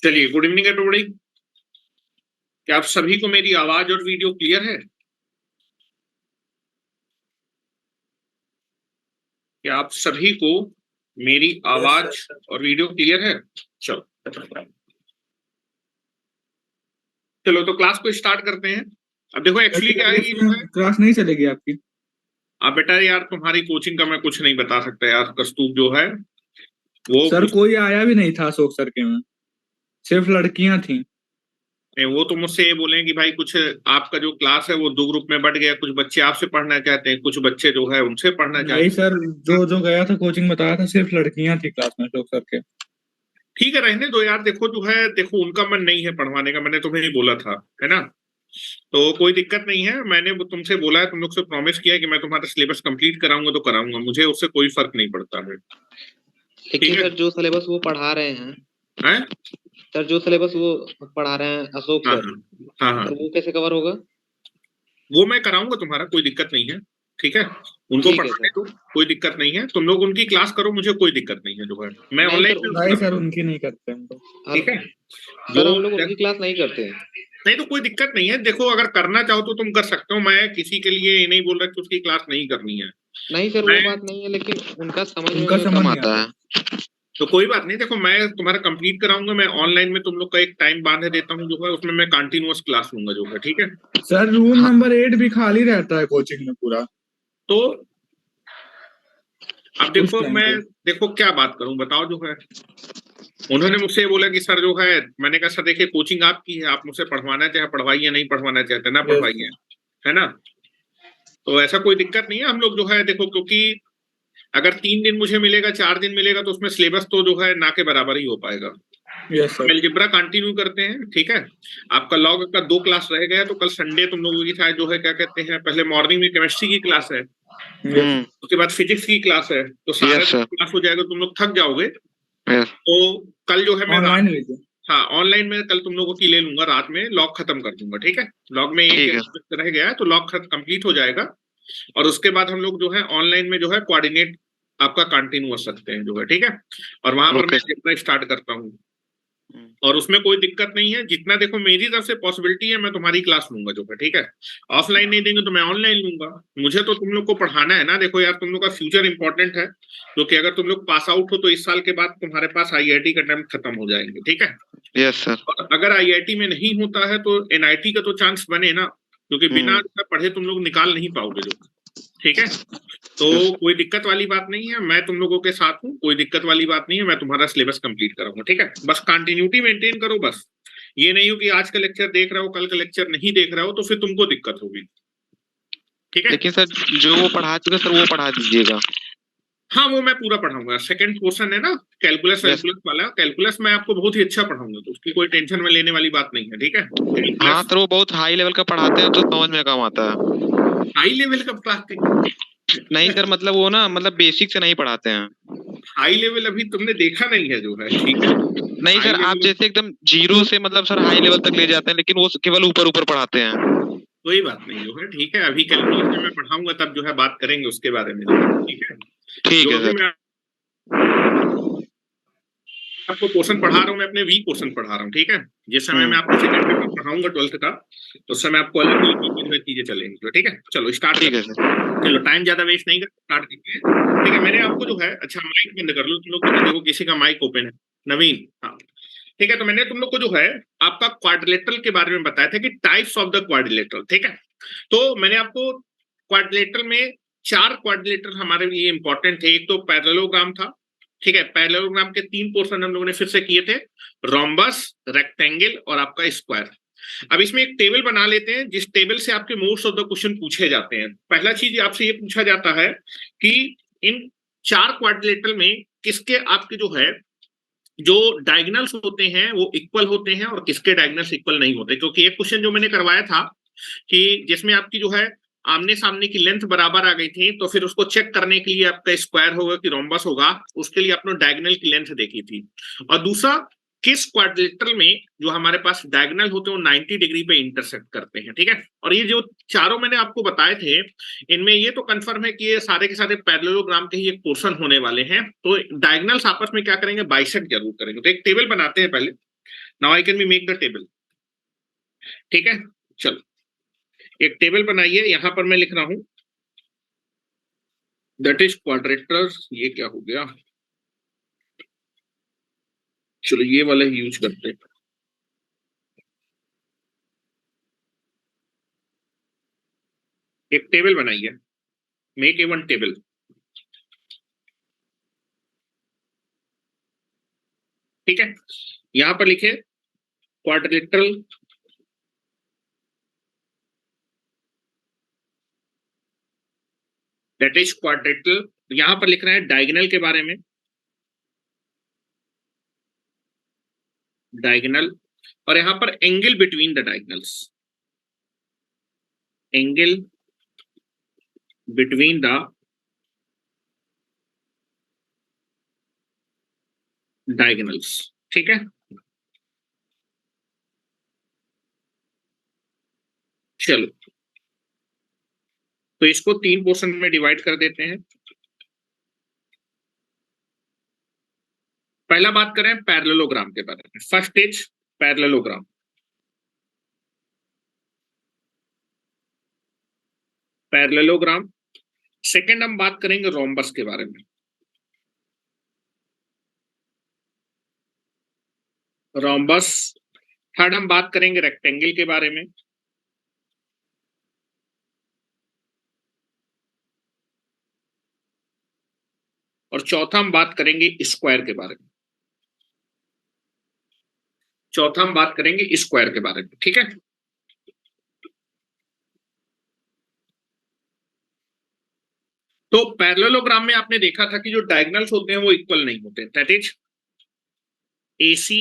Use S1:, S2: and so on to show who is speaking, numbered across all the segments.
S1: चलिए, good evening everybody. क्या आप सभी को मेरी आवाज और वीडियो क्लियर है? क्या आप सभी को मेरी आवाज और वीडियो क्लियर है? चलो तो क्लास को स्टार्ट करते हैं। अब देखो एक्चुअली क्या है कि
S2: क्लास नहीं चलेगी आपकी।
S1: अब बेटा यार, तुम्हारी कोचिंग का मैं कुछ नहीं बता सकता यार। कस्तूर जो है वो
S2: सर कोई आया भी नहीं था अशोक सर के में, सिर्फ लड़कियां थी।
S1: वो तो मुझसे ये बोले कि भाई कुछ आपका जो क्लास है वो दो ग्रुप में बट गया, कुछ बच्चे आपसे पढ़ना चाहते हैं, कुछ बच्चे जो है उनसे पढ़ना चाहते
S2: नहीं
S1: हैं।
S2: सर, जो जो गया था कोचिंग बताया था, सिर्फ लड़कियां थी क्लास में अशोक सर के।
S1: ठीक है, रहने दो यार। देखो जो है, देखो उनका मन नहीं है पढ़वाने का, मैंने तुम्हें ही बोला था, है ना? तो कोई दिक्कत नहीं है। मैंने तुमसे बोला है, तुम लोग से प्रॉमिस किया है कि मैं तुम्हारा सिलेबस कंप्लीट कराऊंगा तो कराऊंगा, मुझे उससे कोई फर्क नहीं पड़ता है।
S3: लेकिन सर जो सिलेबस वो पढ़ा रहे हैं, सर जो सिलेबस वो पढ़ा रहे हैं अशोक सर,
S1: हाँ,
S3: तो वो कैसे कवर होगा?
S1: वो मैं कराऊंगा तुम्हारा, कोई दिक्कत नहीं है। ठीक है, उनको पढ़ाने दो, कोई दिक्कत नहीं है। तुम लोग उनकी क्लास करो, मुझे कोई दिक्कत नहीं है। जो है मैं ऑनलाइन
S2: नहीं सर, उनकी नहीं करते हम तो।
S1: ठीक है,
S3: सर हम लोग उनकी क्लास नहीं करते।
S1: नहीं तो कोई दिक्कत नहीं है। देखो अगर करना चाहो तो तुम कर सकते हो, मैं किसी के लिए ये नहीं बोल रहा कि उसकी क्लास नहीं करनी है।
S3: नहीं सर, वो बात नहीं है, लेकिन उनका समझ कम आता है।
S1: तो कोई बात नहीं। देखो मैं तुम्हारा कंप्लीट कराऊंगा, मैं ऑनलाइन में तुम लोग का एक टाइम बांधे देता हूँ जो है, उसमें मैं कंटिन्यूअस क्लास लूंगा जो है। ठीक है
S2: सर, रूम नंबर 8 भी खाली रहता है कोचिंग में पूरा।
S1: तो अब देखो क्या बात करूं, बताओ जो है। उन्होंने मुझसे बोला कि सर जो है, मैंने कहा सर देखिए कोचिंग आपकी है, आप मुझसे पढ़वाना चाहे पढ़वाइए, नहीं पढ़वाना चाहते ना पढ़वाइए, है ना? तो ऐसा कोई दिक्कत नहीं है। हम लोग जो है देखो, क्योंकि अगर 3 दिन मुझे मिलेगा, 4 दिन मिलेगा, तो उसमें सिलेबस तो जो है ना के बराबर ही हो पाएगा। अलजेब्रा कंटिन्यू करते हैं। ठीक है, आपका लॉग का 2 क्लास रह गया, तो कल संडे तुम लोगों की शायद जो है क्या कहते हैं, पहले मॉर्निंग में केमिस्ट्री की क्लास है, उसके बाद फिजिक्स की क्लास है, तो सारा क्लास हो जाएगा, तुम लोग थक जाओगे। तो कल जो है मैं हाँ ऑनलाइन में कल तुम लोगों की ले लूंगा, रात में लॉग खत्म कर दूंगा। ठीक है, लॉग में एक रह गया है तो लॉग कंप्लीट हो जाएगा, और उसके बाद हम लोग जो है ऑनलाइन में जो है कोऑर्डिनेट आपका कंटिन्यू कर सकते हैं जो है। ठीक है, और वहां पर मैं जितना स्टार्ट करता हूँ, और उसमें कोई दिक्कत नहीं है। जितना देखो मेरी तरफ से पॉसिबिलिटी है, मैं तुम्हारी क्लास लूंगा जो है। ठीक है, ऑफलाइन नहीं देंगे तो मैं ऑनलाइन लूंगा। मुझे तो तुम लोग को पढ़ाना है ना। देखो यार, तुम लोग का फ्यूचर इंपॉर्टेंट है, क्योंकि अगर तुम लोग पास आउट हो तो इस साल के बाद तुम्हारे पास आईआईटी का टाइम खत्म हो जाएंगे। ठीक है,
S3: यस सर।
S1: और अगर आईआईटी में नहीं होता है तो एनआईटी का तो चांस बने ना, क्योंकि बिना पढ़े तुम लोग निकाल नहीं पाओगे जो। ठीक है, तो कोई दिक्कत वाली बात नहीं है, मैं तुम लोगों के साथ हूँ, कोई दिक्कत वाली बात नहीं है। मैं तुम्हारा सिलेबस कंप्लीट कराऊंगा। ठीक है, बस कंटिन्यूटी मेंटेन करो। बस ये नहीं हो कि आज का लेक्चर देख रहे हो, कल का लेक्चर नहीं देख रहे हो, तो फिर तुमको दिक्कत होगी। ठीक है,
S3: लेकिन सर जो वो पढ़ा चुके सर वो पढ़ा दीजिएगा।
S1: हाँ वो मैं पूरा पढ़ाऊंगा। सेकंड पोर्शन है ना कैलकुलस वाला, कैलकुलस मैं आपको बहुत ही अच्छा पढ़ाऊंगा, तो उसकी कोई टेंशन में लेने वाली बात नहीं है। ठीक है,
S3: हाँ सर, वो बहुत हाई लेवल का पढ़ाते हैं तो समझ में कम आता है।
S1: हाई लेवल का पढ़ाते हैं?
S3: नहीं सर, मतलब वो ना, मतलब बेसिक से नहीं पढ़ाते हैं।
S1: हाई लेवल अभी तुमने देखा नहीं है जो है। ठीक है,
S3: नहीं सर, आप जैसे एकदम जीरो से मतलब सर हाई लेवल तक ले जाते हैं, लेकिन वो केवल ऊपर ऊपर पढ़ाते हैं।
S1: कोई बात नहीं जो है। ठीक है, अभी कैलकुलस में मैं पढ़ाऊंगा, तब जो है बात करेंगे उसके बारे में। ठीक है,
S3: ठीक है सर।
S1: मैं आपको पोर्शन पढ़ा रहा हूँ, मैं अपने वीक पोर्शन पढ़ा रहा हूँ। ठीक है, जिस समय मैं आपको सेकंड पेपर पढ़ाऊंगा 12th का, तो उस समय आपको अलग अलग चीजें चलेंगी। ठीक है, चलो स्टार्ट।
S3: ठीक है सर।
S1: चलो टाइम ज्यादा वेस्ट नहीं कर, स्टार्ट करते हैं। ठीक है, मैंने आपको जो है, अच्छा माइक बंद कर लो तुम लोग, देखो किसी का माइक ओपन है। नवीन, हाँ ठीक है। तो मैंने तुम लोग को जो है आपका क्वाड्रिलेटरल के बारे में बताया था कि टाइप्स ऑफ द क्वाड्रिलेटरल। ठीक है, तो मैंने आपको क्वाड्रिलेटरल में 4 क्वाड्रिलेटरल हमारे लिए इंपॉर्टेंट थे। एक तो पैरेललोग्राम था। ठीक है, पैरेललोग्राम के 3 पोर्शन हम लोगों ने फिर से किए थे, रोम्बस, रेक्टेंगल और आपका स्क्वायर। अब इसमें एक टेबल बना लेते हैं, जिस टेबल से आपके मोस्ट ऑफ द क्वेश्चन पूछे जाते हैं। पहला चीज आपसे ये पूछा जाता है कि इन 4 क्वाड्रिलेटरल में किसके आपके जो है जो डायगोनल्स होते हैं वो इक्वल होते हैं और किसके डायगोनल्स इक्वल नहीं होते। क्योंकि एक क्वेश्चन जो मैंने करवाया था कि जिसमें आपकी जो है आमने सामने की लेंथ बराबर आ गई थी, तो फिर उसको चेक करने के लिए आपका स्क्वायर होगा कि रोम्बस होगा, उसके लिए आपने डायगोनल की लेंथ देखी थी। और दूसरा किस क्वाड्रिलेटरल में जो हमारे पास डायगोनल होते हैं वो 90 डिग्री पे इंटरसेक्ट करते हैं, ठीक है। और ये जो चारों मैंने आपको बताए थे, इनमें ये तो कंफर्म है कि ये सारे के सारे पैरेललोग्राम के ही एक पोर्शन होने वाले हैं। तो डायगोनल्स आपस में क्या करेंगे, बाइसेक्ट जरूर करेंगे। तो एक टेबल बनाते हैं पहले। Now I can be make the table, ठीक है। चलो एक टेबल बनाइए, यहां पर मैं लिख रहा हूं दैट इज क्वाड्रेटर। ये क्या हो गया, चलो ये वाला ही यूज करते हैं। एक टेबल बनाइए, मेक ए वन टेबल। ठीक है, यहां पर लिखे क्वाड्रिलेटरल दैट इज क्वाड्रेटल। यहां पर लिख रहे हैं डायगोनल के बारे में, डायगोनल। और यहां पर angle between the diagonals, angle between the diagonals, ठीक है। चलो तो इसको 3 पोर्शन में डिवाइड कर देते हैं। पहला बात करें पैरेललोग्राम के बारे में। First is parallelogram. Parallelogram. Second हम बात करेंगे रोम्बस के बारे में, रोम्बस। थर्ड हम बात करेंगे रेक्टेंगल के बारे में। और चौथा हम बात करेंगे स्क्वायर के बारे में। चौथा हम बात करेंगे स्क्वायर के बारे में, ठीक है। तो पैरेललोग्राम में आपने देखा था कि जो डायगोनल्स होते हैं वो इक्वल नहीं होते, that is AC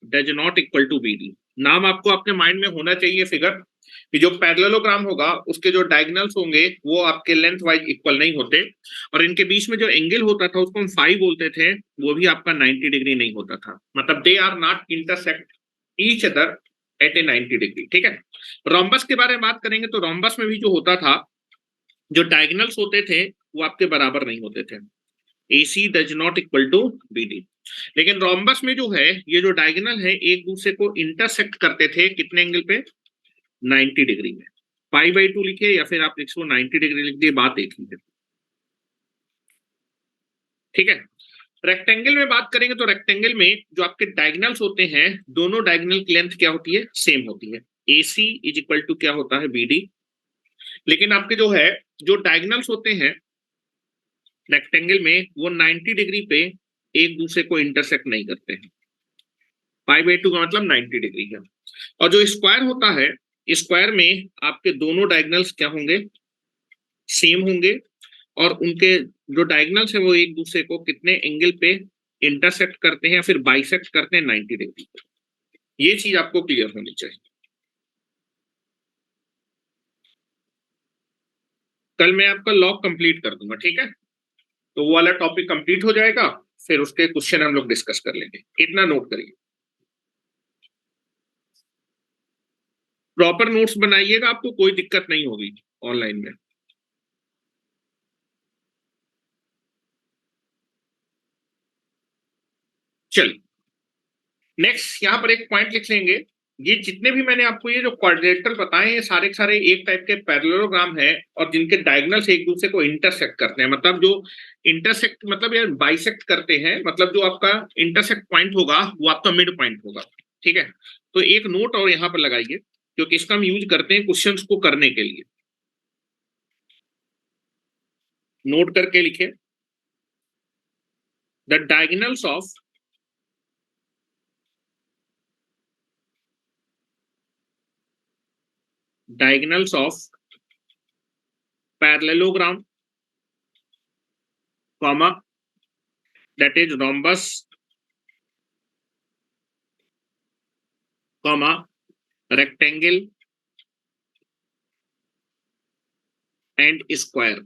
S1: does not equal to BD। नाम आपको आपके माइंड में होना चाहिए फिगर कि जो पैरेललोग्राम होगा उसके जो डायगोनल्स होंगे वो आपके लेंथ वाइज इक्वल नहीं होते, और इनके बीच में जो एंगल होता था उसको हम फाई बोलते थे, वो भी आपका 90 डिग्री नहीं होता था। मतलब they are not intersect each other at a 90 degree, ठीक है। रोम्बस के बारे में बात करेंगे तो रोम्बस में भी जो होता था, जो डायगोनल्स होते थे वो आपके बराबर नहीं होते थे। AC does not equal to BD। लेकिन रोम्बस में जो है ये जो डायगोनल है एक दूसरे को इंटरसेक्ट करते थे कितने एंगल पे, 90 डिग्री में। π/2 लिखे या फिर आप 190 डिग्री लिख दिए, बात एक ही है, ठीक है। रेक्टेंगल में बात करेंगे तो रेक्टेंगल में जो आपके डायगोनल्स होते हैं दोनों डायगोनल की लेंथ क्या होती है, सेम होती है। AC इज इक्वल टू क्या होता है, BD। लेकिन आपके जो है जो डायगोनल्स होते हैं रेक्टेंगल में वो 90 डिग्री पे एक दूसरे को इंटरसेक्ट नहीं करते हैं। π/2 का मतलब 90 डिग्री है। और जो स्क्वायर होता है, स्क्वायर में आपके दोनों डायगोनल्स क्या होंगे, सेम होंगे, और उनके जो डायगोनल्स है वो एक दूसरे को कितने एंगल पे इंटरसेक्ट करते हैं, फिर बाइसेक्ट करते हैं 90 डिग्री। ये चीज आपको क्लियर होनी चाहिए। कल मैं आपका लॉग कंप्लीट कर दूंगा, ठीक है। तो वो वाला टॉपिक कंप्लीट हो जाएगा, फिर उसके क्वेश्चन हम लोग डिस्कस कर लेंगे। इतना नोट करिए, प्रॉपर नोट्स बनाइएगा, आपको कोई दिक्कत नहीं होगी ऑनलाइन में। चलिए नेक्स्ट यहां पर एक पॉइंट लिख लेंगे। ये जितने भी मैंने आपको ये जो क्वाड्रिलेटरल बताए हैं सारे के सारे एक टाइप के पैरेललोग्राम है, और जिनके डायगोनल्स एक दूसरे को इंटरसेक्ट करते हैं। मतलब जो इंटरसेक्ट मतलब ये बाइसेक्ट करते हैं, मतलब जो आपका इंटरसेक्ट पॉइंट होगा वो आपका मिड पॉइंट होगा, ठीक है। तो एक नोट और यहां पर लगाइए, क्योंकि इसका हम यूज करते हैं क्वेश्चंस को करने के लिए। नोट करके लिखे the diagonals of diagonals of parallelogram, comma, that is rhombus, comma, rectangle and square,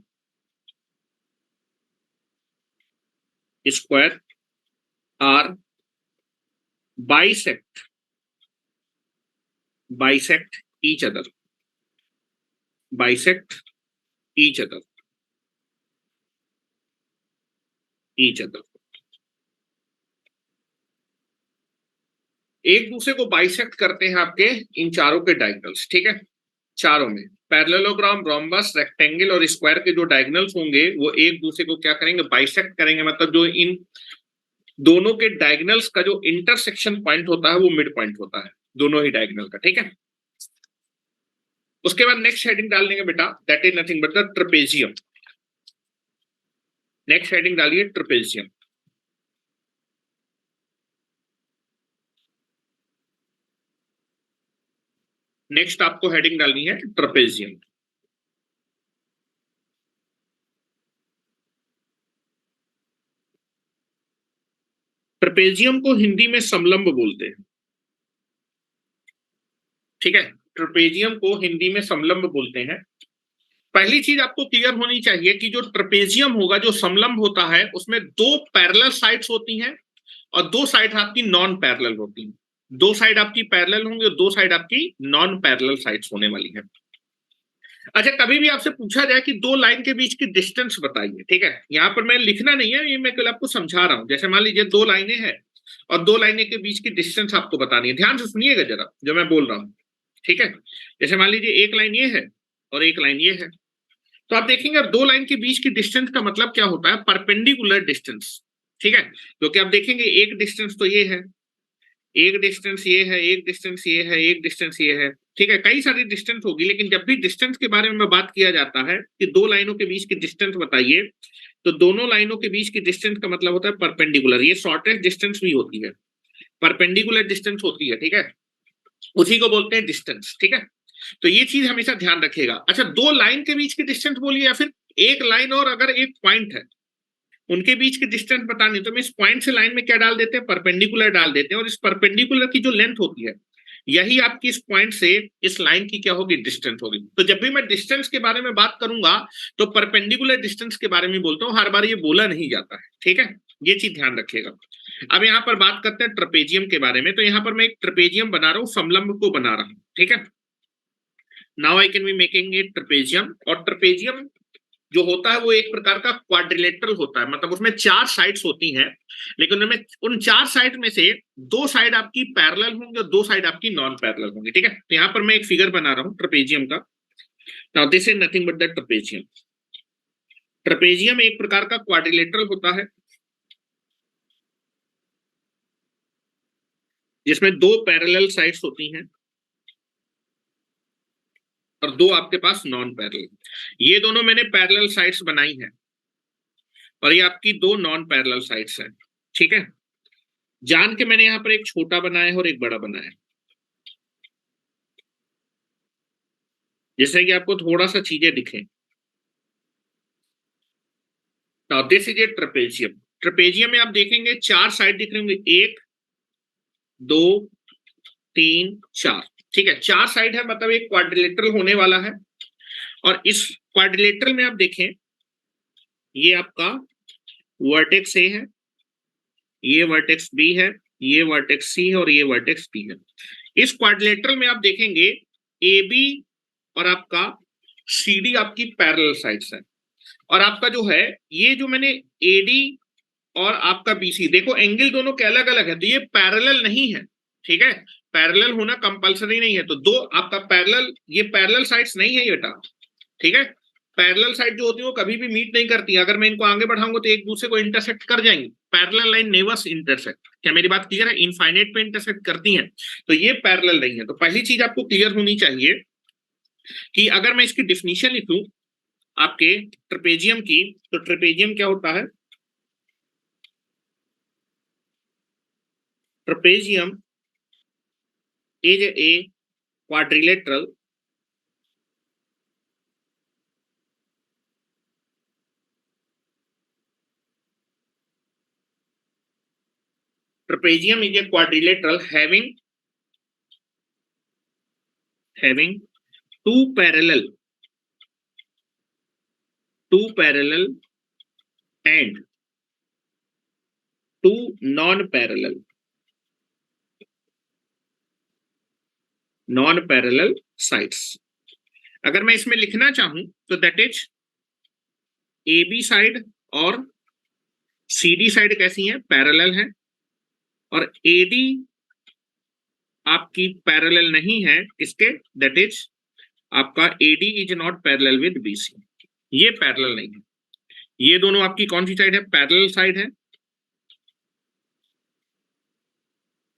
S1: square are bisect each other, bisect each other, each other. एक दूसरे को बाइसेक्ट करते हैं आपके इन चारों के डायगोनल्स, ठीक है। चारों में पैरेललोग्राम, रोम्बस, रेक्टेंगल और स्क्वायर के जो डायगोनल्स होंगे वो एक दूसरे को क्या करेंगे, बाइसेक्ट करेंगे। मतलब जो इन दोनों के डायगोनल्स का जो इंटरसेक्शन पॉइंट होता है वो मिड पॉइंट होता है दोनों ही डायगोनल का, ठीक है। उसके बाद नेक्स्ट हेडिंग डाल देंगे बेटा, that is nothing but the trapezium. Next heading डालिए ट्रेपेजियम। नेक्स्ट आपको हेडिंग डालनी है ट्रेपेजियम। ट्रेपेजियम को हिंदी में समलंब बोलते हैं, ठीक है। ट्रेपेजियम को हिंदी में समलंब बोलते हैं। पहली चीज आपको क्लियर होनी चाहिए कि जो ट्रेपेजियम होगा, जो समलंब होता है, उसमें दो पैरेलल साइड्स होती हैं और दो साइड आपकी नॉन पैरेलल होती हैं। दो साइड आपकी पैरेलल होंगी और दो साइड आपकी नॉन पैरेलल साइड्स होने वाली है। अच्छा, कभी भी आपसे पूछा जाए कि दो लाइन के बीच की डिस्टेंस बताइए, ठीक है। यहाँ पर मैं लिखना नहीं है, ये मैं कल आपको समझा रहा हूं। जैसे मान लीजिए दो लाइनें हैं और दो लाइनें के बीच की डिस्टेंस आपको बतानी है। ध्यान से सुनिएगा जरा जो मैं बोल रहा हूँ, ठीक है। जैसे मान लीजिए एक लाइन ये है और एक लाइन ये है, तो आप देखेंगे अब दो लाइन के बीच की डिस्टेंस का मतलब क्या होता है, परपेंडिकुलर डिस्टेंस, ठीक है। क्योंकि आप देखेंगे एक डिस्टेंस तो ये है, एक डिस्टेंस ये है, एक डिस्टेंस ये है, एक डिस्टेंस ये है, ठीक है। कई सारी डिस्टेंस होगी, लेकिन जब भी डिस्टेंस के बारे में बात किया जाता है कि दो लाइनों के बीच की डिस्टेंस बताइए, तो दोनों लाइनों के बीच की डिस्टेंस का मतलब होता है परपेंडिकुलर। ये शॉर्टेस्ट डिस्टेंस भी होती है, परपेंडिकुलर डिस्टेंस होती है, ठीक है। उसी को बोलते हैं डिस्टेंस, ठीक है। तो ये चीज हमेशा ध्यान रखिएगा। अच्छा, दो लाइन के बीच की डिस्टेंस बोलिए या फिर एक लाइन और अगर एक पॉइंट है उनके बीच की डिस्टेंस बतानी, तो हम इस पॉइंट से लाइन में क्या डाल देते हैं, परपेंडिकुलर डाल देते हैं। और इस परपेंडिकुलर की जो लेंथ होती है, यही आपकी इस पॉइंट से इस लाइन की क्या होगी, डिस्टेंस होगी। तो जब भी मैं डिस्टेंस के बारे में बात करूंगा तो परपेंडिकुलर डिस्टेंस के बारे में बोलता हूं, हर बार ये बोला नहीं जाता है, ठीक है। ये चीज ध्यान रखिएगा। अब यहाँ पर बात करते हैं ट्रेपेजियम के बारे में। तो यहाँ पर मैं एक ट्रेपेजियम बना रहा हूँ, समलंब को बना रहा हूँ, ठीक है। Now I can be making a trapezium. और ट्रेपेजियम जो होता है वो एक प्रकार का क्वाड्रिलेटरल होता है, मतलब उसमें चार साइड्स होती हैं, लेकिन उनमें उन चार साइड में से दो साइड आपकी पैरेलल होंगे और दो साइड आपकी नॉन पैरेलल होंगी, ठीक है। तो यहाँ पर मैं एक फिगर बना रहा हूँ ट्रेपेजियम का। Now this is nothing but the trapezium. Trapezium एक प्रकार का क्वाड्रिलेटरल होता है जिसमें दो पैरेलल साइड्स होती हैं और दो आपके पास नॉन पैरेलल। ये दोनों मैंने पैरेलल साइड्स बनाई हैं और ये आपकी दो नॉन पैरेलल साइड्स हैं, ठीक है। जान के मैंने यहां पर एक छोटा बनाया है और एक बड़ा बनाया है, जिससे कि आपको थोड़ा सा चीजें दिखें। Now this is A trapezium. Trapezium में आप देखेंगे चार साइड दिख रहे होंगे, एक, दो, तीन, चार, ठीक है। चार साइड है, मतलब एक क्वाड्रिलेटरल होने वाला है। और इस क्वाड्रिलेटरल में आप देखें, ये आपका वर्टेक्स ए है, ये वर्टेक्स बी है, ये वर्टेक्स सी है और ये वर्टेक्स डी है। इस क्वाड्रिलेटरल में आप देखेंगे ए बी और आपका सी डी आपकी पैरेलल साइड्स है। और आपका जो है ये जो मैंने ए डी और आपका बीसी, देखो एंगल दोनों के अलग अलग है, तो ये पैरेलल नहीं है, ठीक है। पैरेलल होना कंपलसरी नहीं है, तो दो आपका पैरेलल, ये पैरेलल साइड्स नहीं है ये बेटा, ठीक है। पैरेलल साइड जो होती है वो कभी भी मीट नहीं करती। अगर मैं इनको आगे बढ़ाऊंगा तो एक दूसरे को इंटरसेक्ट कर जाएंगी। Parallel line never intersect. क्या मेरी बात क्लियर है? इनफाइनाइट पे इंटरसेक्ट करती हैं, तो ये पैरेलल नहीं है। तो पहली चीज आपको क्लियर होनी चाहिए कि अगर मैं इसकी डिफिनीशन लिखूं आपके ट्रेपेजियम की, तो ट्रेपेजियम क्या होता है? Trapezium is a quadrilateral trapezium is a quadrilateral having two parallel and two non-parallel non parallel sides. अगर मैं इसमें लिखना चाहूं तो that is A B side और सी डी साइड कैसी है, पैरेलल है, और ए डी आपकी पैरेलल नहीं है किसके, दैट इज आपका A D is not parallel with B C, ये पैरेलल नहीं है। ये दोनों आपकी कौन सी साइड है, पैरेलल साइड है।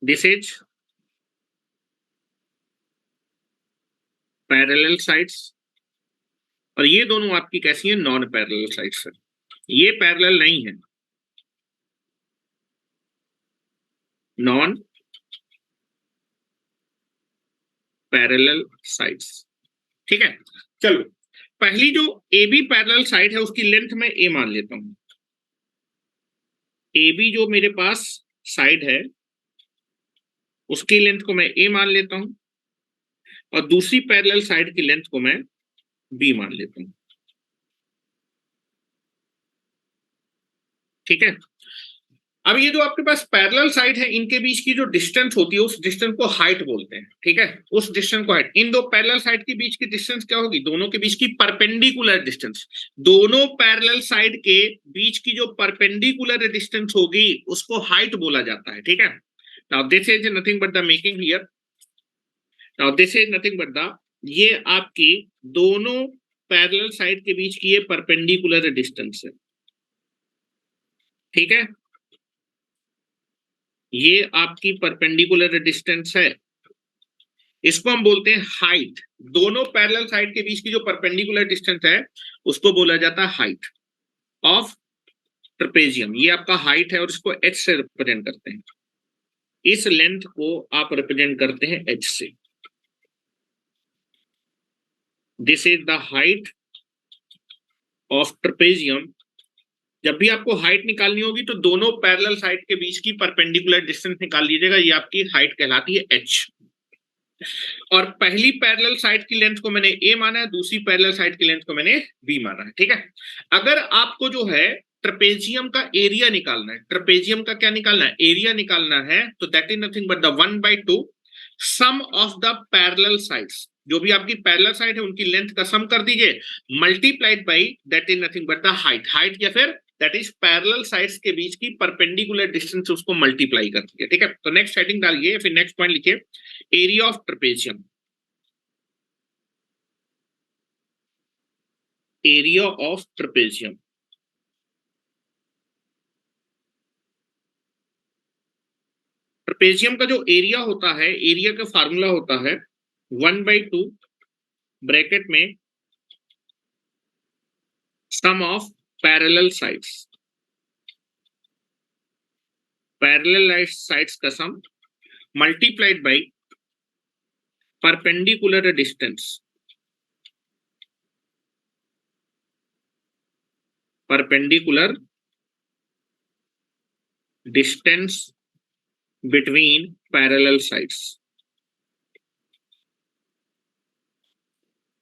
S1: दिस इज पैरेलल साइड्स, और ये दोनों आपकी कैसी है, नॉन पैरेलल साइड्स है। ये पैरेलल नहीं है, नॉन पैरेलल साइड्स। ठीक है, चलो पहली जो ए बी पैरेलल साइड है उसकी लेंथ में ए मान लेता हूं। ए बी जो मेरे पास साइड है उसकी लेंथ को मैं ए मान लेता हूं, और दूसरी पैरेलल साइड की लेंथ को मैं बी मान लेता हूं। ठीक है, अब ये जो आपके पास पैरेलल साइड है इनके बीच की जो डिस्टेंस होती है उस डिस्टेंस को हाइट बोलते हैं। ठीक है, उस डिस्टेंस को हाइट। इन दो पैरेलल साइड के बीच की डिस्टेंस क्या होगी, दोनों के बीच की परपेंडिकुलर डिस्टेंस। दोनों पैरेलल साइड के बीच की जो परपेंडिकुलर डिस्टेंस होगी उसको हाइट बोला जाता है। ठीक है, now this is nothing but the making here, now this is nothing but the, ये आपकी दोनों पैरेलल साइड के बीच की ये परपेंडिकुलर डिस्टेंस है। ठीक है, ये आपकी परपेंडिकुलर डिस्टेंस है, इसको हम बोलते हैं हाइट। दोनों पैरेलल साइड के बीच की जो परपेंडिकुलर डिस्टेंस है उसको बोला जाता है हाइट ऑफ ट्रेपेजियम। ये आपका हाइट है और इसको h से रिप्रेजेंट करते हैं। इस लेंथ को आप रिप्रेजेंट करते हैं h से। This is the height of trapezium. जब भी आपको हाइट निकालनी होगी तो दोनों पैरेलल साइड के बीच की परपेंडिकुलर डिस्टेंस निकाल लीजिएगा, ये आपकी हाइट कहलाती है h। और पहली पैरेलल साइड की लेंथ को मैंने a माना है, दूसरी पैरेलल साइड की लेंथ को मैंने b माना है। ठीक है, अगर आपको जो है ट्रेपेजियम का एरिया निकालना है, ट्रेपेजियम का क्या निकालना है, एरिया निकालना है, तो that is nothing but the 1/2 sum of the parallel sides. जो भी आपकी पैरेलल साइड है उनकी लेंथ का सम कर दीजिए, multiplied by that is nothing but the height. Height या फिर दैट इज पैरेलल साइड्स के बीच की परपेंडिकुलर डिस्टेंस उसको मल्टीप्लाई कर दीजिए। ठीक है, तो नेक्स्ट हेडिंग डालिए, फिर नेक्स्ट पॉइंट लिखिए, area of trapezium. Area of trapezium, trapezium का जो एरिया होता है, एरिया का फार्मूला होता है 1/2 ब्रैकेट में sum of parallel sides, parallel sides का sum multiplied by perpendicular distance, perpendicular distance between parallel sides.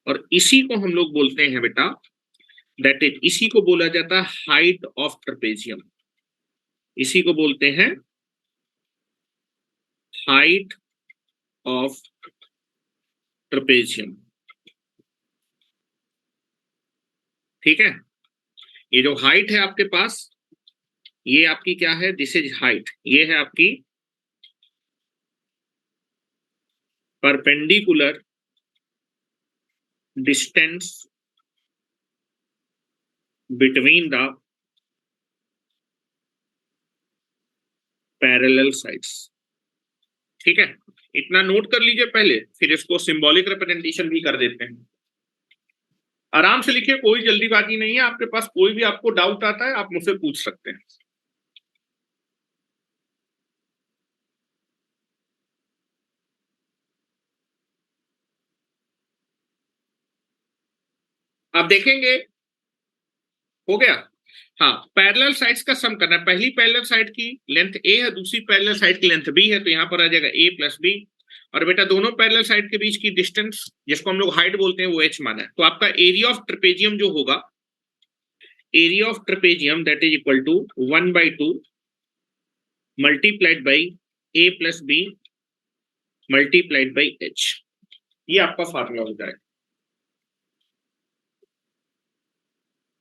S1: और इसी को हम लोग बोलते हैं बेटा, दैट इज, इसी को बोला जाता है हाइट ऑफ ट्रेपेजियम। इसी को बोलते हैं हाइट ऑफ ट्रेपेजियम। ठीक है, ये जो हाइट है आपके पास, ये आपकी क्या है, दिस इज हाइट, ये है आपकी perpendicular distance between the parallel sides. ठीक है, इतना नोट कर लीजिए पहले, फिर इसको सिंबॉलिक रिप्रेजेंटेशन भी कर देते हैं। आराम से लिखिए, कोई जल्दीबाजी नहीं है। आपके पास कोई भी आपको डाउट आता है आप मुझसे पूछ सकते हैं। आप देखेंगे, हो गया। हाँ, पैरेलल साइड्स का सम करना है। पहली पैरेलल साइड की लेंथ a है, दूसरी पैरेलल साइड की लेंथ b है, तो यहाँ पर आ जाएगा a प्लस b। और बेटा दोनों पैरेलल साइड के बीच की डिस्टेंस जिसको हम लोग हाइट बोलते हैं वो h माना है। तो आपका एरिया ऑफ ट्रेपेजियम जो होगा, area of trapezium that is equal to 1/2 multiplied by a plus b multiplied by h। ये आपका फार्मूला हो जाएगा,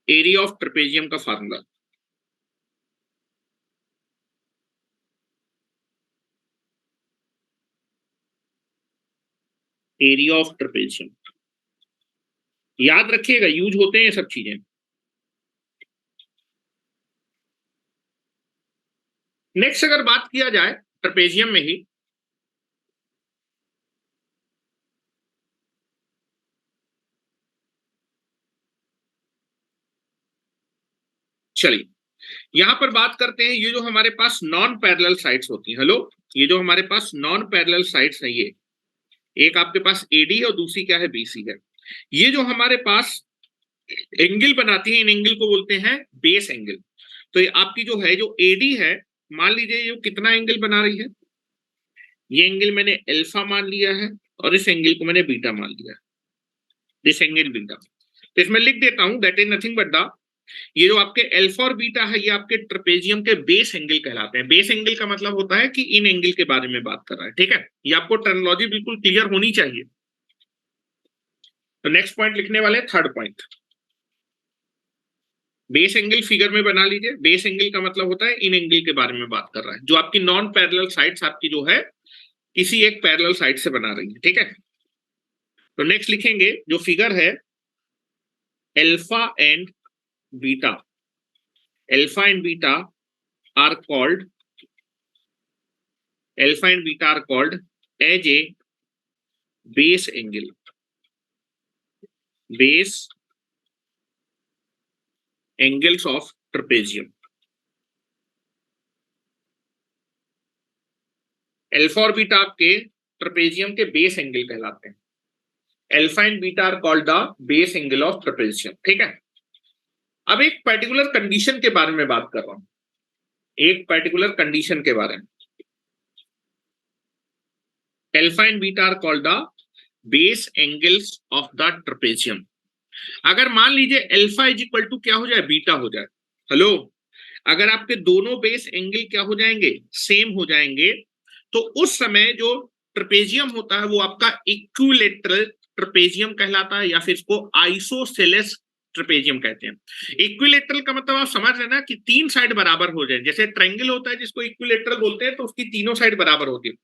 S1: एरिया ऑफ ट्रेपेजियम का फार्मूला। एरिया ऑफ ट्रेपेजियम याद रखिएगा, यूज होते हैं ये सब चीजें। नेक्स्ट अगर बात किया जाए ट्रेपेजियम में ही, चलिए यहां पर बात करते हैं, ये जो हमारे पास नॉन पैरेलल साइड्स होती हैं, हेलो, ये जो हमारे पास नॉन पैरेलल साइड्स है, ये एक आपके पास एडी है और दूसरी क्या है, बीसी है। ये जो हमारे पास एंगल बनाती है, इन एंगल को बोलते हैं बेस एंगल। तो ये आपकी जो है, जो एडी है, मान लीजिए ये कितना एंगल बना रही है, ये एंगल मैंने अल्फा मान लिया है और इस एंगल को मैंने बीटा मान लिया है, दिस एंगल बीटा। तो इसमें लिख देता हूं that is nothing but the, ये जो आपके अल्फा और बीटा है, ये आपके ट्रेपेजियम के बेस एंगल कहलाते हैं। बेस एंगल का मतलब होता है कि इन एंगल के बारे में बात कर रहा है, ठीक है। ये आपको टर्मिनोलॉजी बिल्कुल क्लियर होनी चाहिए। तो नेक्स्ट पॉइंट लिखने वाले, third point, base angle figure में बना लीजिए। बेस एंगल का मतलब होता है इन एंगल के बारे में बात कर रहा है, जो आपकी नॉन पैरेलल साइड्स आपकी जो है किसी एक पैरेलल साइड से बना रही है, ठीक है। तो नेक्स्ट लिखेंगे जो फिगर है, alpha and beta, alpha and beta are called, alpha and beta are called as a base angle, base angles of trapezium. Alpha और बीटा आपके ट्रेपेजियम के बेस एंगल कहलाते हैं। Alpha and beta are called the base angle of trapezium, ठीक है। अब एक particular condition के बारे में बात कर रहा हूं, एक पर्टिकुलर कंडीशन के बारे में। Alpha and beta are called the base angles of the trapezium. अगर मान लीजिए अल्फा इज इक्वल टू क्या हो जाए, बीटा हो जाए, हेलो, अगर आपके दोनों बेस एंगल क्या हो जाएंगे, सेम हो जाएंगे, तो उस समय जो ट्रेपेजियम होता है वो आपका इक्विलेटरल ट्रेपेजियम कहलाता है, या फिर इसको आइसोसेलेस ट्रेपेजियम कहते हैं। इक्विलेटरल का मतलब आप समझ रहे ना कि तीन साइड बराबर हो जाए, जैसे ट्रायंगल होता है जिसको इक्विलेटरल बोलते हैं, तो उसकी तीनों साइड बराबर होती है।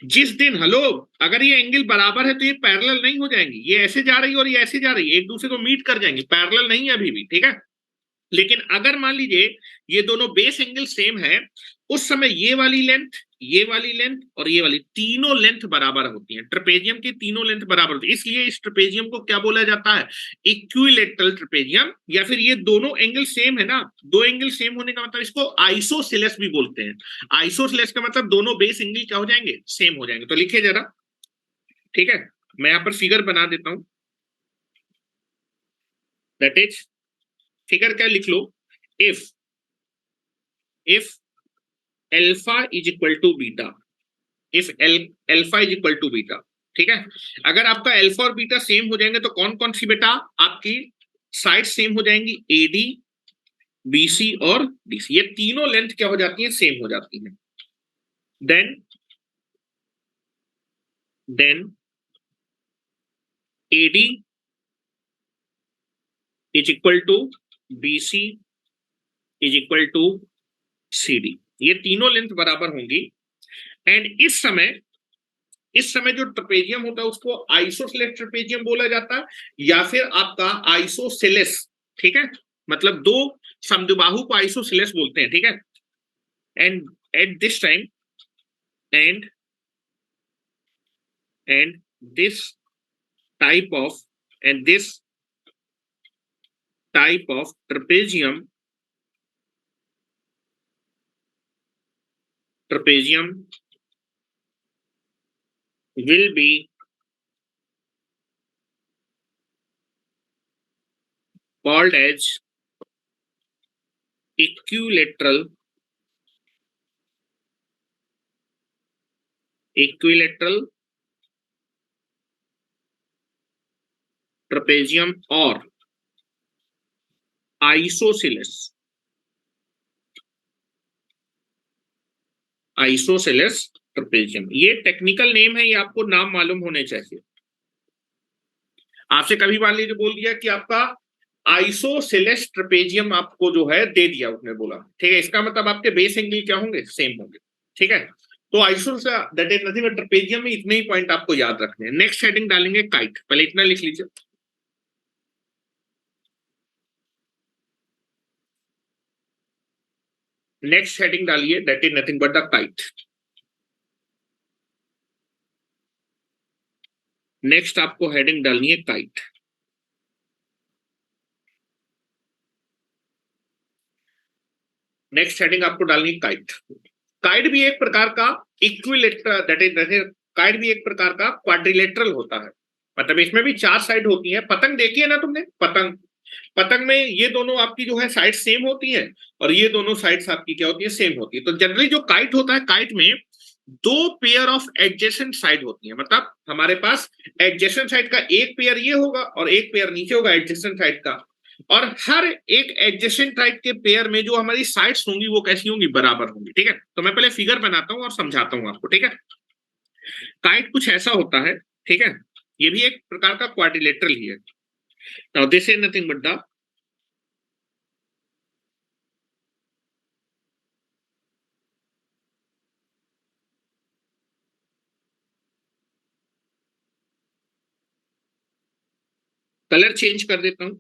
S1: जिस दिन, हेलो, अगर ये एंगल बराबर है तो ये पैरेलल नहीं हो जाएंगी, ये ऐसे जा रही है और ये ऐसे जा रही है, एक दूसरे को मीट कर जाएंगे, पैरेलल नहीं है अभी भी, ठीक है। लेकिन अगर मान लीजिए ये दोनों बेस एंगल सेम है, उस समय ये वाली लेंथ, ये वाली लेंथ और ये वाली तीनों लेंथ बराबर होती हैं, ट्रेपेजियम की तीनों लेंथ बराबर होती है। इसलिए इस ट्रेपेजियम को क्या बोला जाता है, इक्विलेटरल ट्रेपेजियम, या फिर ये दोनों एंगल सेम है ना, दो एंगल सेम होने का मतलब इसको आइसोसेलेस भी बोलते हैं। आइसोसेलेस का मतलब दोनों बेस एंगल क्या हो जाएंगे, सेम हो जाएंगे। तो लिखिए जरा, ठीक है, मैं यहां पर फिगर बना देता हूं, दैट इज, फिगर क्या लिख लो, if alpha is equal to beta, if alpha is equal to beta, ठीक है। अगर आपका अल्फा और बीटा सेम हो जाएंगे तो कौन कौन सी बेटा आपकी साइड सेम हो जाएंगी, एडी, बीसी और डीसी, ये तीनों लेंथ क्या हो जाती है, सेम हो जाती है। Then AD is equal to BC is equal to CD, ये तीनों लेंथ बराबर होंगी। एंड इस समय जो ट्रेपेजियम होता है उसको आइसोसेलेस ट्रेपेजियम बोला जाता है, या फिर आपका आइसोसेलेस, ठीक है, मतलब दो समद्विबाहु को आइसोसेलेस बोलते हैं, ठीक है। And at this time and this type of trapezium will be called as equilateral trapezium or isosceles trapezium. ये टेक्निकल नेम है, ये आपको नाम मालूम होने चाहिए। आपसे कभी मान लीजिए बोल दिया कि आपका आइसोसेलेस ट्रेपेजियम आपको जो है दे दिया, उसने बोला, ठीक है, इसका मतलब आपके बेस एंगल क्या होंगे, सेम होंगे, ठीक है। तो iso that is nothing but trapezium में इतने ही पॉइंट आपको याद रखने हैं। नेक्स्ट हेडिंग डालेंगे काइट, पहले इतना लिख लीजिए। नेक्स्ट हेडिंग डालिए, that is nothing but the kite. Next आपको हेडिंग डालनी है काइट। नेक्स्ट हेडिंग आपको डालनी है काइट। काइट भी एक प्रकार का इक्विलेटरल, दैट इज काइट भी एक प्रकार का क्वाड्रिलेटरल होता है, मतलब इसमें भी 4 साइड होती है। पतंग देखी है ना तुमने, पतंग, पतंग में ये दोनों आपकी जो है साइड सेम होती है और ये दोनों साइड्स आपकी क्या होती है, सेम होती है। तो जनरली जो काइट होता है, काइट में 2 पेयर ऑफ एडजेसेंट साइड होती है, मतलब हमारे पास एडजेसेंट साइड का एक पेयर ये होगा और एक पेयर नीचे होगा एडजेसेंट साइड का, और हर एक एडजेसेंट साइड के पेयर में जो हमारी साइड्स होंगी वो कैसी होंगी, बराबर होंगी, ठीक है। तो मैं पहले फिगर बनाता हूं और समझाता हूं आपको, ठीक है। काइट कुछ ऐसा होता है, ठीक है, ये भी एक प्रकार का क्वाड्रिलेटरल ही है। Now this is nothing but the colour change कर देता हूं,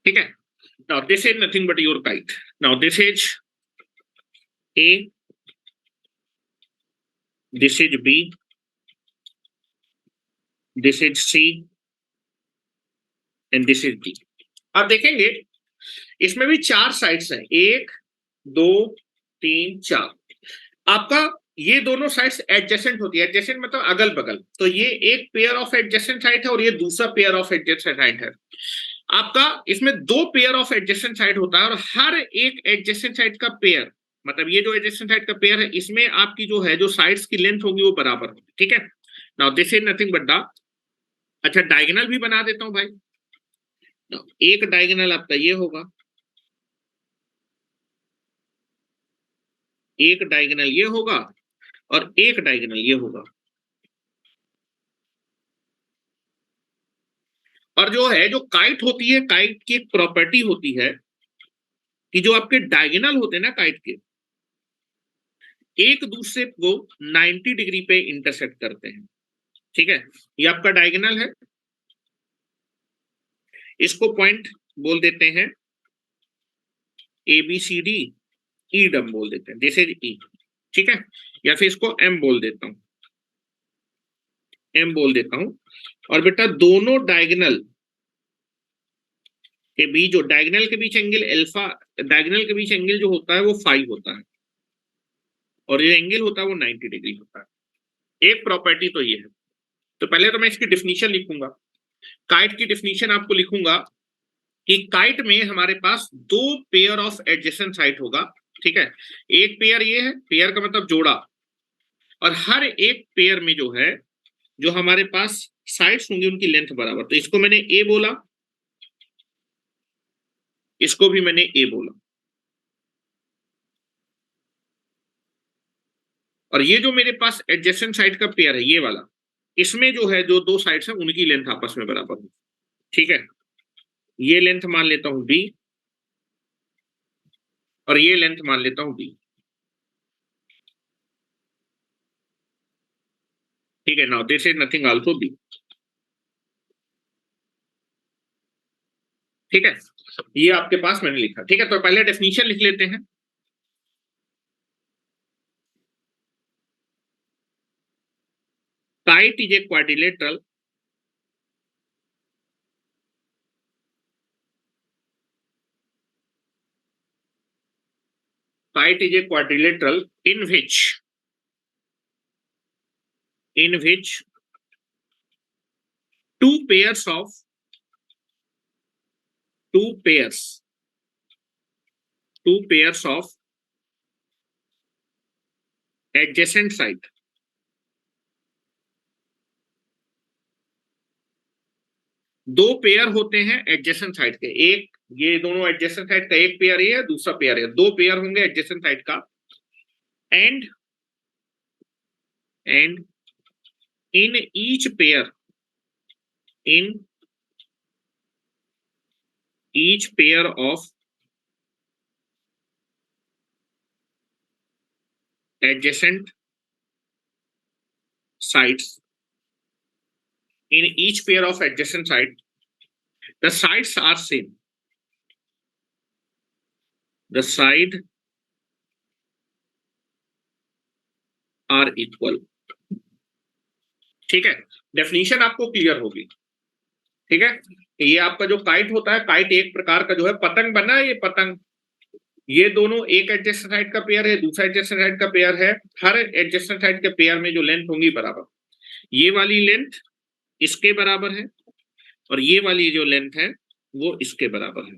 S1: ठीक है। Now this is nothing but your kite. Now this is A, this is B, this is C and this is D. आप देखेंगे इसमें भी 4 साइड्स हैं, 1 2 3 4। आपका ये दोनों साइड्स एडजेसेंट होती है, एडजेसेंट मतलब अगल बगल, तो ये एक पेयर ऑफ एडजेसेंट साइड है और ये दूसरा पेयर ऑफ एडजेसेंट साइड है। आपका इसमें 2 पेयर ऑफ एडजेसेंट साइड होता है और हर एक एडजेसेंट साइड का पेयर, मतलब ये जो एडजेसेंट साइड का पेयर है, इसमें आपकी जो है जो साइड्स की लेंथ होगी वो बराबर होगी, ठीक है। Now this is nothing but the, अच्छा डायगोनल भी बना देता हूं भाई। एक डायगोनल आपका ये होगा, एक डायगोनल ये होगा और एक डायगोनल ये होगा। और जो है जो काइट होती है, काइट की एक प्रॉपर्टी होती है कि जो आपके डायगोनल होते हैं ना काइट के, एक दूसरे को 90 डिग्री पे इंटरसेक्ट करते हैं, ठीक है। ये आपका डायगोनल है, इसको पॉइंट बोल देते हैं ABCD, ई डम बोल देते हैं, दिस इज ई, ठीक है। या फिर इसको M बोल देता हूं, M बोल देता हूं। और बेटा दोनों डायगोनल के बीच, जो डायगोनल के बीच एंगल अल्फा, डायगोनल के बीच एंगल जो होता है वो 5 होता है और ये एंगल होता है वो 90 डिग्री होता है। एक प्रॉपर्टी तो ये है। तो पहले तो मैं इसकी डिफिनीशन लिखूंगा, काइट की डिफिनीशन आपको लिखूंगा कि काइट में हमारे पास 2 पेयर ऑफ एडजेसेंट साइड होगा, ठीक है। एक पेयर ये है, पेयर का मतलब जोड़ा, और हर एक पेयर में जो है जो हमारे पास साइड्स होंगी उनकी लेंथ बराबर। तो इसको मैंने ए बोला, इसको भी मैंने ए बोला, और ये जो मेरे पास एडजेसेंट साइड का पेयर है ये वाला, इसमें जो है जो 2 साइड्स है उनकी लेंथ आपस में बराबर है, ठीक है। ये लेंथ मान लेता हूं बी और ये लेंथ मान लेता हूं बी, ठीक है। Now this is nothing also be, ठीक है। ये आपके पास मैंने लिखा, ठीक है। तो पहले डेफिनेशन लिख लेते हैं। Kite is a quadrilateral kite is a quadrilateral in which two pairs of two pairs of adjacent side, दो पेयर होते हैं एडजेसेंट साइड के, एक ये दोनों एडजेसेंट साइड का एक पेयर ये है, दूसरा पेयर है, 2 पेयर होंगे एडजेसेंट साइड का। And and in each pair of adjacent sides, in each pair of adjacent sides, the sides are same. The side are equal. ठीक है, डेफिनेशन आपको क्लियर होगी। ठीक है, ये आपका जो काइट होता है, काइट एक प्रकार का जो है पतंग बना है, ये पतंग, ये दोनों एक एडजेसेंट साइड का पेयर है, दूसरा एडजेसेंट साइड का पेयर है। हर एडजेसेंट साइड के पेयर में जो लेंथ होंगी बराबर, ये वाली लेंथ इसके बराबर है और ये वाली जो लेंथ है वो इसके बराबर है।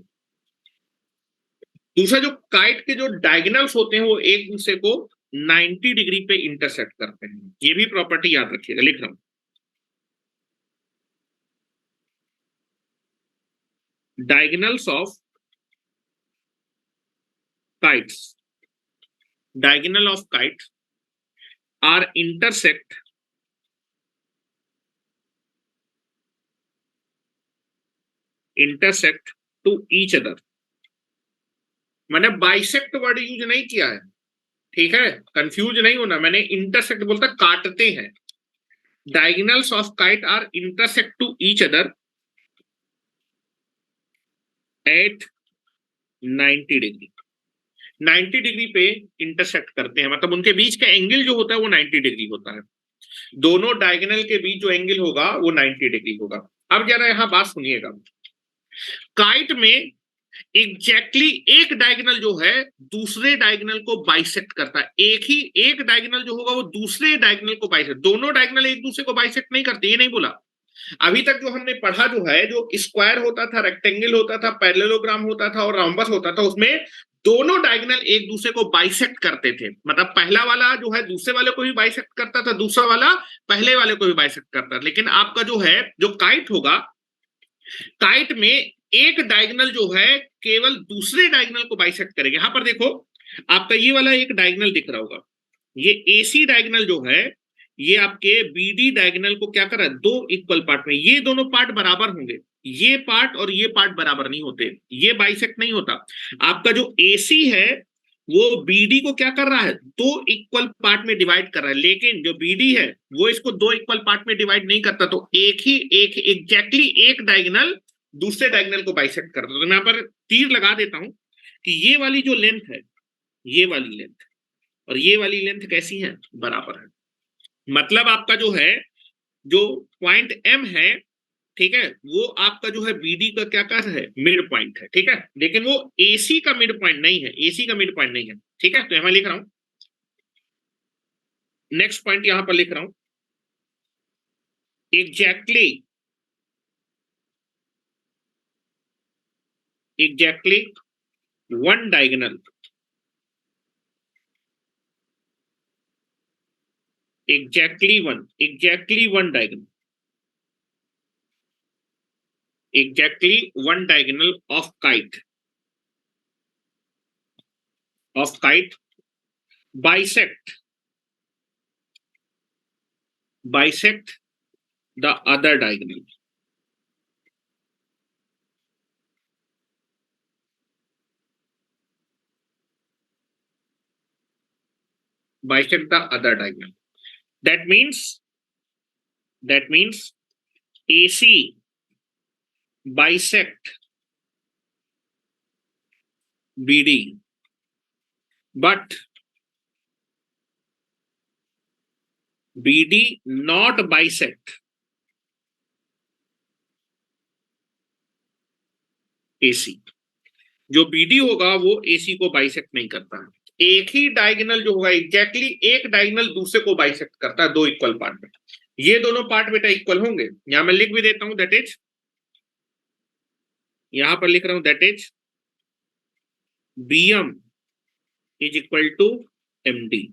S1: दूसरा, जो काइट के जो डायगोनल्स होते हैं वो एक दूसरे को 90 डिग्री पे इंटरसेक्ट करते हैं। ये भी प्रॉपर्टी याद रखिएगा, लिख रहा हूं। Diagonals of kites, diagonal of kites are intersect to each other। मैंने बाइसेक्ट वर्ड यूज नहीं किया है, ठीक है, कंफ्यूज नहीं होना। मैंने इंटरसेक्ट बोलता काटते हैं। Diagonals of kite are intersect to each other at 90 degree. 90 degree पे इंटरसेक्ट करते हैं, मतलब उनके बीच का एंगल जो होता है वो 90 डिग्री होता है। दोनों डायगोनल के बीच जो एंगल होगा वो 90 डिग्री होगा। अब जरा यहां बात सुनिएगा, काइट में एग्जैक्टली एक डायगोनल जो है दूसरे डायगोनल को बाइसेक्ट करता है। एक डायगोनल जो होगा वो दूसरे डायगोनल को बाइसेक्ट, दोनों डायगोनल एक दूसरे को बाइसेक्ट नहीं करते, ये नहीं बोला। अभी तक जो हमने पढ़ा जो है, जो स्क्वायर होता था, रेक्टेंगल होता था, पैरेललोग्राम होता था और रोम्बस होता था, उसमें दोनों डायगोनल एक दूसरे को बाइसेक्ट करते थे। मतलब पहला वाला जो है दूसरे वाले को भी बाइसेक्ट करता था, दूसरा वाला पहले वाले को भी बाइसेक्ट करता था। लेकिन आपका जो है जो काइट होगा, काइट में एक डायगोनल जो है केवल दूसरे डायगोनल को बाइसेक्ट करेगा। यहां पर देखो, आपका ये वाला एक डायगोनल दिख रहा होगा, ये एसी डायगोनल जो है ये आपके बीडी डायगोनल को क्या कर रहा है, दो इक्वल पार्ट में, ये दोनों पार्ट बराबर होंगे, ये पार्ट और ये पार्ट बराबर नहीं होते, ये बाइसेक्ट नहीं होता। आपका जो एसी है वो बीडी को क्या कर रहा है, दो इक्वल पार्ट में डिवाइड कर रहा है, लेकिन जो बीडी है वो इसको दो इक्वल पार्ट में डिवाइड नहीं करता। तो एक एग्जैक्टली एक डायगोनल दूसरे डायगोनल को बाइसेक्ट करता है। तो मैं यहाँ पर तीर लगा देता हूं कि ये वाली जो लेंथ है, ये वाली लेंथ और ये वाली लेंथ कैसी है, बराबर है। मतलब आपका जो है जो पॉइंट एम है, ठीक है, वो आपका जो है बीडी का क्या कर है, मिड पॉइंट है, ठीक है, लेकिन वो एसी का मिड पॉइंट नहीं है, एसी का मिड पॉइंट नहीं है, ठीक है। तो यहां लिख रहा हूं, नेक्स्ट पॉइंट यहां पर लिख रहा हूं, exactly one diagonal, exactly one diagonal of kite bisect the other diagonal। Bisect the other diagonal। That means AC bisect BD, but BD not bisect AC। जो BD होगा वो AC को बाइसेक्ट नहीं करता है। एक ही डायगोनल जो होगा, एग्जैक्टली एक डायगोनल दूसरे को बाइसेक्ट करता है दो इक्वल पार्ट में। ये दोनों पार्ट बेटा इक्वल होंगे। यहां मैं लिख भी देता हूं, दैट इज, यहां पर लिख रहा हूं, that is BM is equal to MD,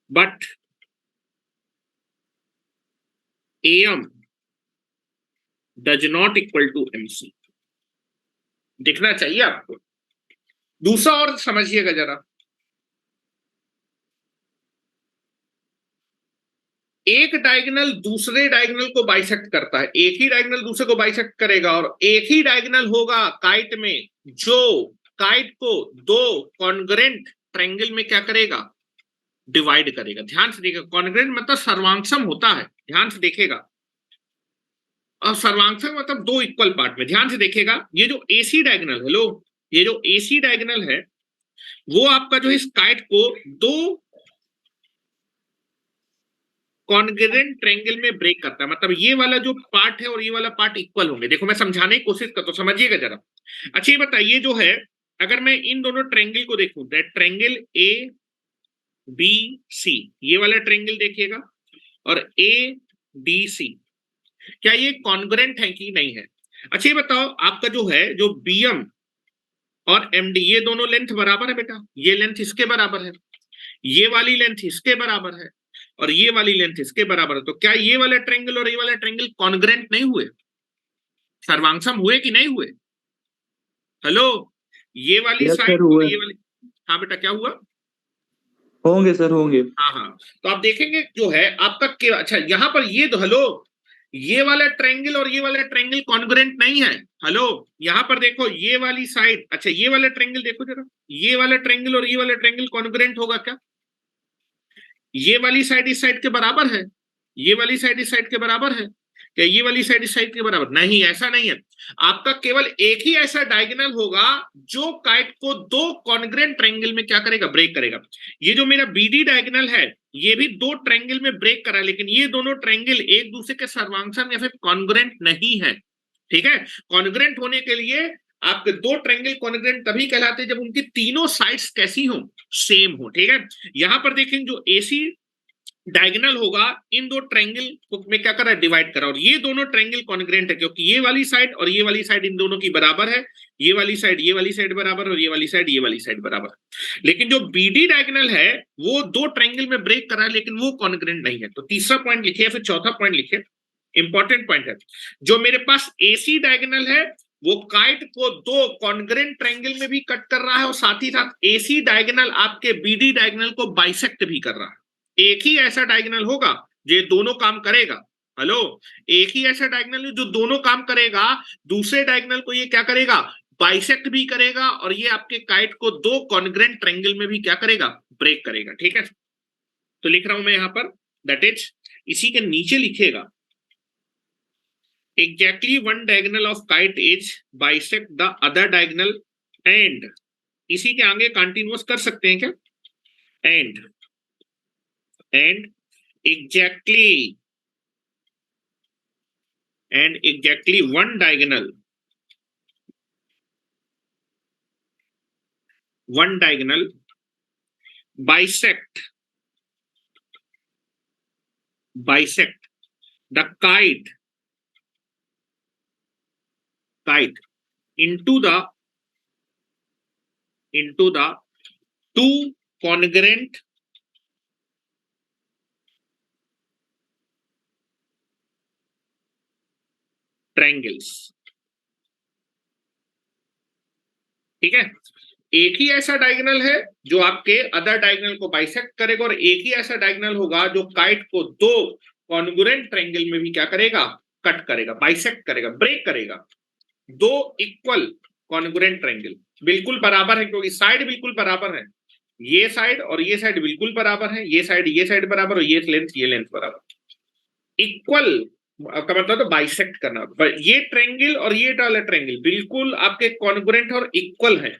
S1: but AM does not equal to MC। दिखना चाहिए आपको। दूसरा और समझिएगा जरा, एक डायगोनल दूसरे डायगोनल को बाइसेक्ट करता है, एक ही डायगोनल दूसरे को बाइसेक्ट करेगा, और एक ही डायगोनल होगा काइट में जो काइट को दो कॉन्ग्रेंट ट्रायंगल में क्या करेगा, डिवाइड करेगा। ध्यान से देखिएगा, कॉन्ग्रेंट मतलब सर्वांगसम होता है, ध्यान से देखेगा, और सर्वांगसम मतलब दो इक्वल पार्ट में। ध्यान से देखेगा, ये जो एसी डायगोनल है, लो ये जो एसी डायगोनल है वो आपका जो इस काइट को दो कॉन्ग्रेंट ट्रायंगल में ब्रेक करता है, मतलब ये वाला जो पार्ट है और ये वाला पार्ट इक्वल होंगे। देखो मैं समझाने की कोशिश करता हूं, समझिएगा जरा। अच्छा ये बताइए, जो है अगर मैं इन दोनों ट्रायंगल को देखूं, ट्रायंगल ए बी सी, ये वाला ट्रायंगल देखिएगा, और ए डी सी, क्या ये कॉन्ग्रेंट है कि नहीं है? अच्छा ये बताओ, आपका जो है जो बीएम और एमडी, ये दोनों लेंथ बराबर है बेटा, ये लेंथ इसके बराबर है, ये वाली लेंथ इसके बराबर है, और ये वाली लेंथ इसके बराबर है। तो क्या ये वाला ट्रायंगल और ये वाला ट्रायंगल कॉन्ग्रेंट नहीं हुए, सर्वांगसम हुए कि नहीं हुए? हेलो, ये वाली
S2: यस
S1: साइड
S2: सर,
S1: और
S2: हुए
S1: ये वाली, हाँ बेटा क्या हुआ?
S2: होंगे सर, होंगे।
S1: हाँ हाँ, तो आप देखेंगे जो है आपका अच्छा यहाँ पर ये तो, हेलो, ये वाला ट्रायंगल और ये वाला ट्रायंगल कॉन्ग्रेंट नहीं है। हेलो, यहाँ पर देखो ये वाली साइड, अच्छा ये वाला ट्रायंगल देखो जरा, ये वाला ट्रायंगल और ये वाला ट्रायंगल कॉन्ग्रेंट होगा क्या? ये वाली साइड इस साइड के बराबर है, ये वाली साइड इस साइड के बराबर है, क्या ये वाली साइड इस साइड के बराबर? नहीं, ऐसा नहीं है। आपका केवल एक ही ऐसा डायगोनल होगा जो काइट को दो कॉन्ग्रेंट ट्रायंगल में क्या करेगा, ब्रेक करेगा। ये जो मेरा बीडी डायगोनल है, ये भी दो ट्रायंगल में ब्रेक करा, लेकिन ये दोनों ट्रायंगल एक दूसरे के सर्वांगसम या फिर कॉन्ग्रेंट नहीं है। ठीक है, कॉन्ग्रेंट होने के लिए आपके दो ट्रायंगल कॉन्ग्रेंट तभी कहलाते हैं जब उनकी तीनों साइड्स कैसी हो, सेम हो। ठीक है, यहां पर देखेंगे जो एसी डायगोनल होगा इन दो ट्रायंगल में क्या करा, डिवाइड करा, और ये दोनों ट्रायंगल कॉन्ग्रेंट है क्योंकि ये वाली साइड और ये वाली साइड इन दोनों की बराबर है, ये वाली साइड बराबर, और ये वाली साइड बराबर। लेकिन जो बीडी डायगोनल है वो दो ट्रायंगल में ब्रेक करा है, लेकिन वो कॉन्ग्रेंट नहीं है। तो तीसरा पॉइंट लिखिए, फिर चौथा पॉइंट लिखिए, इंपॉर्टेंट पॉइंट है। जो मेरे पास एसी डायगोनल है वो काइट को दो कॉन्ग्रेंट ट्रायंगल में भी कट कर रहा है, और साथ ही साथ एसी डायगोनल आपके बीडी डायगोनल को बाइसेक्ट भी कर रहा है। एक ही ऐसा डायगोनल होगा जो दोनों काम करेगा। हेलो, एक ही ऐसा डायगोनल जो दोनों काम करेगा, दूसरे डायगोनल को ये क्या करेगा, बाइसेक्ट भी करेगा, और ये आपके काइट को दो कॉन्ग्रेंट ट्रायंगल में भी क्या करेगा, ब्रेक करेगा। ठीक है, तो लिख रहा हूं मैं यहां पर, दैट इज, इसी के नीचे लिखिएगा, exactly one diagonal of kite edge bisect the other diagonal and, इसी के आगे कंटिन्यूअस कर सकते हैं क्या, and exactly one diagonal bisect the kite into the two congruent triangles। ठीक है, एक ही ऐसा डायगोनल है जो आपके अदर डायगोनल को बाइसेक्ट करेगा, और एक ही ऐसा डायगोनल होगा जो काइट को दो कॉन्ग्रुएंट ट्रायंगल में भी क्या करेगा, कट करेगा, बाइसेक्ट करेगा, ब्रेक करेगा। दो इक्वल कॉन्ग्रुएंट ट्रायंगल बिल्कुल बराबर है, क्योंकि साइड बिल्कुल बराबर है, ये साइड और ये साइड बिल्कुल बराबर है, ये साइड बराबर, और ये लेंथ बराबर, इक्वल का मतलब तो बाइसेक्ट करना। ये ट्रायंगल और ये वाला ट्रायंगल बिल्कुल आपके कॉन्ग्रुएंट और इक्वल है,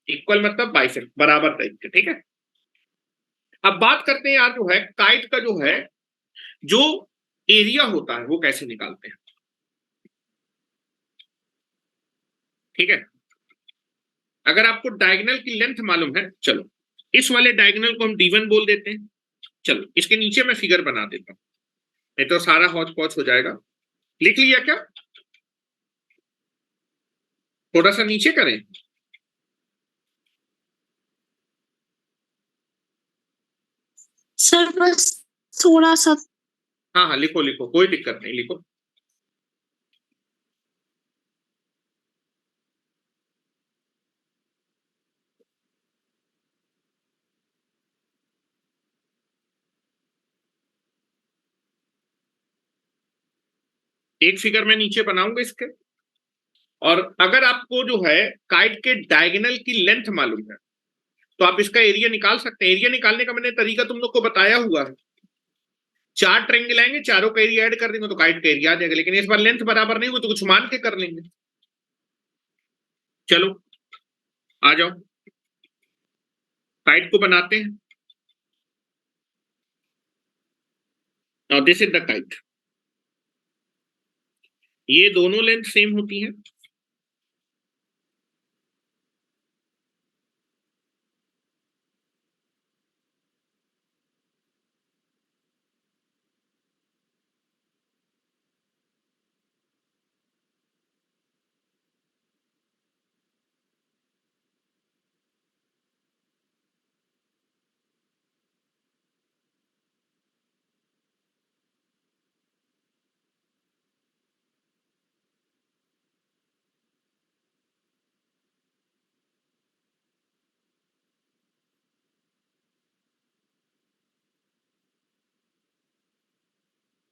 S1: इक्वल मतलब बाइसेक्ट, बराबर टाइप के। ठीक है, अब बात करते हैं यार जो है काइट का जो है जो एरिया होता है वो कैसे निकालते हैं। ठीक है, अगर आपको डायगोनल की लेंथ मालूम है, चलो इस वाले डायगोनल को हम D1 बोल देते हैं। चलो इसके नीचे मैं फिगर बना देता हूं, नहीं तो सारा हौच पौच हो जाएगा। लिख लिया क्या, थोड़ा सा नीचे करें,
S4: सर बस थोड़ा सा।
S1: हाँ हाँ लिखो लिखो, कोई दिक्कत नहीं, लिखो। एक फिगर मैं नीचे बनाऊंगा इसके, और अगर आपको जो है काइट के डायगोनल की लेंथ मालूम है तो आप इसका एरिया निकाल सकते हैं। एरिया निकालने का मैंने तरीका तुम लोग को बताया हुआ है। 4 ट्रायंगल आएंगे, चारों का एरिया ऐड कर देंगे तो काइट का एरिया आ जाएगा, लेकिन इस बार लेंथ बराबर नहीं हो तो कुछ मान के कर लेंगे। चलो आ जाओ, काइट को बनाते हैं। Now this is the kite. ये दोनों लेंथ सेम होती हैं।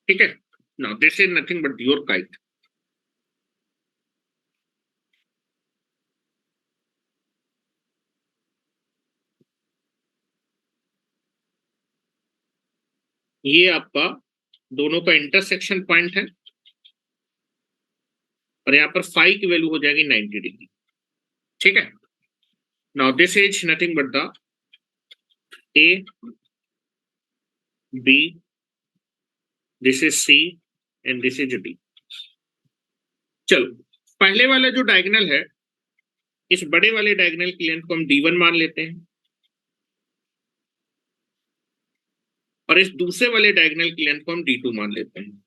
S1: ठीक है, now this is nothing but your kite. ये आपका दोनों का इंटरसेक्शन पॉइंट है, और यहां पर फाई की वैल्यू हो जाएगी 90 डिग्री। ठीक है, now this is nothing but the A B, this is C and this is D. चलो पहले वाला जो डायगोनल है, इस बड़े वाले डायगोनल की लेंथ को हम D1 मान लेते हैं, और इस दूसरे वाले डायगोनल की लेंथ को हम D2 मान लेते हैं।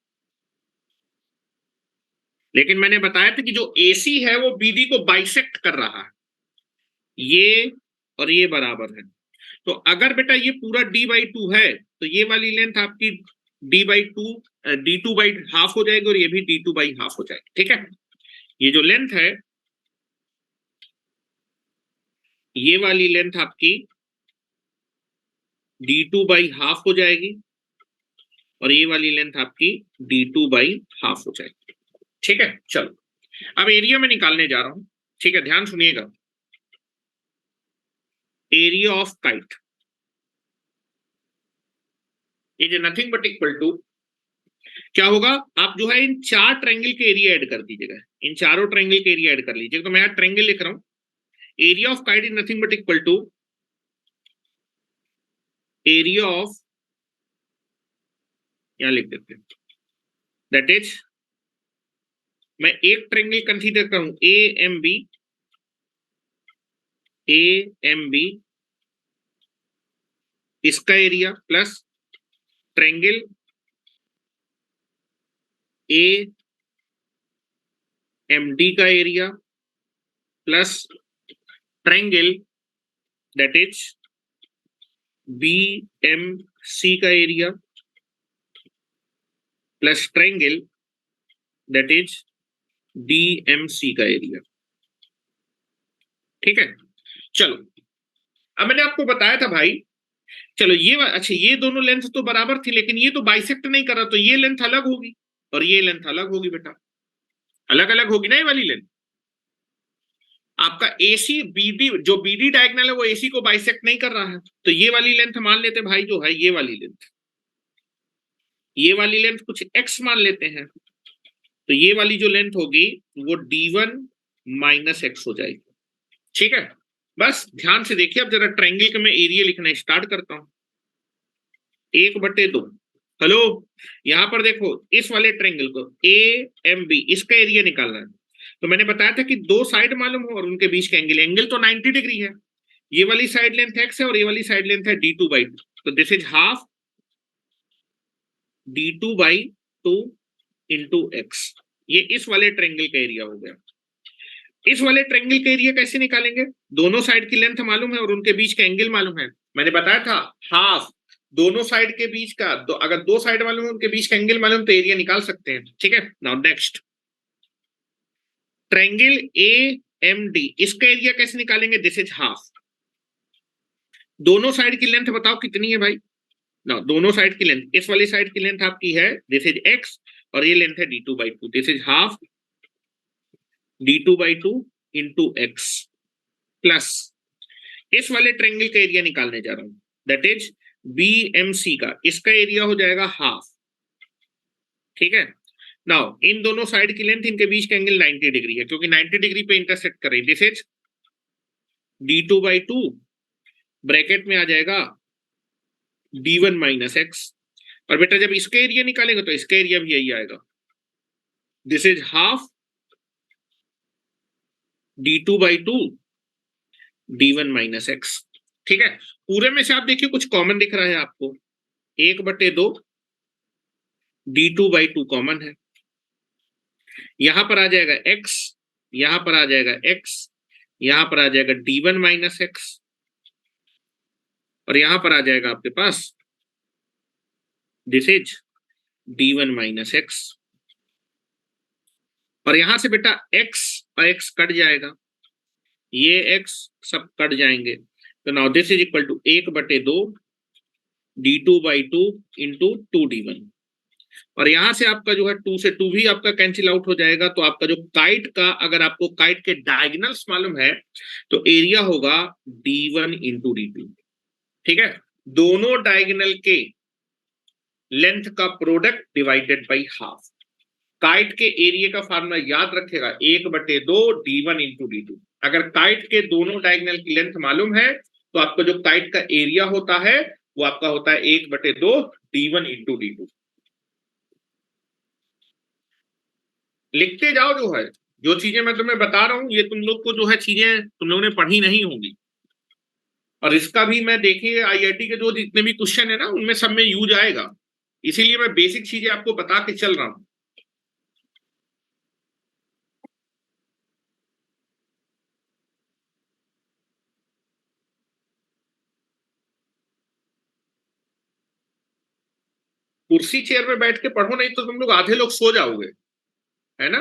S1: लेकिन मैंने बताया था कि जो AC है वो BD को बाइसेक्ट कर रहा है, ये और ये बराबर है। तो अगर बेटा ये पूरा D/2 है तो ये वाली लेंथ आपकी D2/½ हो जाएगी, और ये भी D2/½ हो जाएगी। ठीक है, ये जो लेंथ है, ये वाली लेंथ आपकी D2/½ हो जाएगी, और ये वाली लेंथ आपकी D2/½ हो जाएगी। ठीक है, चलो अब एरिया में निकालने जा रहा हूं। ठीक है, ध्यान सुनिएगा। Area of kite is nothing but equal to, क्या होगा, आप जो है इन 4 ट्रायंगल के एरिया ऐड कर दीजिएगा, इन चारों ट्रायंगल के एरिया ऐड कर लीजिएगा। तो मैं यहाँ ट्रायंगल लिख रहा हूं, area of kite is nothing but equal to area of, यहां लिख देते हैं, दैट इज, मैं एक ट्रायंगल कंसीडर करूं AMB, इसका एरिया प्लस ट्रायंगल AMD का area plus triangle that is BMC का area plus triangle that is DMC का एरिया। ठीक है, चलो अब मैंने आपको बताया था भाई, चलो ये अच्छा, ये दोनों लेंथ तो बराबर थी, लेकिन ये तो बाइसेक्ट नहीं कर रहा, तो ये लेंथ अलग होगी और ये लेंथ अलग होगी बेटा, अलग अलग होगी ना ये वाली लेंथ। आपका AC BD, जो BD डायगोनल है वो AC को बाइसेक्ट नहीं कर रहा है, तो ये वाली लेंथ मान लेते भाई, जो है ये वाली लेंथ, ये वाली लेंथ कुछ x मान लेते हैं, तो ये वाली जो लेंथ होगी वो D1 - x हो जाएगी। ठीक है, बस ध्यान से देखिए। अब जरा ट्रायंगल का मैं एरिया लिखना स्टार्ट करता हूं। 1/2, हेलो, यहां पर देखो, इस वाले ट्रायंगल को AMB, इसका एरिया निकालना है। तो मैंने बताया था कि 2 साइड मालूम हो और उनके बीच का एंगल तो 90 डिग्री है। ये वाली साइड लेंथ x है और ये वाली साइड लेंथ है D2/2, तो this is half D2/2 into x। ये इस वाले ट्रायंगल का एरिया हो गया। इस वाले ट्रायंगल का एरिया कैसे निकालेंगे, दोनों साइड की लेंथ मालूम है और उनके बीच का एंगल मालूम है। मैंने बताया था हाफ, दोनों साइड के बीच का, अगर 2 साइड मालूम है उनके बीच का एंगल मालूम, तो एरिया निकाल सकते हैं। ठीक है, नाउ नेक्स्ट, ट्रायंगल AMD, इसका एरिया कैसे निकालेंगे, दिस इज हाफ। दोनों साइड की लेंथ बताओ कितनी है भाई, ना दोनों साइड की लेंथ, इस वाली साइड की लेंथ आपकी है दिस इज x, और ये लेंथ है d2/2। This is half d2/2 into x plus इस वाले ट्रायंगल का एरिया निकालने जा रहा हूं, दैट इज BMC का, इसका एरिया हो जाएगा हाफ। ठीक है, नाउ इन दोनों साइड की लेंथ, इनके बीच का एंगल 90 डिग्री है, क्योंकि 90 डिग्री पे इंटरसेक्ट कर रही। दिस इज d2/2 ब्रैकेट में आ जाएगा d1 माइनस एक्स, और बेटा जब इसका एरिया निकालेंगे तो इसका एरिया भी यही आएगा। This is half d2/2 d1 minus x. ठीक है, पूरे में से आप देखिए कुछ कॉमन दिख रहा है आपको, 1/2 d2/2 कॉमन है, यहां पर आ जाएगा x, यहां पर आ जाएगा x, यहां पर आ जाएगा d1 माइनस एक्स, और यहां पर आ जाएगा आपके पास this is d1 minus x, और यहां से बेटा x और x कट जाएगा, ये x सब कट जाएंगे, तो now this is equal to 1/2 d2/2 into 2d1, और यहां से आपका जो है 2 से 2 भी आपका कैंसिल आउट हो जाएगा, तो आपका जो काइट का, अगर आपको काइट के डायगोनल्स मालूम है तो एरिया होगा d1 इंटू d2। ठीक है, दोनों डायगोनल के लेंथ का product divided by half. Kite के एरिया का फार्मूला याद रखेगा 1/2 d1 इंटू d2। अगर काइट के दोनों डायगोनल की लेंथ मालूम है तो आपका जो काइट का एरिया होता है वो आपका होता है 1/2 d1 इंटू d2। लिखते जाओ, जो है जो चीजें मैं तुम्हें बता रहा हूं ये तुम लोग को जो है चीजें तुम लोगों ने पढ़ी नहीं होंगी, और इसका भी मैं देखिए IIT के जो जितने भी क्वेश्चन है ना उनमें सब में यूज आएगा, इसीलिए मैं बेसिक चीजें आपको बता के चल रहा हूं। कुर्सी चेयर पे बैठ के पढ़ो, नहीं तो तुम लोग आधे लोग सो जाओगे, है ना।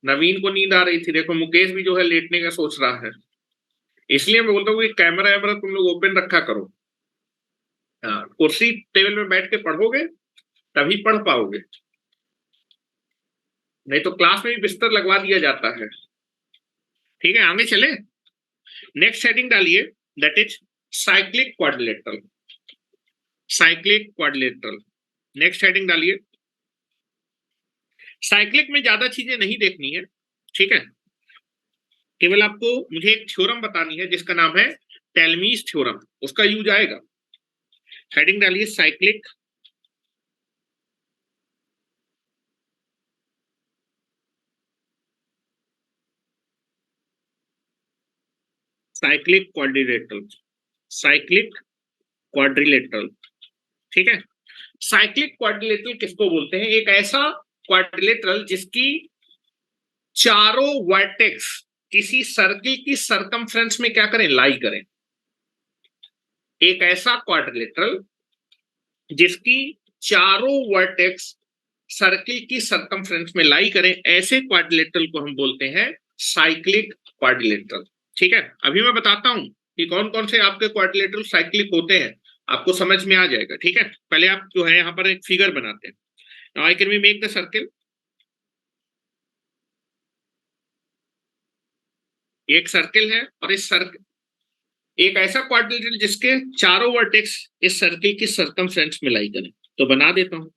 S1: नवीन को नींद आ रही थी, देखो मुकेश भी जो है लेटने का सोच रहा है, इसलिए मैं बोलता हूँ कि कैमरा वैमरा तुम लोग ओपन रखा करो। हाँ, कुर्सी टेबल में बैठ के पढ़ोगे तभी पढ़ पाओगे, नहीं तो क्लास में भी बिस्तर लगवा दिया जाता है। ठीक है, आगे चले, नेक्स्ट हेडिंग डालिए, that is cyclic quadrilateral. Cyclic quadrilateral, next heading डालिए। साइक्लिक में ज्यादा चीजें नहीं देखनी है, ठीक है, केवल आपको मुझे एक थ्योरम बतानी है जिसका नाम है टेलमीज थ्योरम, उसका यूज आएगा। हेडिंग डालिए cyclic cyclic quadrilateral, cyclic quadrilateral. ठीक है, साइक्लिक क्वाड्रिलेटरल किसको बोलते हैं? एक ऐसा क्वाड्रिलेटरल जिसकी चारों वर्टेक्स किसी सर्किल की सरकमफ्रेंस में क्या करें, लाई करें। एक ऐसा क्वाड्रिलेटरल जिसकी चारों वर्टेक्स सर्किल की सरकमफ्रेंस में लाई करें, ऐसे क्वाड्रिलेटरल को हम बोलते हैं साइक्लिक क्वाड्रिलेटरल। ठीक है, अभी मैं बताता हूं कि कौन कौन से आपके क्वाड्रिलेटरल साइक्लिक होते हैं, आपको समझ में आ जाएगा। ठीक है, पहले आप जो है यहाँ पर एक फिगर बनाते हैं। Now I can we make the circle, एक सर्किल है और इस सर्किल, एक ऐसा क्वाड्रिलेटरल जिसके चारों वर्टेक्स इस सर्किल की सरकमफ्रेंस में लाई करें, तो बना देता हूं।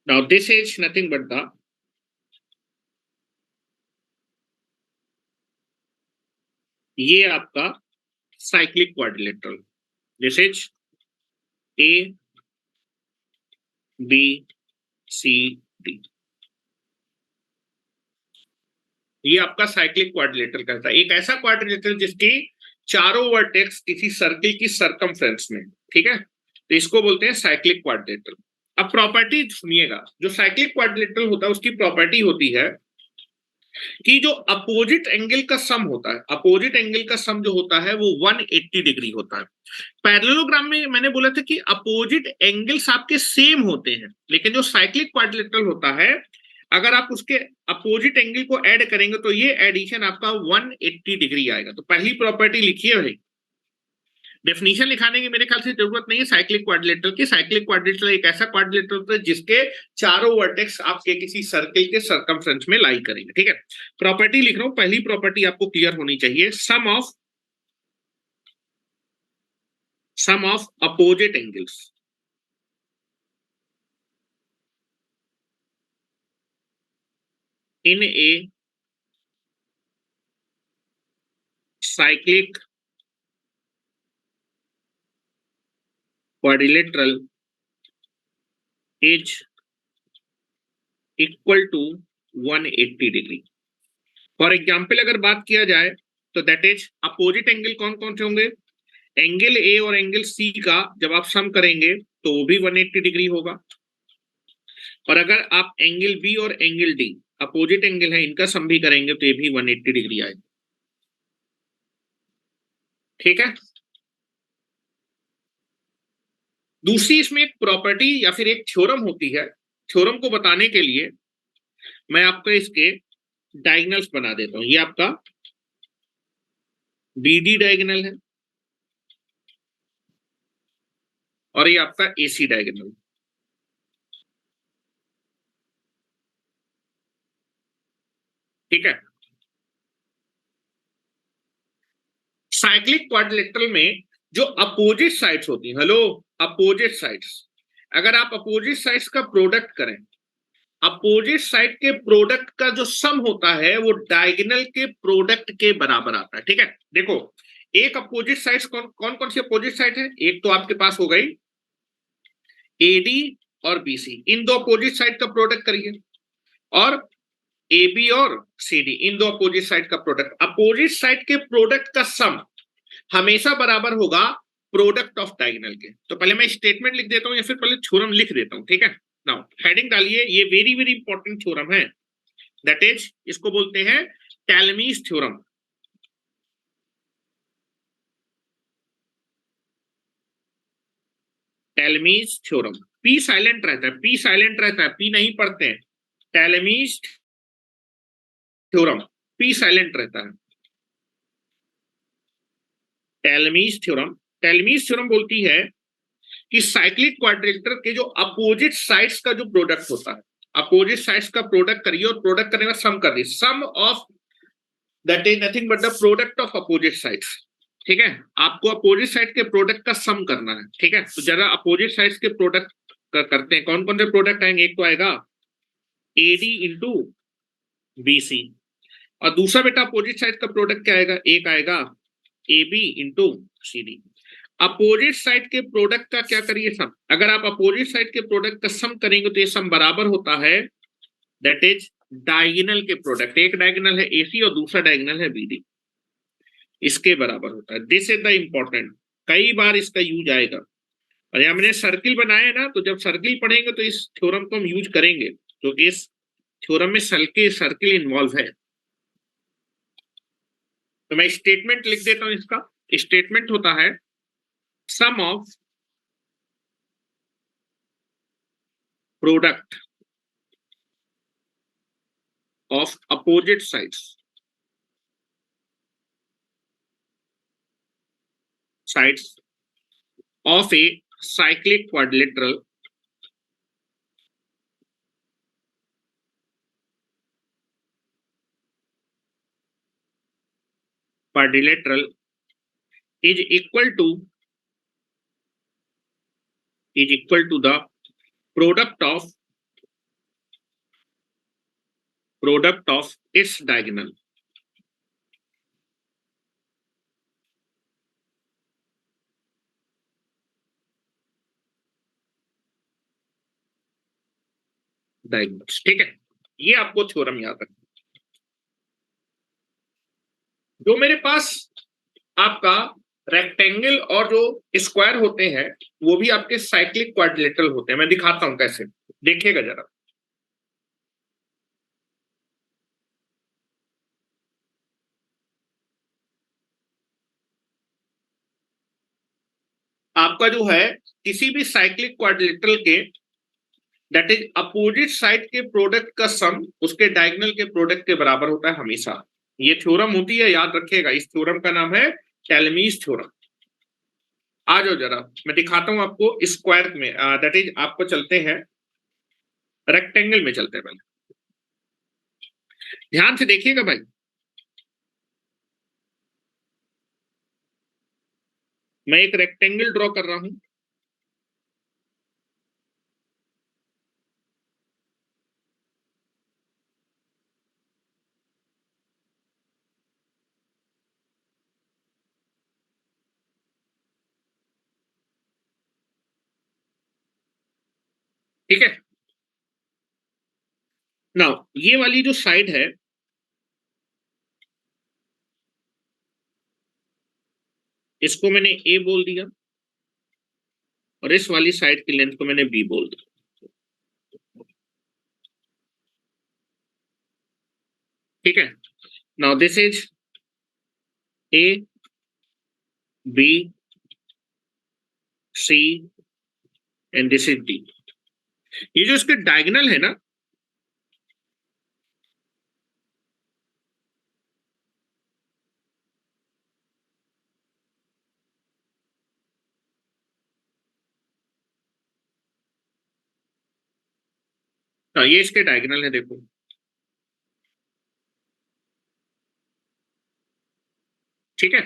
S1: Now this is nothing but the ये आपका cyclic quadrilateral, this is A B C D, ये आपका साइक्लिक क्वाड्रिलेटरल कहता है। एक ऐसा क्वाड्रिलेटरल जिसकी चारों वर्टेक्स किसी सर्किल की सरकमफ्रेंस में, ठीक है, तो इसको बोलते हैं साइक्लिक क्वाड्रिलेटरल। अब प्रॉपर्टी सुनिएगा, जो साइक्लिक क्वाड्रिलेटरल होता है उसकी प्रॉपर्टी होती है कि जो अपोजिट एंगल का सम होता है, अपोजिट एंगल का सम जो होता है वो 180 डिग्री होता है। पैरेललोग्राम में मैंने बोला था कि अपोजिट एंगल्स आपके सेम होते हैं, लेकिन जो साइक्लिक क्वाड्रिलेटरल होता है, अगर आप उसके अपोजिट एंगल को ऐड करेंगे तो ये एडिशन आपका 180 डिग्री आएगा। तो पहली प्रॉपर्टी लिखिए भाई, डेफिनेशन लिखाने की मेरे ख्याल से जरूरत नहीं है साइक्लिक क्वाड्रिलेटरल की। साइक्लिक क्वाड्रिलेटरल एक ऐसा क्वाड्रिलेटरल होता है जिसके चारों वर्टेक्स आपके किसी सर्कल के सर्कमफ्रेंस में लाई करेंगे। ठीक है, प्रॉपर्टी लिख रहा हूं, पहली प्रॉपर्टी आपको क्लियर होनी चाहिए, sum of opposite angles in a cyclic quadrilateral is equal to 180 degree. For example अगर बात किया जाए तो दैट इज अपोजिट एंगल कौन कौन से होंगे, एंगल ए और एंगल सी का जब आप सम करेंगे तो वो भी 180 डिग्री होगा, और अगर आप एंगल बी और एंगल डी अपोजिट एंगल है इनका सम भी करेंगे तो ये भी 180 डिग्री आएगा। ठीक है, दूसरी इसमें एक प्रॉपर्टी या फिर एक थ्योरम होती है। थ्योरम को बताने के लिए मैं आपको इसके डायगोनल्स बना देता हूं। ये आपका बीडी डायगोनल है और ये आपका एसी डायगोनल। ठीक है, साइक्लिक क्वाड्रिलेटरल में जो अपोजिट साइड्स होती हैं, हेलो अपोजिट साइड्स, अगर आप अपोजिट साइड्स का प्रोडक्ट करें, अपोजिट साइड के प्रोडक्ट का जो सम होता है वो डायगोनल के प्रोडक्ट के बराबर आता है। ठीक है, देखो एक अपोजिट साइड्स कौन कौन सी अपोजिट साइड है, एक तो आपके पास हो गई एडी और बीसी, इन दो अपोजिट साइड का प्रोडक्ट करिए, और AB और CD इन दो अपोजिट साइड का प्रोडक्ट। अपोजिट साइड के प्रोडक्ट का सम हमेशा बराबर होगा प्रोडक्ट ऑफ डायगोनल के। तो पहले मैं स्टेटमेंट लिख देता हूं या फिर पहले थ्योरम लिख देता हूं। ठीक है, नाउ हेडिंग डालिए, ये वेरी वेरी इंपॉर्टेंट थ्योरम है, दैट इज इसको बोलते हैं टैलमीज थ्योरम। टैलमीज थ्योरम, पी साइलेंट रहता है, पी साइलेंट रहता है, पी नहीं पढ़ते हैं। टैलमीज थ्योरम, पी साइलेंट रहता है। टैलमीज थ्योरम, टैलमीज थ्योरम बोलती है कि साइक्लिक क्वाड्रिलेटरल के जो अपोजिट साइड्स का जो प्रोडक्ट होता है, अपोजिट साइड्स का प्रोडक्ट करिए और प्रोडक्ट करने का सम कर दीजिए, sum of that is nothing but the product of opposite sides. ठीक है, आपको अपोजिट साइड के प्रोडक्ट का सम करना है। ठीक है, तो जरा अपोजिट साइड्स के प्रोडक्ट करते हैं, कौन कौन से प्रोडक्ट आएंगे, एक तो आएगा एडी इंटू बीसी, और दूसरा बेटा अपोजिट साइड का प्रोडक्ट क्या आएगा, एक आएगा AB into CD। Opposite side के प्रोडक्ट का क्या करिए सम, अगर आप अपोजिट साइड के प्रोडक्ट का सम करेंगे तो ये सम बराबर होता है दैट इज डायगोनल के प्रोडक्ट, एक डायगोनल है AC और दूसरा डायगोनल है BD, इसके बराबर होता है। दिस इज द इंपॉर्टेंट, कई बार इसका यूज आएगा, और हमने सर्किल बनाया है ना, तो जब सर्किल पढ़ेंगे तो इस थ्योरम को हम यूज करेंगे, क्योंकि इस थ्योरम में सर्किल इन्वॉल्व है। तो मैं स्टेटमेंट लिख देता हूं, इसका स्टेटमेंट होता है sum of product of opposite sides of a cyclic quadrilateral is equal to the product of its diagonal। Diagonals. ठीक है, ये आपको थ्योरम याद रखना। जो मेरे पास आपका रेक्टेंगल और जो स्क्वायर होते हैं वो भी आपके साइक्लिक क्वाड्रिलेटरल होते हैं, मैं दिखाता हूं कैसे, देखिएगा जरा। आपका जो है किसी भी साइक्लिक क्वाड्रिलेटरल के दैट इज अपोजिट साइड के प्रोडक्ट का सम उसके डायगोनल के प्रोडक्ट के बराबर होता है हमेशा। ये थ्योरम होती है, याद रखिएगा। इस थ्योरम का नाम है टैलेमीज थ्योरम। आ जाओ जरा, मैं दिखाता हूं आपको स्क्वायर में, दैट इज आपको चलते हैं रेक्टेंगल में, चलते हैं पहले। ध्यान से देखिएगा भाई, मैं एक रेक्टेंगल ड्रॉ कर रहा हूं। ठीक है, नाउ ये वाली जो साइड है, इसको मैंने ए बोल दिया और इस वाली साइड की लेंथ को मैंने बी बोल दिया। ठीक है, now this is A B C and this is D. ये जो इसके डायगोनल है ना, ये इसके डायगोनल है, देखो। ठीक है,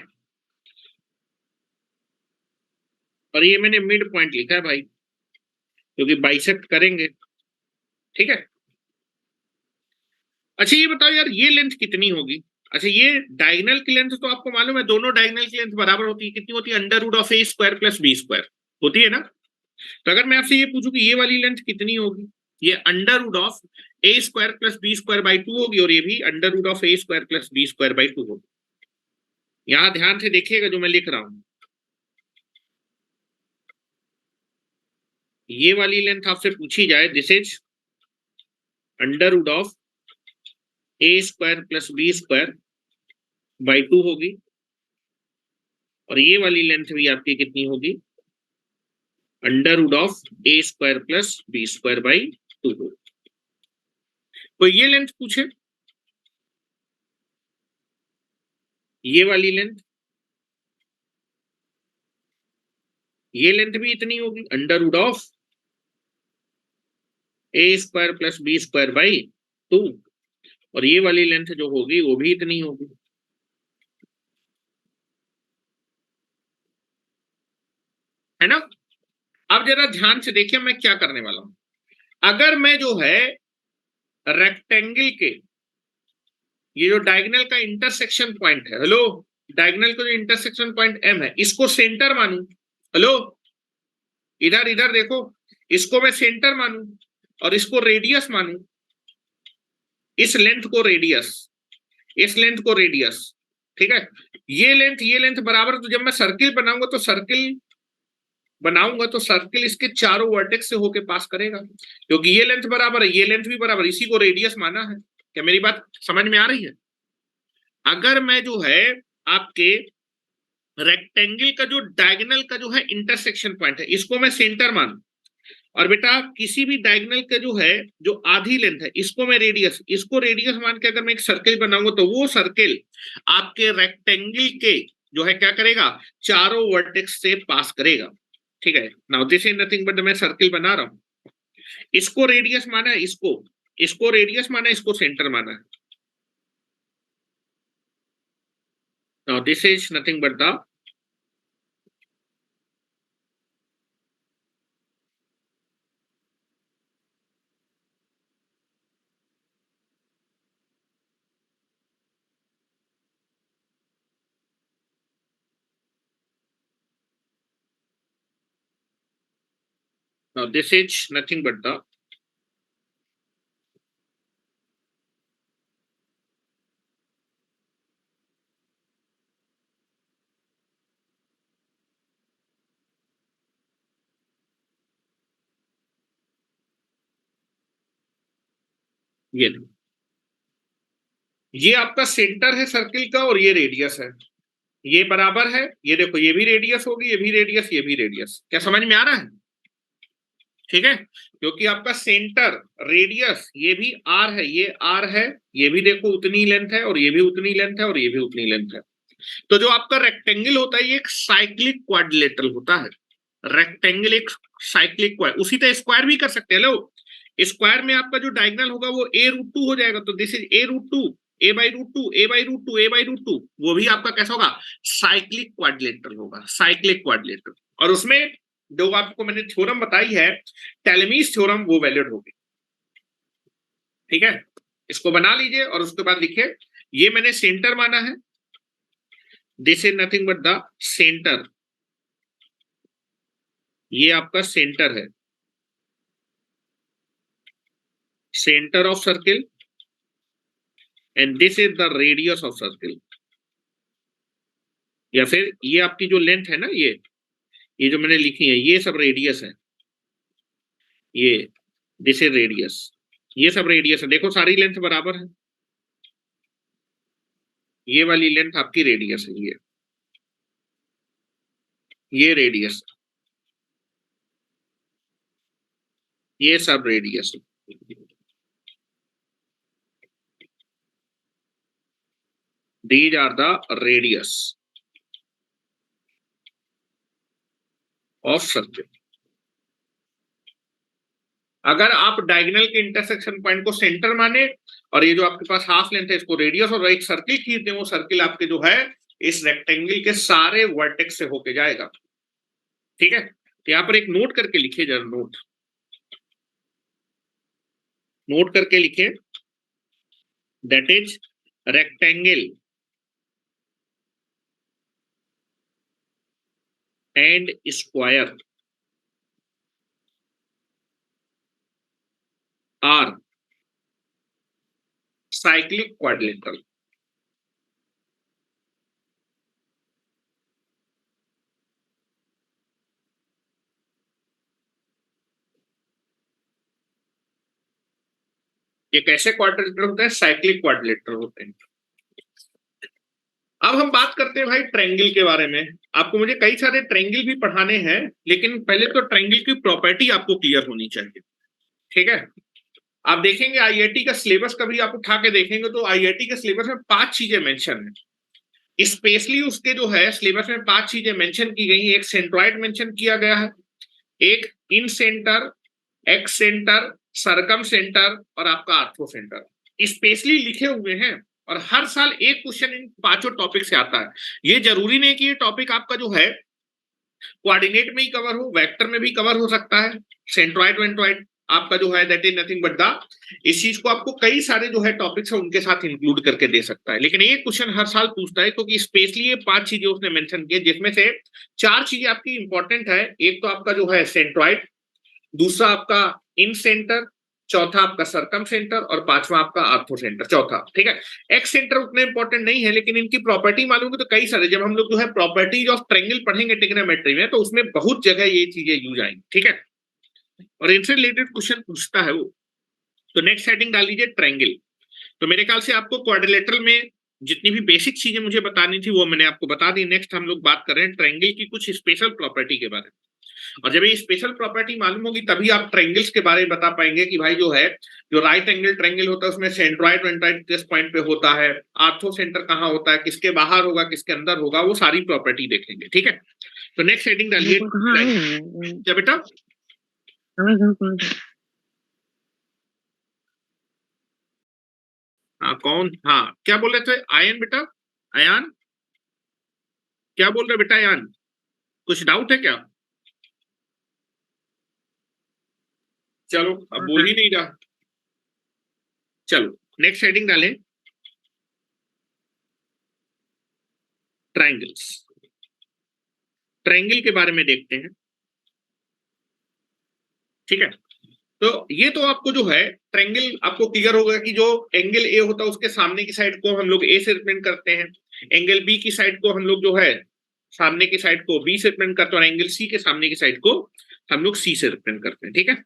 S1: और ये मैंने मिड पॉइंट लिखा है भाई, क्योंकि बाइसेक्ट करेंगे। ठीक है, अच्छा ये बताओ यार, ये लेंथ कितनी होगी? अच्छा, ये डायगोनल की लेंथ तो आपको मालूम है, दोनों डायगोनल की लेंथ बराबर होती है। कितनी होती है? Under root of A square plus B square होती है ना। तो अगर मैं आपसे ये पूछूं कि ये वाली लेंथ कितनी होगी, ये under root of A square plus B square by 2 होगी, और ये भी under root of A square plus B square by 2 होगी। यहां ध्यान से देखिएगा जो मैं लिख रहा हूं, ये वाली लेंथ आपसे पूछी जाए, this is under root of A square plus B square by 2 होगी, और ये वाली लेंथ भी आपकी कितनी होगी? Under root of A square plus B square by 2 होगी। तो ये लेंथ पूछे, ये वाली लेंथ, ये लेंथ भी इतनी होगी, under root of A square plus B square by 2, और ये वाली लेंथ जो होगी वो भी इतनी होगी। है ना? अब जरा ध्यान से देखिए मैं क्या करने वाला हूं। अगर मैं जो है रेक्टेंगल के ये जो डायगोनल का इंटरसेक्शन पॉइंट है, हेलो, डायगोनल का जो इंटरसेक्शन पॉइंट एम है, इसको सेंटर मानूं, हेलो, इधर इधर देखो, इसको मैं सेंटर मानूं और इसको रेडियस मानूं, इस लेंथ को रेडियस, इस लेंथ को रेडियस। ठीक है, ये लेंथ बराबर, तो जब मैं सर्किल बनाऊंगा तो सर्किल इसके चारों वर्टेक्स से होके पास करेगा, क्योंकि ये लेंथ बराबर है, ये लेंथ भी बराबर, इसी को रेडियस माना है। क्या मेरी बात समझ में आ रही है? अगर मैं जो है आपके रेक्टेंगल का जो डायगोनल का जो है इंटरसेक्शन पॉइंट है, इसको मैं सेंटर मानूं, और बेटा किसी भी डायगोनल का जो है जो आधी लेंथ है, इसको मैं रेडियस, इसको रेडियस मान के अगर मैं एक सर्किल बनाऊंगा, तो वो सर्किल आपके रेक्टेंगल के जो है क्या करेगा? चारों वर्टेक्स से पास करेगा। ठीक है, now this is nothing but, मैं सर्किल बना रहा हूं, इसको रेडियस माना है, इसको रेडियस माना है, इसको सेंटर माना है। Now this is nothing but the now this is nothing but the ये आपका सेंटर है सर्किल का, और ये रेडियस है, ये बराबर है, ये देखो ये भी रेडियस होगी, ये भी रेडियस, ये भी रेडियस। क्या समझ में आ रहा है? ठीक है, क्योंकि आपका सेंटर रेडियस ये भी आर है, ये आर है, ये भी देखो उतनी लेंथ है, और ये भी उतनी लेंथ है, और ये भी उतनी लेंथ है। तो जो आपका रेक्टेंगल होता है ये एक साइक्लिक क्वाड्रिलेटरल होता है। रेक्टेंगल एक साइक्लिक क्वाड, उसी तरह स्क्वायर भी कर सकते हैं। लो, स्क्वायर में आपका जो डायगोनल होगा वो a√2 हो जाएगा, तो this is a√2, a/√2, a/√2, a/√2, वो भी आपका कैसा होगा? साइक्लिक क्वाड्रिलेटरल होगा, साइक्लिक क्वाड्रिलेटरल। और उसमें जो आपको मैंने थ्योरम बताई है, टैलेमीज थ्योरम, वो वैलिड होगी। ठीक है, इसको बना लीजिए और उसके बाद लिखिए, ये मैंने सेंटर माना है, this is nothing but the centre, ये आपका सेंटर है, centre of circle, and this is the radius of circle. या फिर ये आपकी जो लेंथ है ना, ये जो मैंने लिखी है, ये सब रेडियस है, ये दिस इज रेडियस, ये सब रेडियस है। देखो सारी लेंथ बराबर है, ये वाली लेंथ आपकी रेडियस है, ये रेडियस, ये सब रेडियस है। These are the radius of circle। अगर आप डायगोनल के इंटरसेक्शन पॉइंट को सेंटर माने, और ये जो आपके पास हाफ लेंथ है इसको रेडियस, और एक सर्किल खींच दें, वो सर्किल आपके जो है इस रेक्टेंगल के सारे वर्टेक्स से होके जाएगा। ठीक है, तो यहां पर एक नोट करके लिखिए जरा, नोट करके लिखिए, that is rectangle and square are cyclic quadrilateral. ये कैसे क्वाड्रिलेटरल होते हैं? साइक्लिक क्वाड्रिलेटरल होते हैं। अब हम बात करते हैं भाई ट्रायंगल के बारे में। आपको मुझे कई सारे ट्रायंगल भी पढ़ाने हैं, लेकिन पहले तो ट्रायंगल की प्रॉपर्टी आपको क्लियर होनी चाहिए। ठीक है, आप देखेंगे आईआईटी का सिलेबस कभी आप उठा के देखेंगे तो आईआईटी के सिलेबस में 5 चीजें मेंशन है, स्पेशली उसके जो है सिलेबस में 5 चीजें मेंशन की गई। एक सेंट्रॉइड मेंशन किया गया है, एक इन सेंटर, एक्स सेंटर, सरकम सेंटर, और आपका आर्थो सेंटर स्पेशली लिखे हुए हैं। और हर साल एक क्वेश्चन इन 5 टॉपिक से आता है। ये जरूरी नहीं कि ये टॉपिक आपका जो है कोऑर्डिनेट में ही कवर हो, वेक्टर में भी कवर हो सकता है। सेंट्रॉइड वेंट्रॉइड आपका जो है that is nothing but the, इस चीज को आपको कई सारे जो है टॉपिक्स है उनके साथ इंक्लूड करके दे सकता है। लेकिन एक क्वेश्चन हर साल पूछता है, क्योंकि स्पेशली ये 5 चीजें उसने मेंशन की, जिसमें से 4 चीजें आपकी इंपॉर्टेंट है। एक तो आपका जो है सेंट्रॉइड, दूसरा आपका इन सेंटर, चौथा आपका सरकम सेंटर, और पांचवा आपका आर्थो सेंटर, चौथा। ठीक है, एक्स सेंटर उतने इंपॉर्टेंट नहीं है, लेकिन इनकी प्रॉपर्टी मालूम है तो कई सारे, जब हम लोग जो है प्रॉपर्टीज ऑफ ट्रायंगल पढ़ेंगे ट्रिग्नोमेट्री में, तो उसमें बहुत जगह ये चीजें यूज आएंगी। ठीक है, और इनसे रिलेटेड क्वेश्चन पूछता है वो। तो नेक्स्ट हेडिंग डाल लीजिए ट्रायंगल। तो मेरे ख्याल से आपको क्वाड्रिलेटरल में जितनी भी बेसिक चीजें मुझे बतानी थी वो मैंने आपको बता दी। नेक्स्ट हम लोग बात कर रहे हैं ट्रायंगल की कुछ स्पेशल प्रॉपर्टी के बारे में, और जब ये स्पेशल प्रॉपर्टी मालूम होगी तभी आप ट्रायंगल्स के बारे में बता पाएंगे कि भाई जो है, जो राइट एंगल ट्रायंगल होता है उसमें सेंट्रॉइड वेंट्रॉइड किस पॉइंट पे होता है, आर्थो सेंटर कहाँ होता है, किसके बाहर होगा, किसके अंदर होगा, वो सारी प्रॉपर्टी देखेंगे। ठीक है, तो नेक्स्ट हेडिंग डालिए। क्या बेटा? हाँ कौन? हाँ क्या बोल रहे थे आयन बेटा? अयान क्या बोल रहे बेटा? अयान कुछ डाउट है क्या? चलो अब बोल ही नहीं रहा। चलो नेक्स्ट हेडिंग डालें, ट्रायंगल्स। ट्रायंगल के बारे में देखते हैं। ठीक है, तो ये तो आपको जो है ट्रायंगल आपको क्लियर होगा कि जो एंगल ए होता है उसके सामने की साइड को हम लोग ए से रिप्रेजेंट करते हैं, एंगल बी की साइड को हम लोग जो है सामने की साइड को बी से रिप्रेजेंट करते हैं, और एंगल सी के सामने की साइड को हम लोग सी से रिप्रेजेंट करते हैं। ठीक है,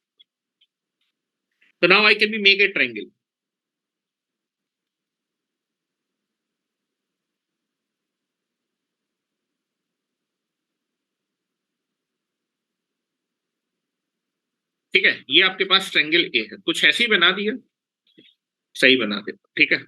S1: तो now I can be make a triangle. ठीक है, ये आपके पास ट्रायंगल ए है, कुछ ऐसी बना दिया, सही बना दे, ठीक है।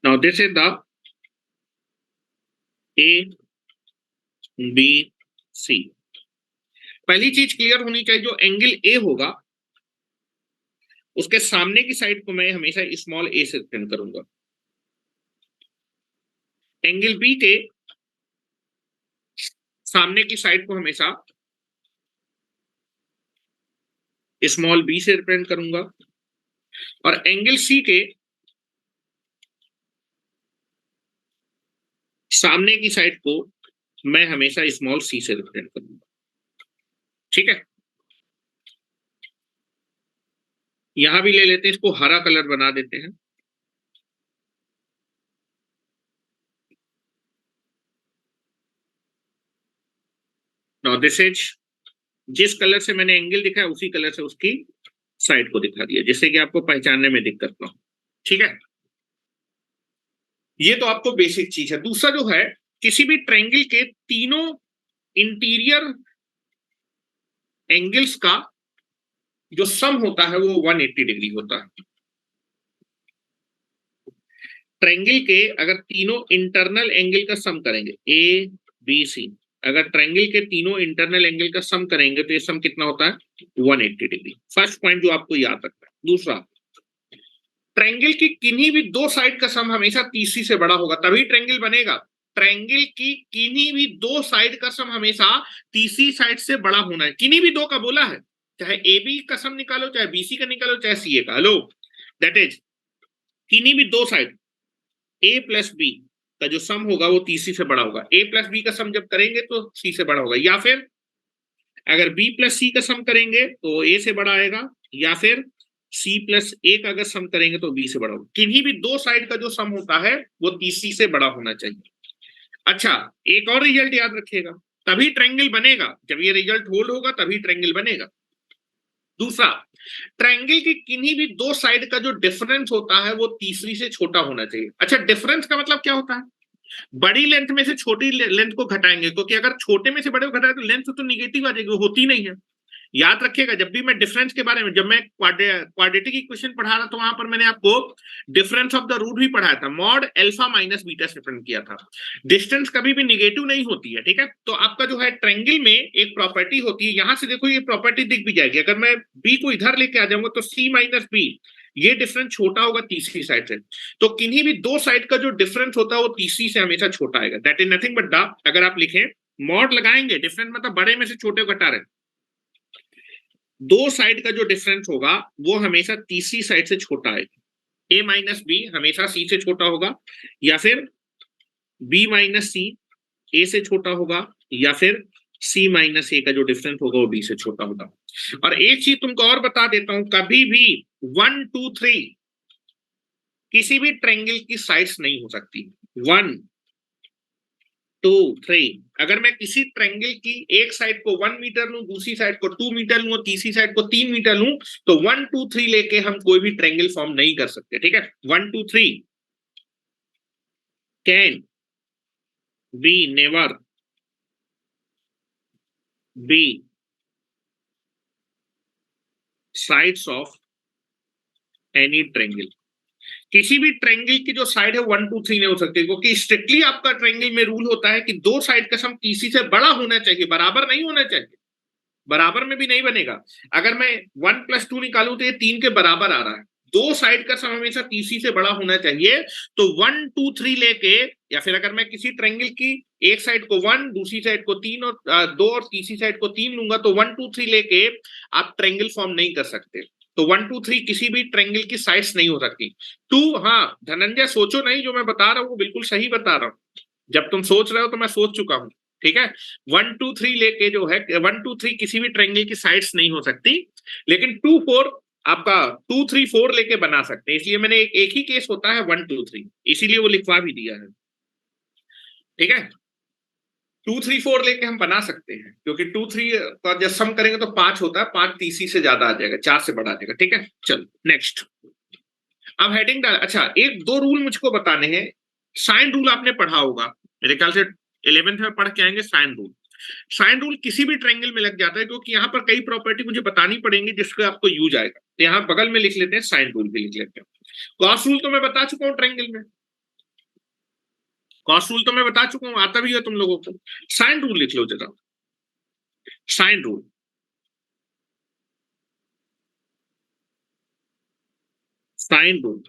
S1: Now this is the A B C. पहली चीज क्लियर होनी चाहिए, जो एंगल ए होगा उसके सामने की साइड को मैं हमेशा स्मॉल ए से रिप्रेजेंट करूंगा, एंगल बी के सामने की साइड को हमेशा स्मॉल बी से रिप्रेजेंट करूंगा, और एंगल सी के सामने की साइड को मैं हमेशा स्मॉल सी से रिप्रेजेंट करूंगा, ठीक है। यहां भी ले लेते हैं, इसको हरा कलर बना देते हैं। नाउ दिस इज, जिस कलर से मैंने एंगल दिखा है उसी कलर से उसकी साइड को दिखा दिया, जिससे कि आपको पहचानने में दिक्कत ना हो, ठीक है। ये तो आपको बेसिक चीज है। दूसरा जो है, किसी भी ट्रायंगल के तीनों इंटीरियर एंगल्स का जो सम होता है वो 180 डिग्री होता है। ट्रायंगल के अगर तीनों इंटरनल एंगल का सम करेंगे, ए बी सी, अगर ट्रायंगल के तीनों इंटरनल एंगल का सम करेंगे तो ये सम कितना होता है? 180 डिग्री। फर्स्ट पॉइंट जो आपको याद रखना है। दूसरा, ट्रायंगल की किन्हीं भी दो साइड का सम हमेशा तीसरी से बड़ा होगा, तभी ट्रायंगल बनेगा। ट्रायंगल की किन्हीं भी दो साइड का सम हमेशा तीसरी साइड से बड़ा होना है। किन्हीं भी दो का बोला है, चाहे ए बी का सम निकालो, चाहे बीसी का निकालो, चाहे सी ए का। हेलो, दैट इज किन्हीं भी दो साइड ए प्लस बी का जो सम होगा वो तीसरी से बड़ा होगा। ए प्लस बी का सम जब करेंगे तो सी से बड़ा होगा, या फिर अगर बी प्लस सी का सम करेंगे तो ए से बड़ा आएगा, या फिर सी प्लस ए का अगर सम करेंगे तो बी से बड़ा होगा। किन्हीं भी दो साइड का जो सम होता है वो तीसरी से बड़ा होना चाहिए। अच्छा, एक और रिजल्ट याद रखिएगा, तभी ट्रायंगल बनेगा, जब ये रिजल्ट होल्ड होगा तभी ट्रायंगल बनेगा। दूसरा, ट्रायंगल की किन्हीं भी दो साइड का जो डिफरेंस होता है वो तीसरी से छोटा होना चाहिए। अच्छा, डिफरेंस का मतलब क्या होता है? बड़ी लेंथ में से छोटी लेंथ को घटाएंगे, क्योंकि अगर छोटे में से बड़े को घटाए तो लेंथ तो निगेटिव आ जाएगी, वो होती नहीं है। याद रखिएगा, जब भी मैं डिफरेंस के बारे में, जब मैं क्वाड्रेटिक इक्वेशन पढ़ा रहा था वहां पर मैंने आपको डिफरेंस ऑफ द रूट भी पढ़ाया था, मॉड अल्फा माइनस बीटा से रिप्रेजेंट किया था। डिस्टेंस कभी भी निगेटिव नहीं होती है, ठीक है। तो आपका जो है ट्रायंगल में एक प्रॉपर्टी होती है, यहां से देखो ये प्रॉपर्टी दिख भी जाएगी। अगर मैं बी को इधर लेके आ जाऊंगा तो सी माइनस बी, ये डिफरेंस छोटा होगा तीसरी साइड से। तो किन्हीं भी दो साइड का जो डिफरेंस होता है वो तीसरी से हमेशा छोटा आएगा। That is nothing but the, अगर आप लिखें मॉड लगाएंगे, डिफरेंस मतलब बड़े में से छोटे को घटा रहे, दो साइड का जो डिफरेंस होगा वो हमेशा तीसरी साइड से छोटा आएगा। ए माइनस बी हमेशा सी से छोटा होगा, या फिर बी माइनस सी ए से छोटा होगा, या फिर सी माइनस ए का जो डिफरेंस होगा वो बी से छोटा होगा। और एक चीज तुमको और बता देता हूं, कभी भी 1 2 3 किसी भी ट्रायंगल की साइड्स नहीं हो सकती। 1 2 3, अगर मैं किसी ट्रायंगल की एक साइड को 1 मीटर लूं, दूसरी साइड को 2 मीटर लूं, तीसरी साइड को 3 मीटर लूं, तो 1 2 3 लेके हम कोई भी ट्रायंगल फॉर्म नहीं कर सकते, ठीक है। 1 2 3 can be never be sides of any triangle. किसी भी ट्रायंगल की जो साइड है 1 2 3 नहीं हो सकती, क्योंकि स्ट्रिक्टली आपका ट्रायंगल में रूल होता है कि दो साइड का सम तीसरी से बड़ा होना चाहिए, बराबर नहीं होना चाहिए। बराबर में भी नहीं बनेगा। अगर मैं 1 + 2 निकालूं तो ये 3 के बराबर आ रहा है। दो साइड का सम हमेशा तीसरी से बड़ा होना चाहिए। तो 1 2 3 लेके, या फिर अगर मैं किसी ट्रायंगल की एक साइड को 1, दूसरी साइड को 3 और 2 और तीसरी साइड को 3 लूंगा, तो 1 2 3 लेके आप ट्रायंगल फॉर्म नहीं कर सकते। तो 1 2 3 किसी भी ट्रायंगल की साइड्स नहीं हो सकती। 2, हाँ धनंजय सोचो नहीं, जो मैं बता रहा हूँ वो बिल्कुल सही बता रहा हूँ। जब तुम सोच रहे हो तो मैं सोच चुका हूं, ठीक है। 1 2 3 लेके जो है 1 2 3 किसी भी ट्रायंगल की साइड्स नहीं हो सकती, लेकिन 2 4 आपका 2 3 4 लेके बना सकते हैं। इसलिए मैंने एक ही केस होता है 1 2 3, इसीलिए वो लिखवा भी दिया है, ठीक है। 2 3 4 लेके हम बना सकते हैं, क्योंकि 2 3 का जब सम करेंगे तो 5 होता है, 5 तीसरी से ज्यादा आ जाएगा, 4 से बड़ा आ जाएगा, ठीक है। चलो नेक्स्ट, अब हेडिंग डाल, अच्छा एक दो रूल मुझको बताने हैं। साइन रूल आपने पढ़ा होगा मेरे ख्याल से 11th में पढ़ के आएंगे साइन रूल। साइन रूल किसी भी ट्रायंगल में लग जाता है, क्योंकि यहाँ पर कई प्रॉपर्टी मुझे बतानी पड़ेंगी जिससे आपको यूज आएगा। तो यहाँ बगल में लिख लेते हैं, साइन रूल भी लिख लेते हैं। कॉस रूल तो मैं बता चुका हूँ ट्रायंगल में, कॉस रूल तो मैं बता चुका हूँ, आता भी है तुम लोगों को। साइन रूल लिख लो जरा, sine rule. Sine rule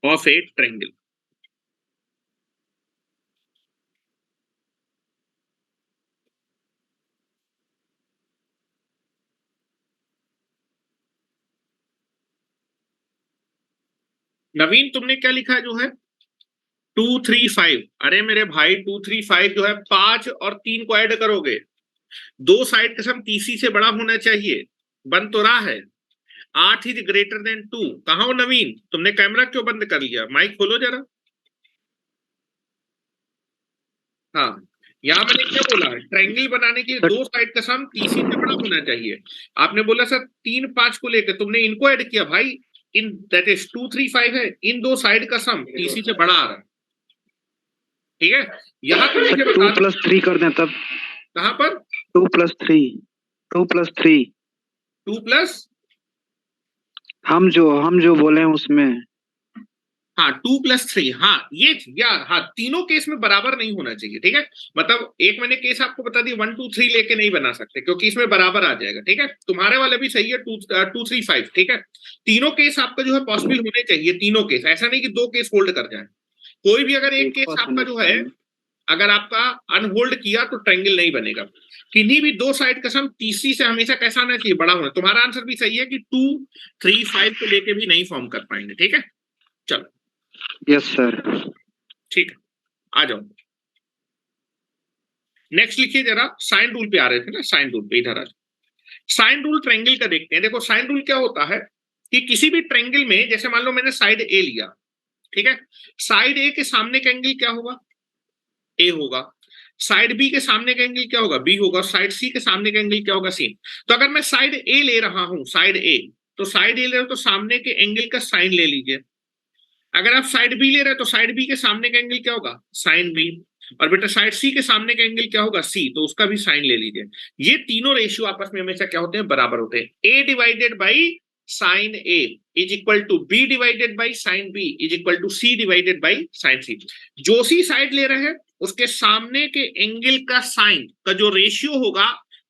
S1: of a triangle. Naveen तुमने क्या लिखा है जो है 2 3 5? अरे मेरे भाई 2 3 5 जो है 5 और 3 को ऐड करोगे, दो साइड का सम तीसरी से बड़ा होना चाहिए, बन तो रहा है। 8 इज ग्रेटर देन 2। कहा हो नवीन, तुमने कैमरा क्यों बंद कर लिया? माइक खोलो जरा। हाँ, यहाँ मैंने क्या बोला है, ट्रायंगल बनाने के लिए दो साइड का सम तीसरी से बड़ा होना चाहिए। आपने बोला सर 3 5 को लेकर तुमने इनको ऐड किया भाई, इन दैट इज 2 3 5 है, इन दो साइड का सम तीसरी से बड़ा आ रहा है, ठीक है। यहाँ पर मुझे बता
S5: 2 + 3 कर दें तब।
S1: कहाँ पर
S5: 2 + 3 2 + 3
S1: 2 प्लस,
S5: हम जो बोले हैं उसमें।
S1: हाँ 2 + 3, हाँ ये यार, हाँ तीनों केस में बराबर नहीं होना चाहिए, ठीक है। मतलब एक मैंने केस आपको बता दी 1 2 3 लेके नहीं बना सकते, क्योंकि इसमें बराबर आ जाएगा, ठीक है। तुम्हारे वाले भी सही है 2 2 3 5, ठीक है। तीनों केस आपका जो है पॉसिबल होने चाहिए, तीनों केस, ऐसा नहीं कि दो केस होल्ड कर जाए। कोई भी अगर एक केस आपका जो है अगर आपका अनहोल्ड किया तो ट्रायंगल नहीं बनेगा। किन्हीं भी दो साइड का सम तीसरी से हमेशा कैसा आना चाहिए, बड़ा होना। तुम्हारा आंसर भी सही है कि 2 3 5 को लेके भी नहीं फॉर्म कर पाएंगे, ठीक है। चलो
S5: यस सर।
S1: ठीक है, आ जाओ नेक्स्ट लिखिए जरा। साइन रूल पे आ रहे थे ना, साइन रूल पे इधर आ जाओ। साइन रूल ट्रायंगल का देखते हैं। देखो साइन रूल क्या होता है कि किसी भी ट्रायंगल में, जैसे मान लो मैंने साइड ए लिया, ठीक है, साइड ए के सामने का एंगल क्या होगा, ए होगा। साइड बी के सामने का एंगल क्या होगा, बी होगा। साइड सी के सामने का एंगल क्या होगा, सी। तो अगर मैं साइड ए ले रहा हूं, साइड ए, तो साइड ए ले रहा हूं तो सामने के एंगल का साइन ले लीजिए। अगर आप साइड बी ले रहे हैं तो साइड बी के सामने का एंगल क्या होगा, साइन बी। और बेटा साइड सी के सामने का एंगल क्या होगा, सी, तो उसका भी साइन ले लीजिए। ये तीनों रेशियो आपस में हमेशा क्या होते हैं, बराबर होते हैं। A divided by sine A is equal to B divided by sine B is equal to C divided by sine C. जो सी साइड ले रहे हैं उसके सामने के एंगल का साइन का जो रेशियो होगा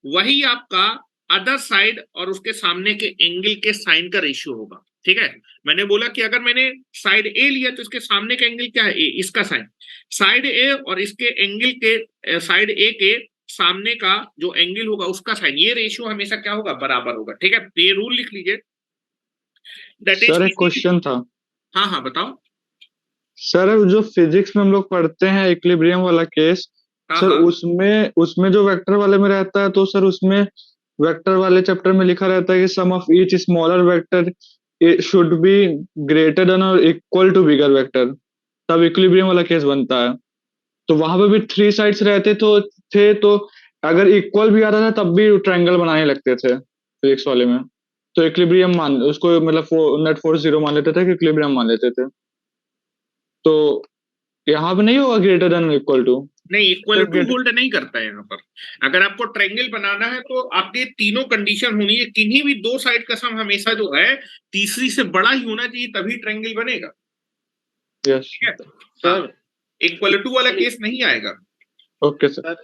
S1: वही आपका अदर साइड और उसके सामने के एंगल के साइन का रेशियो होगा, ठीक है। मैंने बोला कि अगर मैंने साइड ए लिया तो इसके सामने का एंगल क्या है, ए, इसका साइन। साइड ए और इसके एंगल के साइड ए के सामने का जो एंगल होगा उसका साइन, ये रेशियो हमेशा क्या होगा, बराबर होगा, ठीक है। तो ये रूल लिख लीजिए।
S2: सर एक क्वेश्चन था।
S1: हाँ हाँ बताओ
S2: सर जो फिजिक्स में हम लोग पढ़ते हैं इक्विलिब्रियम वाला केस,
S1: हाँ,
S2: सर
S1: हाँ।
S2: उसमें जो वेक्टर वाले में रहता है, तो सर उसमें वेक्टर वाले चैप्टर में लिखा रहता है कि sum of each smaller vector should be greater than और इक्वल टू बिगर वेक्टर, तब इक्विलिब्रियम वाला केस बनता है। तो वहां पे भी 3 साइड्स रहते तो अगर इक्वल भी आता था तब भी ट्रायंगल बनाने लगते थे फिजिक्स वाले में। तो इक्विलिब्रियम मान उसको, मतलब नेट फोर्स 0 मान लेते थे कि इक्विलिब्रियम मान लेते थे। तो यहाँ पे नहीं होगा ग्रेटर देन इक्वल टू?
S1: नहीं, इक्वल टू होल्ड नहीं करता है यहाँ पर। अगर आपको ट्रायंगल बनाना है तो आपके तीनों कंडीशन होनी है, किन्हीं भी दो साइड का सम हमेशा जो है तीसरी से बड़ा ही होना चाहिए, तभी ट्रायंगल बनेगा।
S2: यस
S1: ठीक है सर, इक्वल टू वाला केस नहीं आएगा।
S2: Okay sir.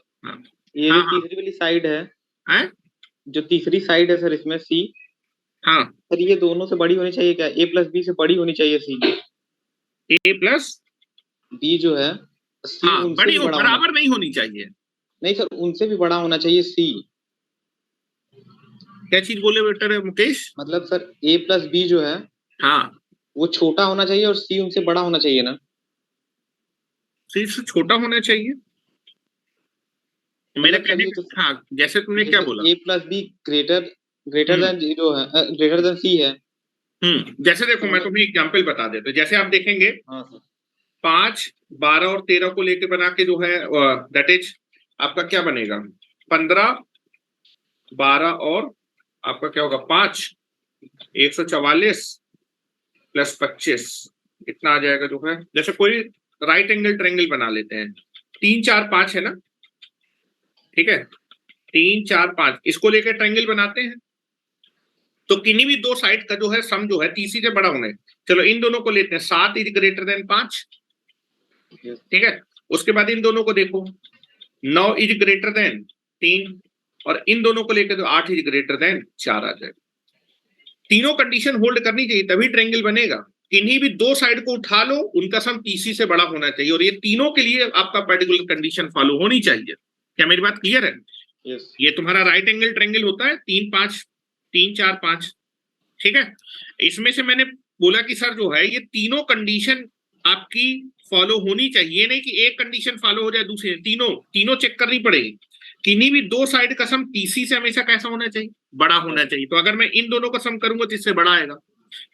S3: ये जो तीसरी वाली साइड है, जो तीसरी साइड है सर इसमें सी,
S1: हाँ
S3: सर ये दोनों से बड़ी होनी चाहिए क्या, ए प्लस बी से बड़ी होनी चाहिए सी?
S1: ए प्लस
S3: बी जो है सी
S1: हाँ, बड़ी हो, बराबर नहीं होनी चाहिए।
S3: नहीं सर, उनसे भी बड़ा होना चाहिए सी।
S1: क्या चीज बोले बेटा मुकेश?
S3: मतलब सर ए प्लस बी जो है,
S1: हाँ,
S3: वो छोटा होना चाहिए और सी उनसे बड़ा होना चाहिए ना?
S1: सी से छोटा होना चाहिए मेरे कहने का। हाँ, जैसे तुमने क्या बोला,
S3: ए प्लस बी ग्रेटर देन 0 है, ग्रेटर देन सी है।
S1: जैसे देखो मैं तुम्हें एग्जांपल बता देता हूँ। जैसे आप देखेंगे 5 12 और 13 को लेके बना के जो है दैट इज आपका क्या बनेगा, 15 12 और आपका क्या होगा 5 144 प्लस 25 इतना आ जाएगा जो है। जैसे कोई राइट एंगल ट्रायंगल बना लेते हैं, 3 4 5 है ना, ठीक है, 3 4 5 इसको लेकर ट्रायंगल बनाते हैं, तो किन्हीं भी दो साइड का जो है सम जो है तीसरी से बड़ा होना है। चलो इन दोनों को लेते हैं, 7 इज ग्रेटर देन 5, ठीक है। उसके बाद इन दोनों को देखो, 9 इज ग्रेटर देन 3, और इन दोनों को लेकर तो 8 इज ग्रेटर देन 4 आ जाएगा। तीनों कंडीशन होल्ड करनी चाहिए तभी ट्रायंगल बनेगा। किन्हीं भी दो साइड को उठा लो, उनका सम तीसरी से बड़ा होना चाहिए, और ये तीनों के लिए आपका पर्टिकुलर कंडीशन फॉलो होनी चाहिए। क्या मेरी बात क्लियर है?
S2: यस।
S1: ये तुम्हारा राइट एंगल ट्रायंगल होता है 3 5 3 4 5, ठीक है। इसमें से मैंने बोला कि सर जो है ये तीनों कंडीशन आपकी फॉलो होनी चाहिए, नहीं कि एक कंडीशन फॉलो हो जाए दूसरी, तीनों चेक करनी पड़ेगी। किन्हीं भी दो साइड का सम तीसरी से हमेशा कैसा होना चाहिए? बड़ा होना चाहिए। तो अगर मैं इन दोनों का सम करूंगा तो इससे बड़ा आएगा।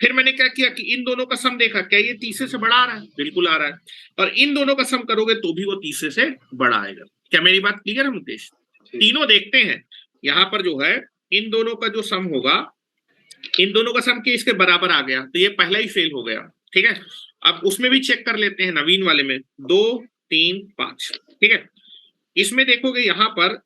S1: फिर मैंने क्या किया कि इन दोनों का सम देखा, क्या ये तीसरे से बड़ा आ रहा है? बिल्कुल आ रहा है। और इन दोनों का सम करोगे तो भी वो तीसरे से बड़ा आएगा। क्या मेरी बात क्लियर है मुकेश? तीनों देखते हैं यहाँ पर जो है, इन दोनों का जो सम होगा, इन दोनों का सम के इसके बराबर आ गया तो ये पहला ही फेल हो गया, ठीक है। अब उसमें भी चेक कर लेते हैं, नवीन वाले में 2 3 5, ठीक है। इसमें देखोगे यहाँ पर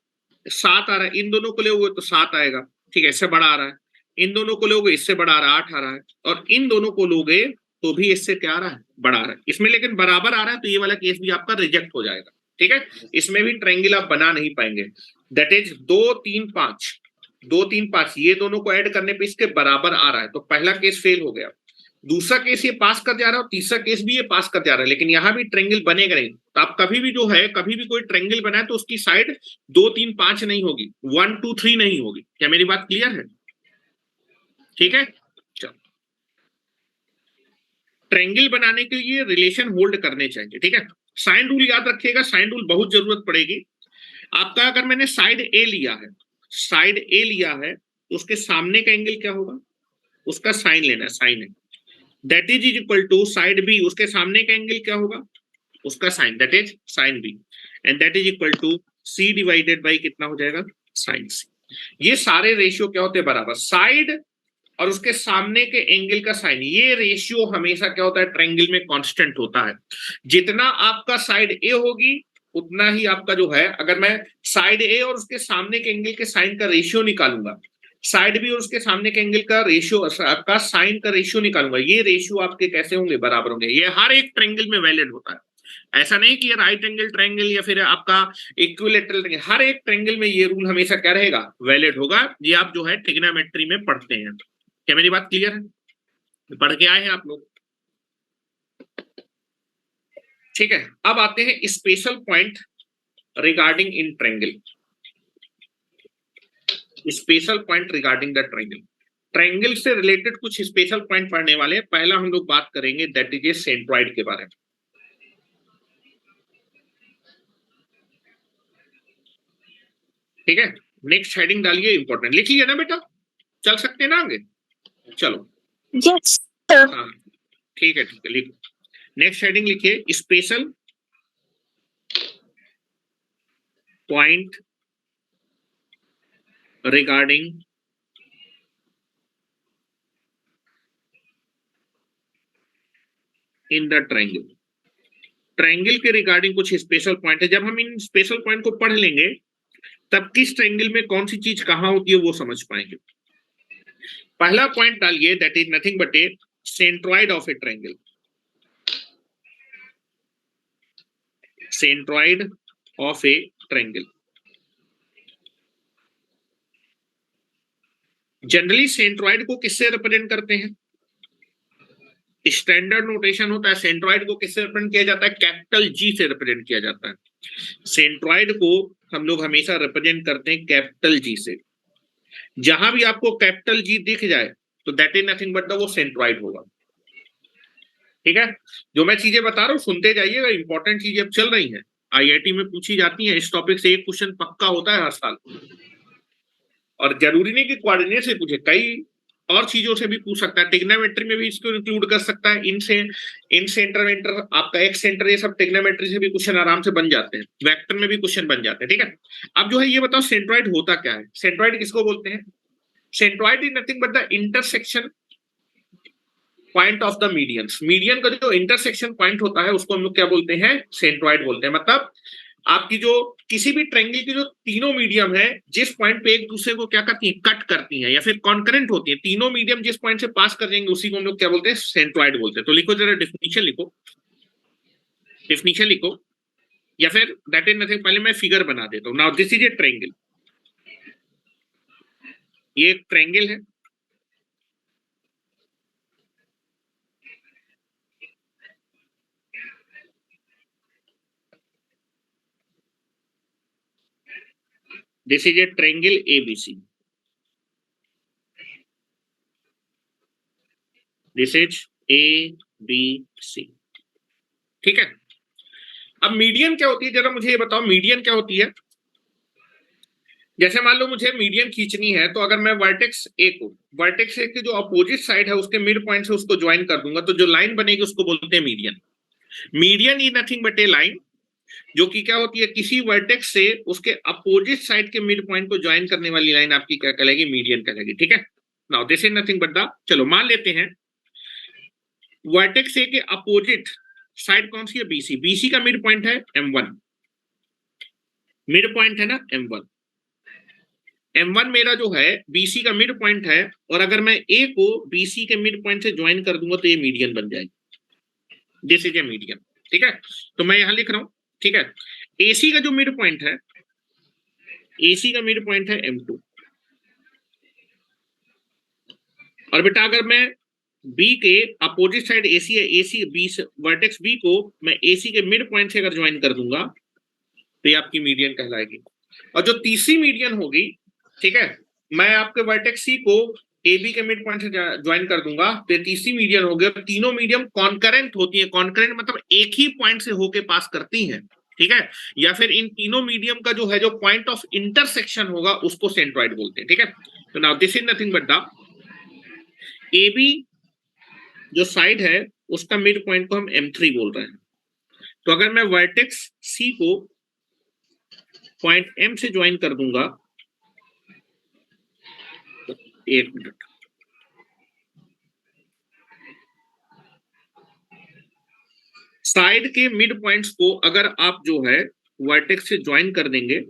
S1: 7 आ रहा है, इन दोनों को लोगे तो 7 आएगा, ठीक है, इससे बड़ा आ रहा है। इन दोनों को लोगे इससे बड़ा आ रहा है, 8 आ रहा है, और इन दोनों को लोगे तो भी इससे क्या आ रहा है? बड़ा आ रहा है। इसमें लेकिन बराबर आ रहा है तो ये वाला केस भी आपका रिजेक्ट हो जाएगा, ठीक है। इसमें भी ट्रायंगल आप बना नहीं पाएंगे। दैट इज 2 3 5, 2 3 5 ये दोनों को ऐड करने पे इसके बराबर आ रहा है, तो पहला केस फेल हो गया। दूसरा केस ये पास कर जा रहा है और तीसरा केस भी ये पास कर जा रहा है, लेकिन यहाँ भी ट्रायंगल बनेगा नहीं। तो आप कभी भी जो है, कभी भी कोई ट्रायंगल बनाए तो उसकी साइड 2 3 5 नहीं होगी, 1 2 3 नहीं होगी। क्या मेरी बात क्लियर है? ठीक है, चलो। ट्रायंगल बनाने के लिए रिलेशन होल्ड करने चाहिए, ठीक है। साइन रूल याद रखिएगा, साइन रूल बहुत जरूरत पड़ेगी आपका। अगर मैंने साइड ए लिया है, साइड ए लिया है तो उसके सामने का एंगल क्या होगा? उसका साइन लेना है, साइन है। That is equal to side B, उसके सामने का एंगल क्या होगा? उसका sine, that is sine B, and that is equal to C divided by कितना हो जाएगा? Sine C. ये सारे रेशियो क्या होते हैं? बराबर। साइड और उसके सामने के एंगल का साइन, ये रेशियो हमेशा क्या होता है? ट्रायंगल में कांस्टेंट होता है। जितना आपका साइड ए होगी उतना ही आपका जो है, अगर मैं साइड ए और उसके सामने के एंगल के साइन का रेशियो निकालूंगा, साइड बी और उसके सामने के एंगल का रेशियो का साइन का रेशियो निकालूंगा, ये रेशियो आपके कैसे होंगे? बराबर होंगे। ये हर एक ट्रायंगल में वैलिड होता है। ऐसा नहीं कि ये राइट एंगल ट्रायंगल या फिर आपका इक्विलैटरल ट्रायंगल, हर एक ट्रायंगल में ये रूल हमेशा क्या रहेगा? वैलिड होगा। ये आप जो है ट्रिग्नोमेट्री में पढ़ते हैं। क्या मेरी बात क्लियर है? पढ़ के आए हैं आप लोग? ठीक है, अब आते हैं special point regarding in triangle. Special point regarding the triangle, triangle से रिलेटेड कुछ स्पेशल पॉइंट पढ़ने वाले हैं। पहला हम लोग बात करेंगे दैट इज ए सेंट्रॉइड के बारे में। ठीक है, नेक्स्ट हेडिंग डालिए, इंपॉर्टेंट लिख लिया ना बेटा? चल सकते हैं ना आगे? चलो
S4: यस सर।
S1: हाँ ठीक है लिखो। नेक्स्ट हेडिंग लिखिए, special point regarding in the triangle. Triangle के रिगार्डिंग कुछ स्पेशल पॉइंट है। जब हम इन स्पेशल पॉइंट को पढ़ लेंगे तब किस ट्रायंगल में कौन सी चीज कहां होती है वो समझ पाएंगे। पहला पॉइंट डालिए, that is nothing but A centroid of a triangle. Centroid of a triangle. Generally centroid को किससे रिप्रेजेंट करते हैं? स्टैंडर्ड नोटेशन होता है, सेंट्रॉइड को किससे रिप्रेजेंट किया जाता है? कैपिटल जी से रिप्रेजेंट किया जाता है। सेंट्रॉइड को हम लोग हमेशा रिप्रेजेंट करते हैं कैपिटल जी से। जहां भी आपको कैपिटल जी दिख जाए तो दैट इज नथिंग बट वो सेंट्रॉइड होगा। ठीक है, जो मैं चीजें बता रहा हूँ सुनते जाइएगा, इंपॉर्टेंट चीजें अब चल रही हैं, आईआईटी में पूछी जाती है। इस टॉपिक से एक क्वेश्चन पक्का होता है हर साल, और जरूरी नहीं कि कोऑर्डिनेट से पूछे, कई और चीजों से भी पूछ सकता है। ट्रिग्नोमेट्री में भी इसको इंक्लूड कर सकता है। इन सेंटर वेंटर आपका एक्स सेंटर, ये सब ट्रिग्नोमेट्री से भी क्वेश्चन आराम से बन जाते हैं। वेक्टर में भी क्वेश्चन बन जाते हैं। ठीक है, अब जो है ये बताओ सेंट्रॉइड होता क्या है? सेंट्रॉइड किसको बोलते हैं? Centroid is nothing but the intersection point of the medians. Median का जो इंटरसेक्शन पॉइंट होता है उसको हम लोग क्या बोलते हैं, सेंट्रॉइड बोलते हैं। मतलब आपकी जो किसी भी ट्रायंगल की जो तीनों मीडियम है जिस पॉइंट पे एक दूसरे को क्या करती है, कट करती है या फिर कॉन्करेंट होती है, तीनों मीडियम जिस पॉइंट से पास कर जाएंगे उसी को हम लोग क्या बोलते हैं, सेंट्रॉइड बोलते हैं। तो लिखो जरा डेफिनेशन लिखो, डेफिनेशन लिखो, या फिर दैट इज नथिंग, पहले मैं फिगर बना देता हूं। Now this is A triangle, ये एक ट्रायंगल है, this is a triangle ABC, this is ABC, ठीक है। अब मीडियन क्या होती है, जरा मुझे ये बताओ मीडियन क्या होती है। जैसे मान लो मुझे मीडियन खींचनी है, तो अगर मैं वर्टेक्स ए को, वर्टेक्स ए की जो अपोजिट साइड है उसके मिड पॉइंट से उसको ज्वाइन कर दूंगा, तो जो लाइन बनेगी उसको बोलते हैं median. Median is nothing but A line जो कि क्या होती है, किसी वर्टेक्स से उसके अपोजिट साइड के मिड पॉइंट को ज्वाइन करने वाली लाइन आपकी क्या कहलाएगी, मीडियन कहलाएगी, ठीक है। Now this is nothing but the, चलो मान लेते हैं वर्टेक्स ए के अपोजिट साइड कौन सी है, बीसी। बीसी का मिड पॉइंट है M1, मिड पॉइंट है ना M1। M1 मेरा जो है बीसी का मिड पॉइंट है, और अगर मैं ए को बीसी के मिड पॉइंट से ज्वाइन कर दूंगा तो ये मीडियन बन जाएगी, दिस इज ए मीडियन, ठीक है। तो मैं यहां लिख रहा हूं, ठीक है। एसी का जो मिड पॉइंट है, एसी का मिड पॉइंट है M2, और बेटा अगर मैं बी के अपोजिट साइड एसी है, एसी बी वर्टेक्स बी को मैं एसी के मिड पॉइंट से अगर ज्वाइन कर दूंगा तो ये आपकी मीडियन कहलाएगी। और जो तीसरी मीडियन होगी, ठीक है, मैं आपके वर्टेक्स सी को ए बी के मिड पॉइंट से ज्वाइन कर दूंगा तो ये तीसरी मीडियन होगी। और तीनों मीडियम कॉन्करेंट होती है, कॉन्करेंट मतलब एक ही पॉइंट से होके पास करती हैं, ठीक है। या फिर इन तीनों मीडियम का जो है जो पॉइंट ऑफ इंटरसेक्शन होगा उसको सेंट्रॉइड बोलते हैं, ठीक है। तो now this is nothing but the A B जो साइड है उसका मिड पॉइंट को हम M3 बोल रहे हैं। तो अगर मैं वर्टेक्स सी को पॉइंट M से ज्वाइन कर दूंगा, एक मिनट, साइड के मिड पॉइंट्स को अगर आप जो है वर्टेक्स से ज्वाइन कर देंगे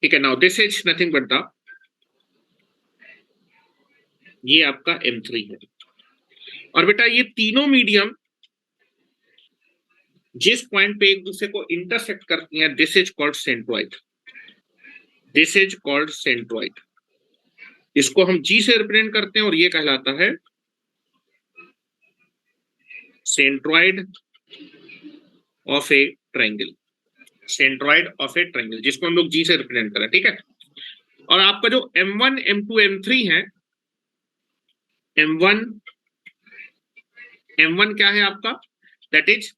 S1: ठीक है। Now this is nothing but the, ये आपका M3 है। और बेटा ये तीनों मीडियम जिस पॉइंट पे एक दूसरे को इंटरसेक्ट करती हैं, this is called centroid, this is called centroid. इसको हम G से रिप्रेजेंट करते हैं और ये कहलाता है centroid of a triangle, centroid of a triangle, जिसको हम लोग G से रिप्रेजेंट करें, ठीक है। और आपका जो M1 M2 M3 है, M1 क्या है आपका, दैट इज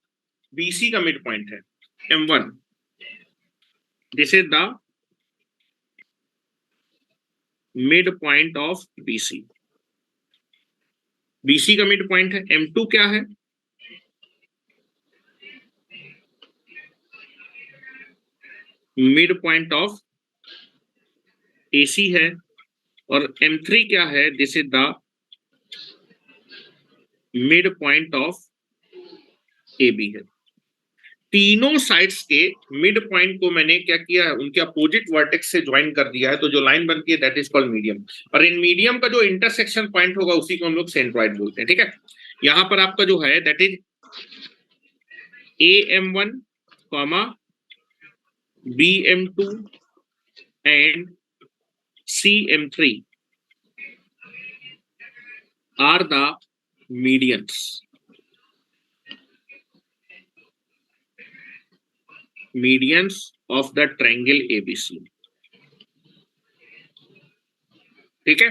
S1: BC का मिड पॉइंट है M1, this is the mid point of BC, BC का मिड पॉइंट है। M2 क्या है, मिड पॉइंट ऑफ AC है। और M3 क्या है, this is the mid point of AB है। तीनों साइड्स के मिड पॉइंट को मैंने क्या किया है, उनके अपोजिट वर्टेक्स से ज्वाइन कर दिया है, तो जो लाइन बनती है दैट इज कॉल्ड मीडियम। और इन मीडियम का जो इंटरसेक्शन पॉइंट होगा उसी को हम लोग सेंट्रॉइड बोलते हैं, ठीक है। यहां पर आपका जो है that is AM1, BM2 and CM3 are the medians, medians of the triangle ABC, ठीक है।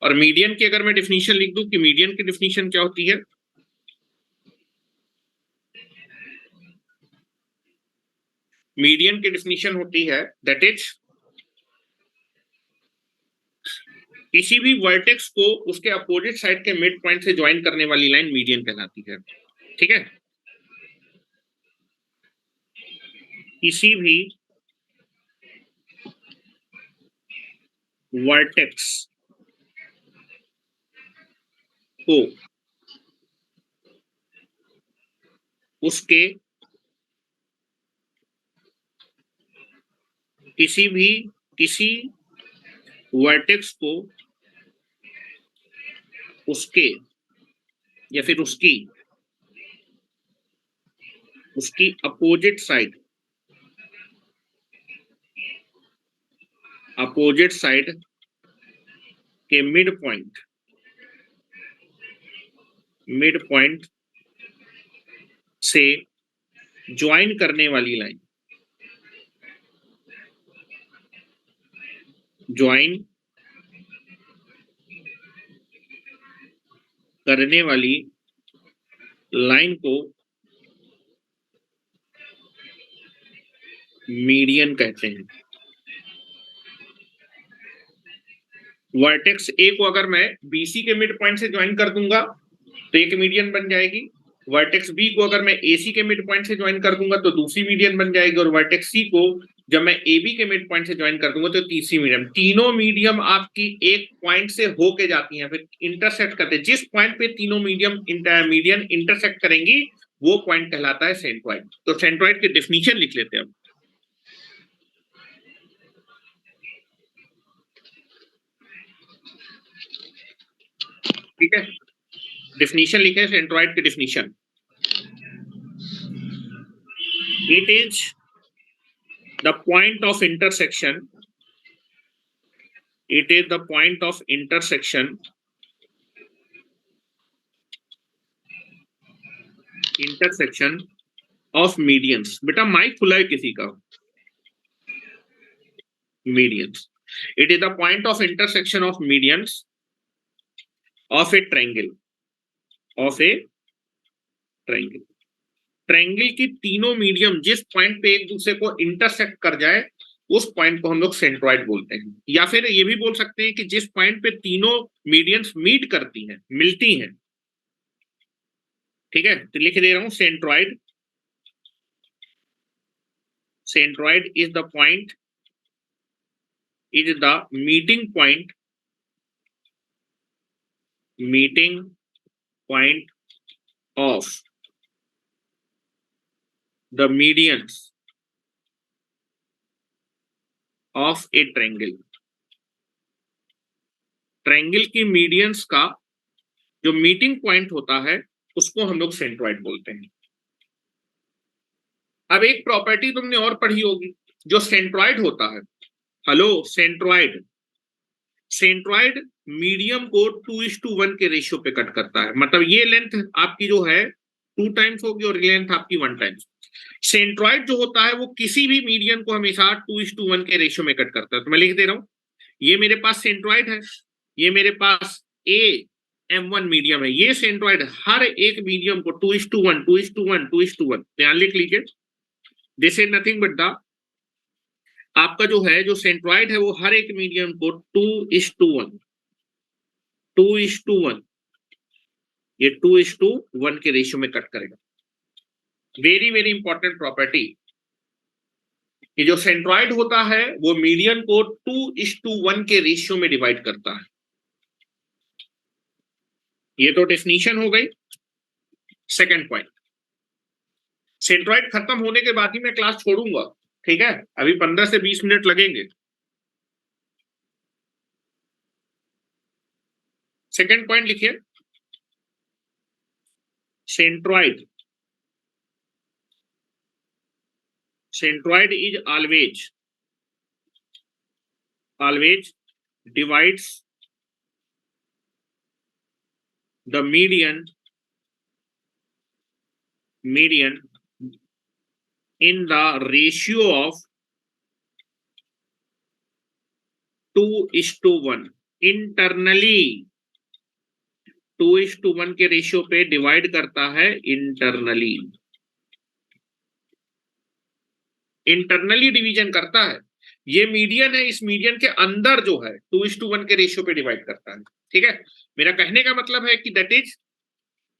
S1: और मीडियन की अगर मैं डिफिनीशन लिख दूं कि मीडियन की डिफिनीशन क्या होती है, मीडियन की डिफिनीशन होती है दैट इज किसी भी वर्टेक्स को उसके अपोजिट साइड के मिड पॉइंट से ज्वाइन करने वाली लाइन मीडियन कहलाती है। ठीक है, किसी भी वर्टेक्स को उसके किसी वर्टेक्स को उसके या फिर उसकी अपोजिट साइड के मिड पॉइंट से ज्वाइन करने वाली लाइन को मीडियन कहते हैं। वर्टेक्स ए को अगर मैं बीसी के मिड पॉइंट से ज्वाइन कर दूंगा तो एक मीडियन बन जाएगी। वर्टेक्स बी को अगर मैं एसी के मिड पॉइंट से ज्वाइन कर दूंगा तो दूसरी मीडियन बन जाएगी, और वर्टेक्स सी को जब मैं एबी के मिड पॉइंट से ज्वाइन कर दूंगा तो तीसरी मीडियम। तीनों मीडियम आपकी एक पॉइंट से होके जाती हैं, फिर इंटरसेक्ट करते हैं। जिस पॉइंट पे तीनों मीडियन इंटरसेक्ट करेंगी वो पॉइंट कहलाता है सेंट्रॉइड। तो सेंट्रॉइड की डेफिनेशन लिख लेते हैं अब। ठीक है, डेफिनेशन लिखे सेंट्रॉइड की definition. It is the point of intersection of medians। बेटा माइक खुला है किसी का? medians। It is the point of intersection of medians of a triangle triangle की तीनों मीडियम जिस पॉइंट पे एक दूसरे को इंटरसेक्ट कर जाए उस पॉइंट को हम लोग सेंट्रॉइड बोलते हैं। या फिर ये भी बोल सकते हैं कि जिस पॉइंट पे तीनों मीडियंस मीट करती हैं, मिलती हैं। ठीक है, तो लिख दे रहा हूं centroid is the meeting point of the medians of a triangle। Triangle की मीडियंस का जो मीटिंग पॉइंट होता है उसको हम लोग सेंट्रॉइड बोलते हैं। अब एक प्रॉपर्टी तुमने और पढ़ी होगी, जो सेंट्रॉइड होता है। हेलो, सेंट्रॉइड मीडियम को 2:1 के रेशियो पे कट करता है। मतलब ये लेंथ आपकी जो है 2 टाइम्स होगी और लेंथ आपकी 1 टाइम्स। सेंट्रॉइड जो होता है वो किसी भी मीडियन को हमेशा 2:1 के रेशियो में कट करता है। तो मैं लिख दे रहा हूं, ये मेरे पास सेंट्रॉइड है, ये मेरे पास AM1 मीडियम है। ये सेंट्रॉइड हर एक मीडियम को 2:1 ध्यान लिख लीजिए। This is nothing but the आपका जो है जो सेंट्रॉइड है वो हर एक मीडियम को 2:1 ये 2:1 के रेशियो में कट करेगा। वेरी वेरी इंपॉर्टेंट प्रॉपर्टी कि जो सेंट्रॉइड होता है वो मीडियन को 2:1 के रेशियो में डिवाइड करता है। ये तो डेफिनेशन हो गई। सेकंड पॉइंट, सेंट्रॉइड खत्म होने के बाद ही मैं क्लास छोड़ूंगा। ठीक है, अभी 15 से 20 मिनट लगेंगे। सेकंड पॉइंट लिखिए, centroid is always divides the median in the ratio of 2:1। Internally 2:1 के रेशियो पे डिवाइड करता है इंटरनली डिवीजन करता है। ये मीडियन है, इस मीडियन के अंदर जो है 2:1 के रेशियो पे डिवाइड करता है। ठीक है, मेरा कहने का मतलब है कि दैट इज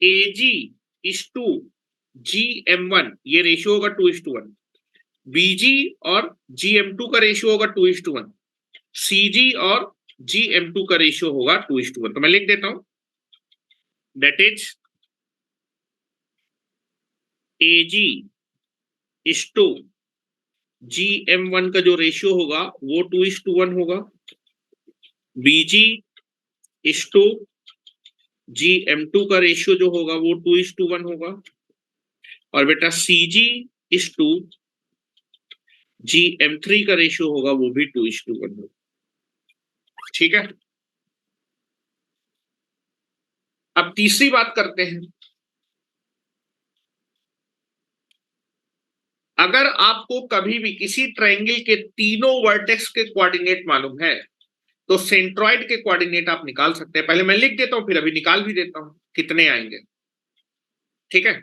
S1: AG:GM1, ये रेशियो होगा 2:1। BG और GM2 का रेशियो होगा 2:1। CG और GM2 का रेशियो होगा 2:1। तो मैं लिख देता हूं, दैट इज AG:GM1 का जो रेशियो होगा वो 2:1 होगा। BG:GM2 का रेशियो जो होगा वो 2:1 होगा। और बेटा CG:GM3 का रेशियो होगा वो भी 2:1 होगा। ठीक है, अब तीसरी बात करते हैं। अगर आपको कभी भी किसी ट्रायंगल के तीनों वर्टेक्स के कोऑर्डिनेट मालूम है तो सेंट्रॉइड के कोऑर्डिनेट आप निकाल सकते हैं। पहले मैं लिख देता हूं, फिर अभी निकाल भी देता हूं कितने आएंगे। ठीक है,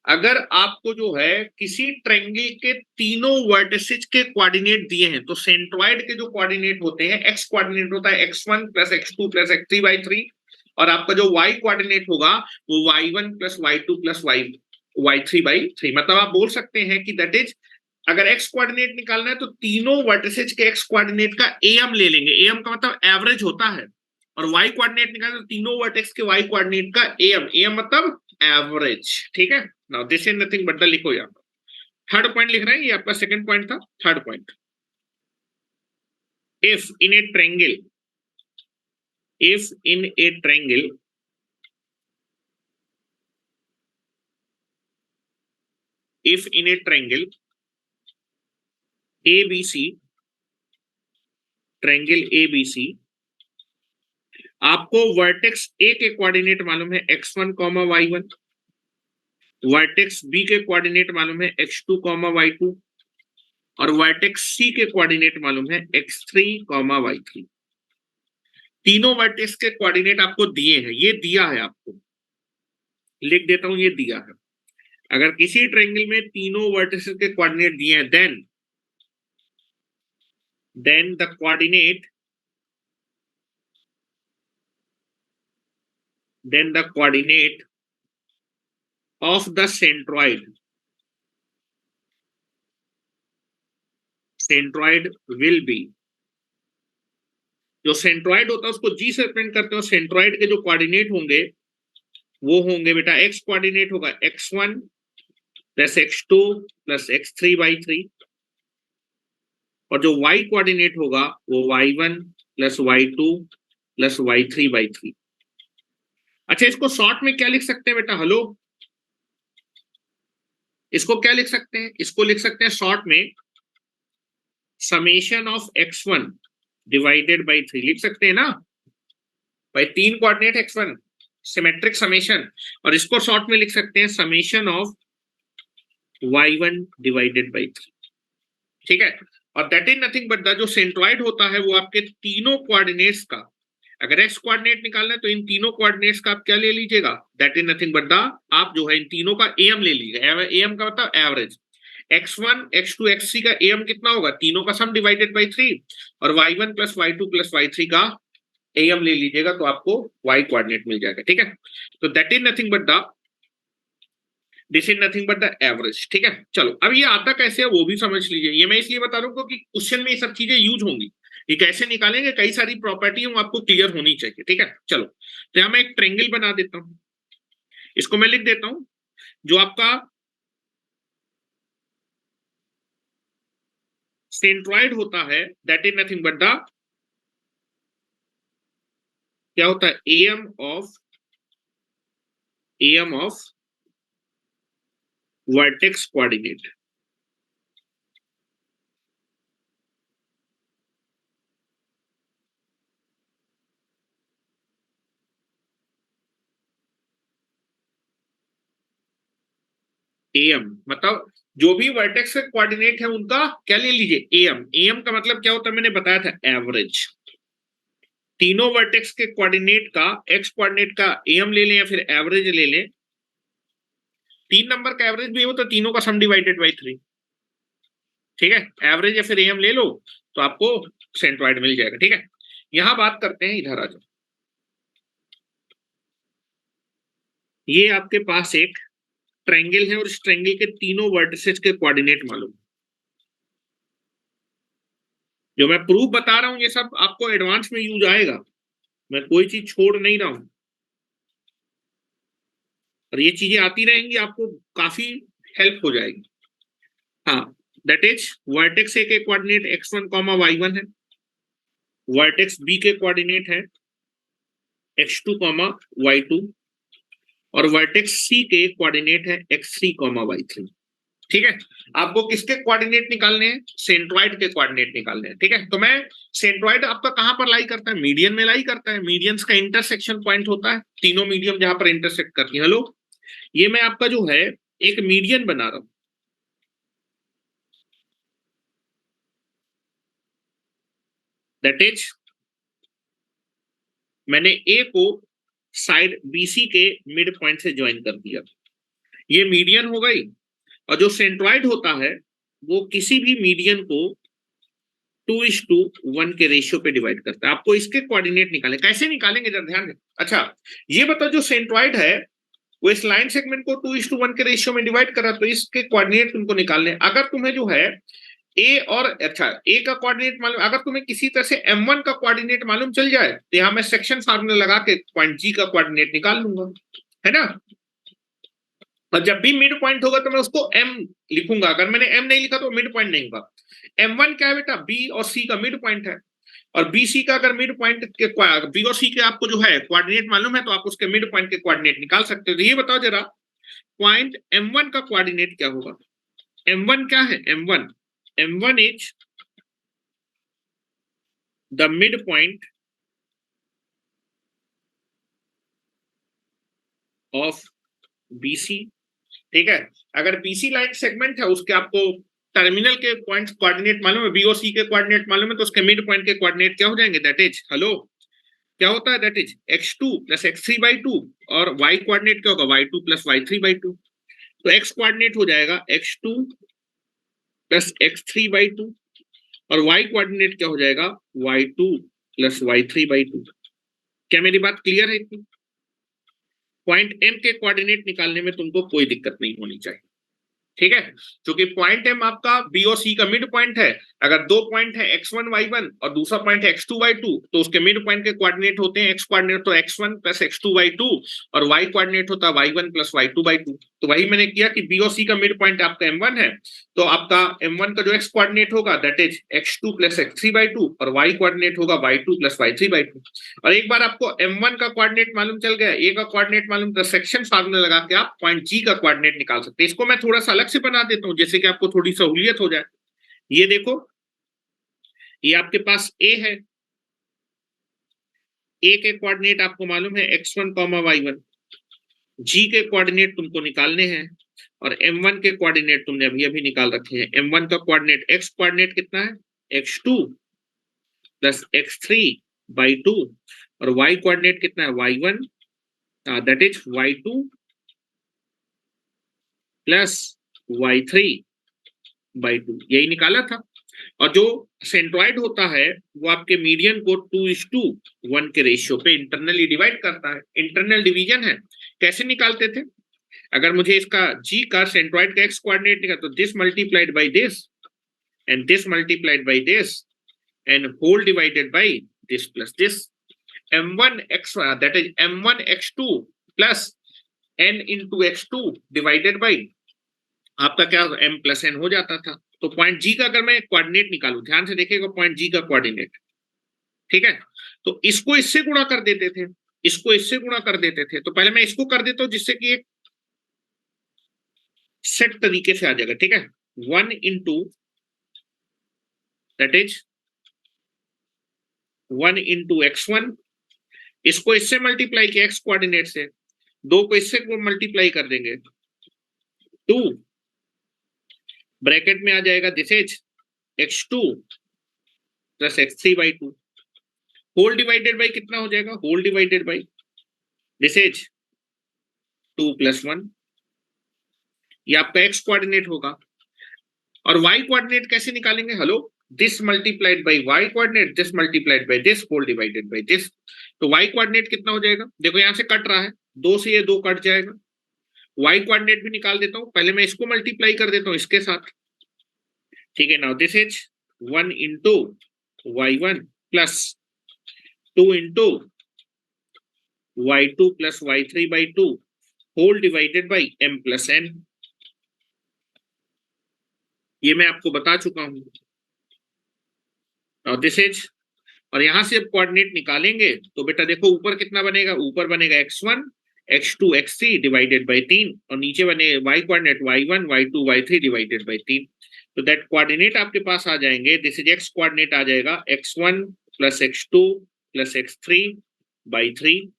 S1: अगर आपको जो है किसी ट्रायंगल के तीनों वर्टिसेस के कोऑर्डिनेट दिए हैं तो सेंट्रॉइड के जो कोऑर्डिनेट होते हैं, एक्स कोऑर्डिनेट होता है x1 + x2 + x3/3, और आपका जो y कोऑर्डिनेट होगा वो y1 + y2 + y3/3। मतलब आप बोल सकते हैं कि दैट इज, अगर x कोऑर्डिनेट निकालना है तो तीनों वर्टिसेस के x कोऑर्डिनेट का am ले लेंगे। am का मतलब एवरेज होता है। और y कोऑर्डिनेट निकालना तो तीनों वर्टेक्स के y कोऑर्डिनेट का am मतलब एवरेज। ठीक है, now this is nothing but the, लिखो यहाँ थर्ड पॉइंट लिख रहे हैं, ये आपका सेकंड पॉइंट था। Third point, if in A triangle, if in a triangle ABC, triangle ABC, आपको वर्टेक्स A के कोऑर्डिनेट मालूम है x1, y1, वर्टेक्स B के कोऑर्डिनेट मालूम है x2, y2, और वर्टेक्स C के कोऑर्डिनेट मालूम है x3, y3। तीनों वर्टेक्स के कोऑर्डिनेट आपको दिए हैं, ये दिया है आपको, लिख देता हूं, ये दिया है। अगर किसी ट्रायंगल में तीनों वर्टिसेस के कोऑर्डिनेट दिए हैं, then the coordinate of the centroid will be, जो सेंट्रॉइड होता है उसको G से रिप्रेजेंट करते हैं, सेंट्रॉइड के जो कोऑर्डिनेट होंगे वो होंगे बेटा, x कोऑर्डिनेट होगा x1 + x2 + x3/3, और जो y कोऑर्डिनेट होगा वो y1 + y2 + y3/3। अच्छा, इसको शॉर्ट में क्या लिख सकते हैं बेटा? हेलो, इसको क्या लिख सकते हैं? इसको लिख सकते हैं शॉर्ट में summation of x1 divided by 3, लिख सकते हैं ना भाई, तीन कोऑर्डिनेट x1, सिमेट्रिक समेशन, और इसको शॉर्ट में लिख सकते हैं summation of y1 divided by 3। ठीक है, और that is nothing but the, जो सेंट्रॉइड होता है वो आपके तीनों कोऑर्डिनेट्स का, अगर x कोऑर्डिनेट निकालना है तो इन तीनों कोऑर्डिनेट्स का आप क्या ले लीजिएगा? That is nothing but the, आप जो है इन तीनों का am ले लीजिएगा। am का मतलब एवरेज। x1, x2, x3 का am कितना होगा? तीनों का सम डिवाइडेड बाई 3, और y1 + y2 + y3 का am ले लीजिएगा तो आपको y कोऑर्डिनेट मिल जाएगा। ठीक है, तो that is nothing but the, this is nothing but the average. ठीक है, चलो अब ये आता कैसे है वो भी समझ लीजिए। ये मैं इसलिए बता रहा हूँ क्योंकि क्वेश्चन में ये सब चीजें यूज होंगी। ये कैसे निकालेंगे, कई सारी प्रॉपर्टी वो आपको क्लियर होनी चाहिए। ठीक है, चलो तो यहां मैं एक ट्रायंगल बना देता हूं, इसको मैं लिख देता हूं, जो आपका सेंट्रॉइड होता है that is nothing but the, क्या होता है? am of vertex coordinate. am मतलब जो भी वर्टेक्स के कोऑर्डिनेट है उनका क्या ले लीजिए? am। am का मतलब क्या होता है? मैंने बताया था, एवरेज। तीनों वर्टेक्स के कोऑर्डिनेट का x कोऑर्डिनेट का am ले लें या फिर एवरेज ले लें, 3 नंबर का एवरेज भी हो तो तीनों का सम डिवाइडेड बाई 3। ठीक है, एवरेज या फिर एम ले लो तो आपको सेंट्रॉइड मिल जाएगा। ठीक है, यहां बात करते हैं, इधर आ जाओ। ये आपके पास एक ट्रायंगल है और इस ट्रायंगल के तीनों वर्टिसेस के कोऑर्डिनेट मालूम। जो मैं प्रूफ बता रहा हूं ये सब आपको एडवांस में यूज आएगा, मैं कोई चीज छोड़ नहीं रहा हूं, और ये चीजें आती रहेंगी, आपको काफी हेल्प हो जाएगी। हाँ, दैट इज वर्टेक्स ए के कोऑर्डिनेट x1, y1 है, वर्टेक्स बी के कोऑर्डिनेट है x2, y2, और वर्टेक्स सी के कोऑर्डिनेट है x3, y3। ठीक है, आपको किसके कोऑर्डिनेट निकालने हैं? सेंट्रॉइड के कोऑर्डिनेट निकालने हैं। ठीक है, तो मैं सेंट्रॉइड आपका कहां पर लाई करता है? मीडियन में लाई करता है। मीडियंस का इंटरसेक्शन पॉइंट होता है, तीनों मीडियम जहां पर इंटरसेक्ट करती है। हेलो, ये मैं आपका जो है एक मीडियन बना रहा हूं, दैट इज मैंने ए को साइड बीसी के मिड पॉइंट से ज्वाइन कर दिया, ये मीडियन हो गई। और जो सेंट्रॉइड होता है वो किसी भी मीडियन को 2:1 के रेशियो पे डिवाइड करता है। आपको इसके कोऑर्डिनेट निकालें, कैसे निकालेंगे जरा ध्यान दें। अच्छा, ये बताओ, जो सेंट्रॉइड है वो इस लाइन सेगमेंट को 2:1 के रेशियो में डिवाइड कर रहा है, तो इसके कोऑर्डिनेट तुमको निकालने। अगर तुम्हें जो है ए और अच्छा ए का कोऑर्डिनेट मालूम, अगर तुम्हें किसी तरह से m1 का कोऑर्डिनेट मालूम चल जाए तो यहां मैं सेक्शन फार्मूला लगा के पॉइंट जी का कोऑर्डिनेट निकाल लूंगा, है ना। और जब भी मिड पॉइंट होगा तो मैं उसको m लिखूंगा, अगर मैंने m नहीं लिखा तो मिड पॉइंट नहीं होगा। m1 क्या है बेटा? b और c का मिड पॉइंट है, और bc का अगर मिड पॉइंट के b और c के आपको जो है कोऑर्डिनेट मालूम है तो आप उसके मिड पॉइंट के कोऑर्डिनेट निकाल सकते हो। तो ये बताओ जरा, पॉइंट m1 का कोऑर्डिनेट क्या होगा? m1 क्या है? m1 is the midpoint of BC। ठीक है, अगर BC लाइन सेगमेंट है उसके आपको टर्मिनल के पॉइंट्स कोऑर्डिनेट मालूम है, बी और सी के कोऑर्डिनेट मालूम है, तो उसके मिड पॉइंट के कोऑर्डिनेट क्या हो जाएंगे? दैट इज, हेलो, क्या होता है? दैट इज x2 + x3/2, और y कोऑर्डिनेट क्या होगा? y2 + y3/2। तो x कोऑर्डिनेट हो जाएगा x2 + x3/2, और y कोऑर्डिनेट क्या हो जाएगा? y2 + y3/2। क्या मेरी बात क्लियर है इतनी? पॉइंट m के कोऑर्डिनेट निकालने में तुमको कोई दिक्कत नहीं होनी चाहिए। ठीक है, क्योंकि पॉइंट m आपका b और c का मिड पॉइंट है। अगर दो पॉइंट है x1, y1 और दूसरा पॉइंट है x2, y2, तो उसके मिड पॉइंट के कोऑर्डिनेट होते हैं, x कोऑर्डिनेट तो x1 + x2, y2, और y कोऑर्डिनेट होता है y1 + y2/2। तो वही मैंने किया कि b और c का मिड पॉइंट आपका m1 है, तो आपका m1 का जो x कोऑर्डिनेट होगा दैट इज x2 + x3/2, और y कोऑर्डिनेट होगा y2 + y3/2। और एक बार आपको m1 का कोऑर्डिनेट मालूम चल गया, a का कोऑर्डिनेट मालूम, तो सेक्शन फार्मूला लगा के आप पॉइंट g का कोऑर्डिनेट निकाल सकते हैं। इसको मैं थोड़ा सा अलग से बना देता हूं जैसे कि आपको थोड़ी सहूलियत हो जाए। ये देखो, ये आपके पास a है, a के कोऑर्डिनेट आपको मालूम है x1, y1, g के कोऑर्डिनेट तुमको निकालने हैं, और m1 के कोऑर्डिनेट तुमने अभी अभी निकाल रखे हैं। m1 का कोऑर्डिनेट x कोऑर्डिनेट कितना है? x2 + x3/2, और y कोऑर्डिनेट कितना है? y1, that is y2 + y3/2, यही निकाला था। और जो सेंट्रॉइड होता है वो आपके मीडियन को 2:1 के रेशियो पे इंटरनली डिवाइड करता है। इंटरनल डिवीजन है। कैसे निकालते थे? अगर मुझे इसका g का सेंट्रॉइड का x कोऑर्डिनेट निकाल, तो this multiplied by this and this multiplied by this and whole divided by this plus this. m1x that is m1x2 + n × x2 divided by आपका क्या m + n हो जाता था। तो पॉइंट जी का अगर मैं कोऑर्डिनेट निकालूं, ध्यान से देखिएगा, पॉइंट जी का कोऑर्डिनेट, ठीक है, तो इसको इससे गुणा कर देते थे, इसको इससे गुणा कर देते थे। तो पहले मैं इसको कर देता हूं जिससे कि एक सेट तरीके से आ जाएगा। ठीक है, 1 × दैट इज 1 × x1, इसको इससे मल्टीप्लाई किया x कोऑर्डिनेट से, 2 को इससे मल्टीप्लाई कर देंगे 2, ब्रैकेट में आ जाएगा this is x2 + x3/2, whole divided by कितना हो जाएगा? Whole divided by this is 2 + 1, ये आपका x कोऑर्डिनेट होगा। और y कोऑर्डिनेट कैसे निकालेंगे? Hello, this multiplied by y coordinate, this multiplied by this whole divided by this. तो y कोऑर्डिनेट कितना हो जाएगा? देखो यहां से कट रहा है, 2 से ये 2 कट जाएगा। y कोऑर्डिनेट भी निकाल देता हूं, पहले मैं इसको मल्टीप्लाई कर देता हूं इसके साथ, ठीक है। Now this is 1 into y1 plus 2 into y2 plus y3 by 2 whole divided by m plus n। ये मैं आपको बता चुका हूं। नाउ दिस इज, और यहां से अब कोऑर्डिनेट निकालेंगे तो बेटा देखो ऊपर कितना बनेगा, ऊपर बनेगा x1 x2 x3 divided by 3, और नीचे बने y coordinate y1 y2 y3 divided by 3। तो दैट कोऑर्डिनेट आपके पास आ जाएंगे, दिस इज x कोऑर्डिनेट आ जाएगा x1 plus x2 plus x3 by 3,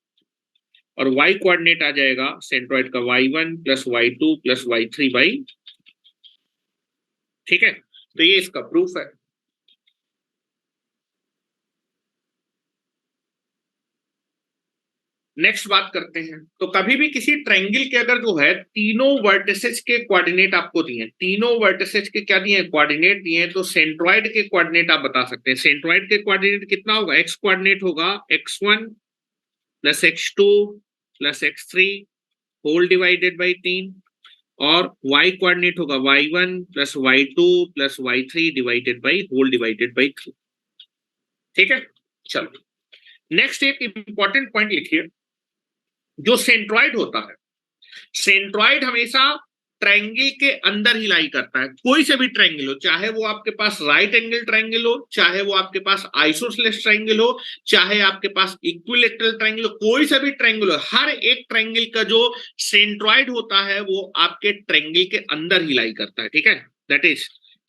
S1: और y कोऑर्डिनेट आ जाएगा सेंट्रॉइड का y1 plus y2 plus y3 by, ठीक है। तो ये इसका प्रूफ है। नेक्स्ट बात करते हैं, तो कभी भी किसी ट्रायंगल के अगर जो है तीनों वर्टिसेस के कोऑर्डिनेट आपको दिए, तीनों वर्टिसेस के क्या दिए, कोऑर्डिनेट दिए, तो सेंट्रॉइड के कोऑर्डिनेट आप बता सकते हैं। सेंट्रॉइड के कोऑर्डिनेट कितना होगा? x कोऑर्डिनेट होगा x1 plus x2 plus x3 whole divided by 3, और y कोऑर्डिनेट होगा y1 plus y2 plus y3 divided by whole divided by 3, ठीक है। चलो नेक्स्ट एक इंपॉर्टेंट पॉइंट लिखिए, जो सेंट्रॉइड होता है, सेंट्रॉइड हमेशा ट्रायंगल के अंदर ही लाई करता है। कोई से भी ट्रायंगल हो, चाहे वो आपके पास राइट एंगल ट्रायंगल हो, चाहे वो आपके पास आइसोसेलेस ट्रायंगल हो, चाहे आपके पास इक्विलैटरल ट्रायंगल हो, कोई सा भी ट्रायंगल हो, हर एक ट्रायंगल का जो सेंट्रॉइड होता है वो आपके ट्रायंगल के अंदर ही लाई करता है, ठीक है। दैट इज,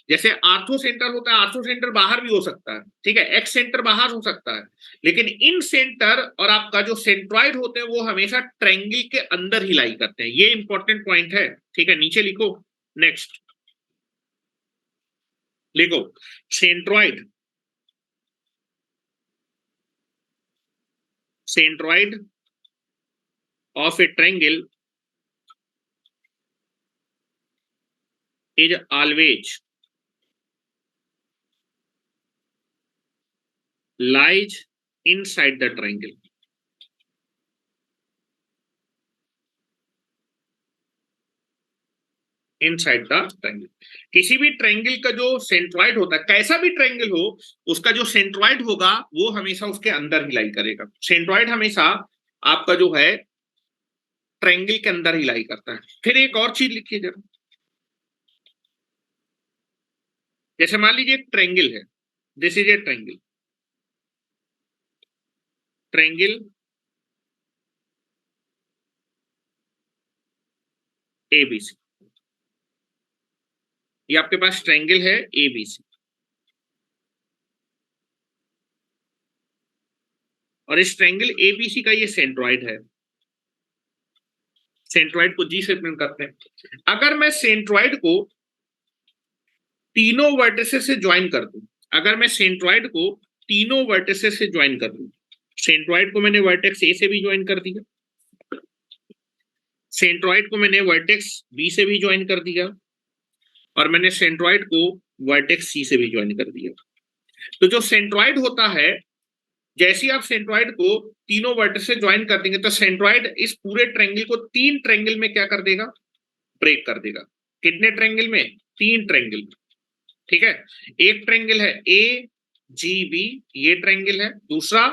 S1: जैसे आर्थो सेंटर होता है, आर्थो सेंटर बाहर भी हो सकता है, ठीक है, एक्स सेंटर बाहर हो सकता है, लेकिन इन सेंटर और आपका जो सेंट्रॉइड होते हैं वो हमेशा ट्रायंगल के अंदर ही लाई करते हैं। ये इंपॉर्टेंट पॉइंट है, ठीक है। नीचे लिखो, नेक्स्ट लिखो, centroid, centroid of a triangle is always lies inside the triangle, inside the triangle। किसी भी ट्रायंगल का जो सेंट्रॉइड होता है, कैसा भी ट्रायंगल हो, उसका जो सेंट्रॉइड होगा वो हमेशा उसके अंदर ही लाई करेगा। सेंट्रॉइड हमेशा आपका जो है ट्रायंगल के अंदर ही लाई करता है। फिर एक और चीज लिखिए जरा, जैसे मान लीजिए एक ट्रायंगल है, this is A triangle, triangle ABC, ये आपके पास ट्रायंगल है एबीसी, और इस ट्रायंगल एबीसी का ये सेंट्रॉइड है। सेंट्रॉइड को जी से रिप्रेजेंट करते हैं। अगर मैं सेंट्रॉइड को तीनों वर्टिसेस से ज्वाइन कर दूं, अगर मैं सेंट्रॉइड को तीनों वर्टिसेस से ज्वाइन कर दूं, सेंट्रॉइड को मैंने वर्टेक्स ए से भी ज्वाइन कर दिया, सेंट्रॉइड को मैंने वर्टेक्स बी से भी ज्वाइन कर दिया, और मैंने सेंट्रॉइड को वर्टेक्स सी से भी ज्वाइन कर दिया। तो जो सेंट्रॉइड होता है, जैसे ही आप सेंट्रॉइड को तीनों वर्टेक्स से ज्वाइन कर देंगे तो सेंट्रॉइड इस पूरे ट्रायंगल को 3 ट्रायंगल में क्या कर देगा? ब्रेक कर देगा। कितने ट्रायंगल में? 3 ट्रायंगल में, ठीक है। एक ट्रायंगल है ए जी बी, ये ट्रायंगल है, दूसरा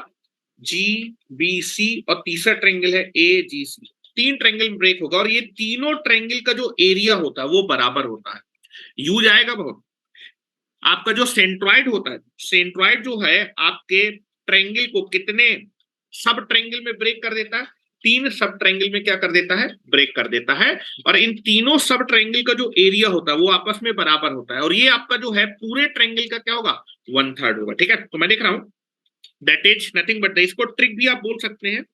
S1: जी बी सी, और तीसरा ट्रायंगल है ए जी सी। 3 ट्रायंगल में ब्रेक होगा, और ये तीनों ट्रायंगल का जो एरिया होता है वो बराबर होता है। यूज आएगा बहुत। आपका जो सेंट्रॉइड होता है, सेंट्रॉइड जो है आपके ट्रायंगल को कितने सब ट्रायंगल में ब्रेक कर देता है? 3 सब ट्रायंगल में क्या कर देता है? ब्रेक कर देता है। और इन तीनों सब ट्रायंगल का जो एरिया होता है वो आपस में बराबर होता है, और ये आपका जो है पूरे ट्रायंगल का क्या होगा? 1/3 होगा, ठीक है। तो मैं देख रहा हूं, दैट इज नथिंग बट, इसको ट्रिक भी आप बोल सकते हैं,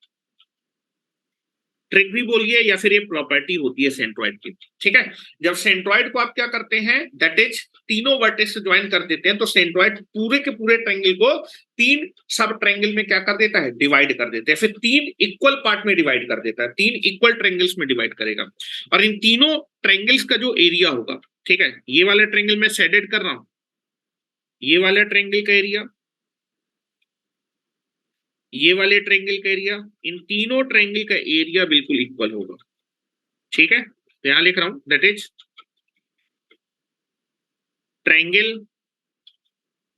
S1: ट्रिक भी बोलिए या फिर ये प्रॉपर्टी होती है सेंट्रॉइड की, ठीक है। जब सेंट्रॉइड को आप क्या करते हैं, दैट इज तीनों वर्टेक्स से ज्वाइन कर देते हैं, तो सेंट्रॉइड पूरे के पूरे ट्रायंगल को 3 सब ट्रायंगल में क्या कर देता है, डिवाइड कर देता है, फिर 3 इक्वल पार्ट में डिवाइड कर देता है, 3 इक्वल ट्रायंगल्स में डिवाइड करेगा। और इन तीनों ट्रायंगल्स का जो एरिया होगा, ठीक है, ये वाला ट्रायंगल मैं शेडेड कर रहा हूं, ये वाला ट्रायंगल का एरिया, ये वाले ट्रायंगल का एरिया, इन तीनों ट्रायंगल का एरिया बिल्कुल इक्वल होगा, ठीक है। तो यहां लिख रहा हूं, दैट इज ट्रायंगल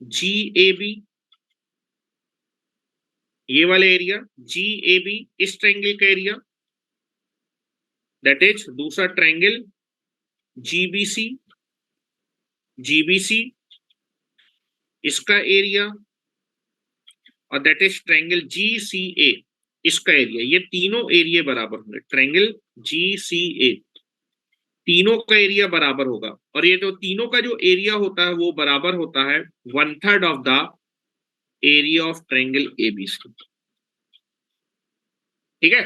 S1: GAB, ये वाला एरिया GAB, इस ट्रायंगल का एरिया, दैट इज दूसरा ट्रायंगल GBC, इसका एरिया, और दैट इज ट्रायंगल GCA, इसका एरिया। ये तीनों एरिया बराबर होंगे, ट्रायंगल GCA तीनों का एरिया बराबर होगा, और ये जो तीनों का जो एरिया होता है वो बराबर होता है 1/3 of the area of triangle ABC, ठीक है।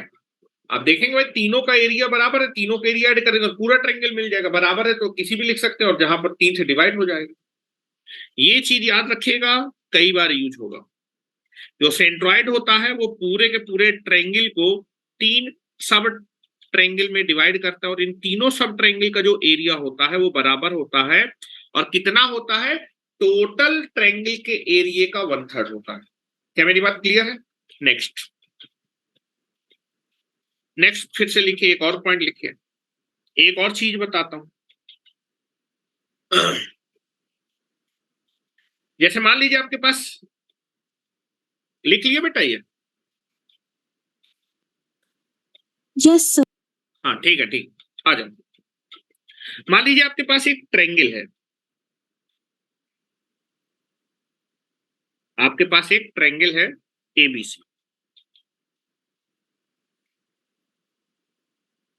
S1: आप देखेंगे भाई तीनों का एरिया बराबर है, तीनों का एरिया ऐड करेंगे पूरा ट्रायंगल मिल जाएगा, बराबर है तो किसी भी लिख सकते हैं, और जहां पर 3 से डिवाइड हो जाएगा। ये चीज याद रखिएगा, कई बार यूज होगा। जो सेंट्रॉइड होता है वो पूरे के पूरे ट्रायंगल को 3 सब ट्रायंगल में डिवाइड करता है, और इन तीनों सब ट्रायंगल का जो एरिया होता है वो बराबर होता है, और कितना होता है, टोटल ट्रायंगल के एरिया का 1/3 होता है। क्या मेरी बात क्लियर है? नेक्स्ट फिर से लिखिए, एक और पॉइंट लिखिए, एक और चीज बताता हूं। जैसे मान लीजिए आपके पास, लिख लिया बेटा ये?
S4: Yes sir.
S1: हाँ ठीक है, ठीक, आ जाओ। मान लीजिए आपके पास एक ट्रायंगल है, आपके पास एक ट्रायंगल है ABC,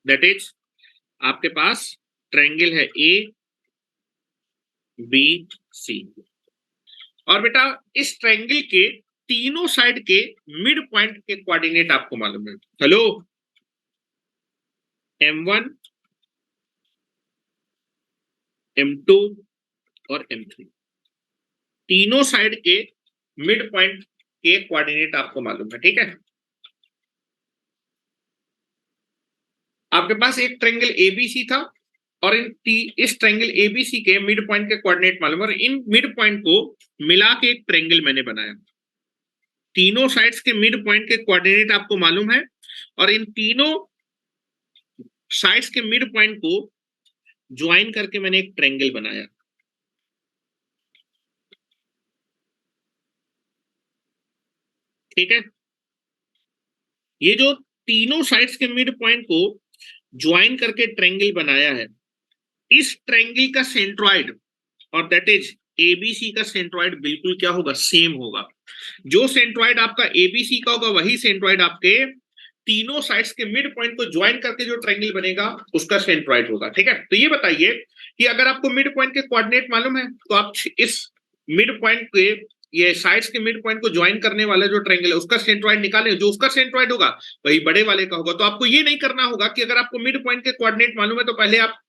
S1: दैट इज आपके पास ट्रायंगल है ABC, और बेटा इस ट्रायंगल के तीनों साइड के मिड पॉइंट के कोऑर्डिनेट आपको मालूम है। हेलो, M1, M2 और M3, तीनों साइड के मिड पॉइंट के कोऑर्डिनेट आपको मालूम है, ठीक है। आपके पास एक ट्रायंगल ABC था, और इस ट्रायंगल ABC के मिड पॉइंट के कोऑर्डिनेट मालूम है, और इन मिड पॉइंट को मिला के एक ट्रायंगल मैंने बनाया। तीनों साइड्स के मिड पॉइंट के कोऑर्डिनेट आपको मालूम है, और इन तीनों साइड्स के मिड पॉइंट को ज्वाइन करके मैंने एक ट्रायंगल बनाया, ठीक है। ये जो तीनों साइड्स के मिड पॉइंट को ज्वाइन करके ट्रायंगल बनाया है, इस ट्रायंगल का सेंट्रॉइड, और दैट इज ABC का सेंट्रॉइड बिल्कुल क्या होगा, सेम होगा। जो सेंट्रॉइड आपका ABC का होगा वही सेंट्रॉइड आपके तीनों साइड्स के मिड पॉइंट को ज्वाइन करके जो ट्रायंगल बनेगा उसका सेंट्रॉइड होगा, ठीक है। तो ये बताइए कि अगर आपको मिड पॉइंट के कोऑर्डिनेट मालूम है तो आप इस मिड पॉइंट के, ये साइड्स के मिड पॉइंट को ज्वाइन करने वाला जो ट्रायंगल है उसका सेंट्रॉइड निकालें, जो उसका सेंट्रॉइड होगा वही बड़े वाले का होगा। तो आपको ये नहीं करना होगा कि अगर आपको मिड पॉइंट के कोऑर्डिनेट मालूम है तो पहले आप,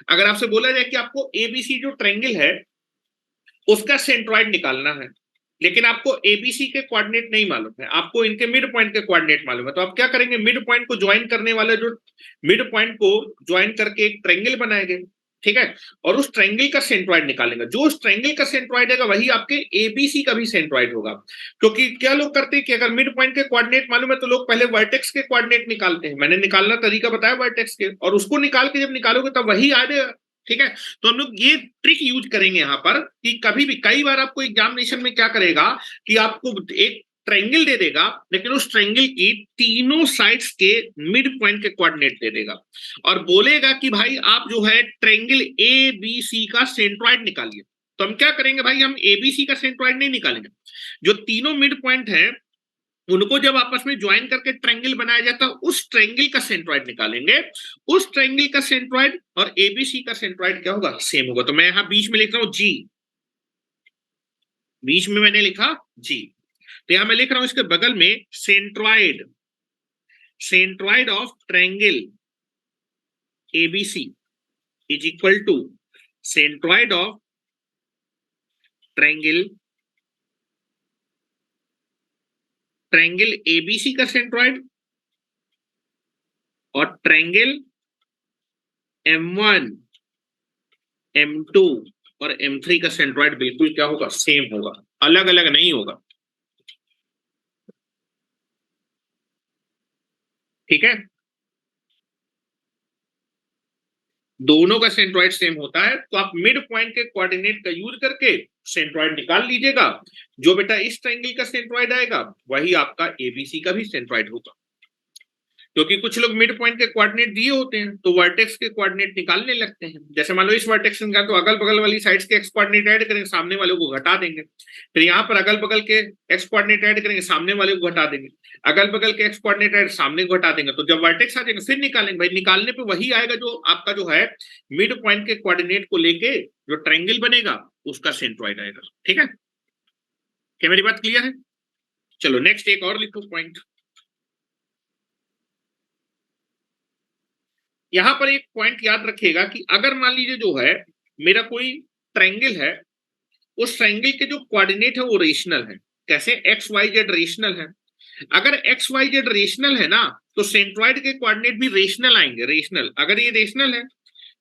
S1: अगर आपसे बोला जाए कि आपको ABC जो ट्रायंगल है उसका सेंट्रॉइड निकालना है, लेकिन आपको ABC के कोऑर्डिनेट नहीं मालूम है, आपको इनके मिड पॉइंट के कोऑर्डिनेट मालूम है, तो आप क्या करेंगे, मिड पॉइंट को ज्वाइन करने वाले जो मिड पॉइंट को ज्वाइन करके एक ट्रायंगल बनाएंगे, ठीक है, और उस ट्रायंगल का सेंट्रॉइड निकालेंगे। जो उस ट्रायंगल का सेंट्रॉइड है वही आपके ABC का भी सेंट्रॉइड होगा। क्योंकि क्या लोग करते हैं कि अगर मिड पॉइंट के कोऑर्डिनेट मालूम है तो लोग पहले वर्टेक्स के कोऑर्डिनेट निकालते हैं, मैंने निकालना तरीका बताया वर्टेक्स के, और उसको निकाल के जब निकालोगे तब वही आ जाएगा, ठीक है। तो हम लोग ये ट्रिक यूज करेंगे यहाँ पर कि कभी भी, कई बार आपको एग्जामिनेशन में क्या करेगा कि आपको एक ट्रायंगल दे देगा, लेकिन उस ट्रायंगल की तीनों साइड्स के मिड पॉइंट के कोऑर्डिनेट दे देगा, और बोलेगा कि भाई आप जो है ट्रायंगल ABC का सेंट्रॉइड निकालिए। तो हम क्या करेंगे भाई, हम ABC का सेंट्रॉइड नहीं निकालेंगे, जो तीनों मिड पॉइंट है उनको जब आपस में ज्वाइन करके ट्रायंगल बनाया जाता है उस ट्रायंगल का सेंट्रॉइड निकालेंगे। उस ट्रायंगल का सेंट्रॉइड और ABC का सेंट्रॉइड क्या होगा, सेम होगा। तो मैं यहां बीच में लिख रहा हूं G, बीच में मैंने लिखा G, तो यहां मैं लिख रहा हूं इसके बगल में centroid, centroid of triangle ABC is equal to centroid of triangle ABC का सेंट्रॉइड और ट्रायंगल M1 M2 और M3 का सेंट्रॉइड बिल्कुल क्या होगा, सेम होगा, अलग अलग नहीं होगा। ठीक है, दोनों का सेंट्रॉइड सेम होता है, तो आप मिड पॉइंट के कोऑर्डिनेट का यूज करके सेंट्रॉइड निकाल लीजिएगा। जो बेटा इस ट्रायंगल का सेंट्रॉइड आएगा वही आपका ABC का भी सेंट्रॉइड होगा, क्योंकि कुछ लोग मिड पॉइंट के कोऑर्डिनेट दिए होते हैं तो वर्टेक्स के कोऑर्डिनेट निकालने लगते हैं। जैसे मान लो इस वर्टेक्स का तो अगल बगल वाली साइड्स के एक्स कोऑर्डिनेट ऐड करेंगे, सामने वाले को घटा देंगे। फिर यहाँ पर अगल बगल के एक्स कोऑर्डिनेट ऐड करेंगे, सामने वाले को घटा देंगे। अगल बगल के एक्स कोऑर्डिनेट ऐड सामने को घटा देंगे। तो जब वर्टेक्स आ जाएंगे फिर निकालेंगे। भाई निकालने पे वही आएगा जो आपका जो है मिड पॉइंट के कोऑर्डिनेट को लेके जो ट्रायंगल बनेगा उसका सेंट्रॉइड आएगा। ठीक है, क्या मेरी बात क्लियर है? चलो नेक्स्ट एक और लिखो पॉइंट। यहां पर एक पॉइंट याद रखिएगा कि अगर मान लीजिए जो है मेरा कोई ट्रायंगल है, उस ट्रायंगल के जो कोऑर्डिनेट है वो रेशनल है। कैसे? एक्स वाई जेड रेशनल है। अगर एक्स वाई जेड रेशनल है ना तो सेंट्रॉइड के कोऑर्डिनेट भी रेशनल आएंगे। रेशनल, अगर ये रेशनल है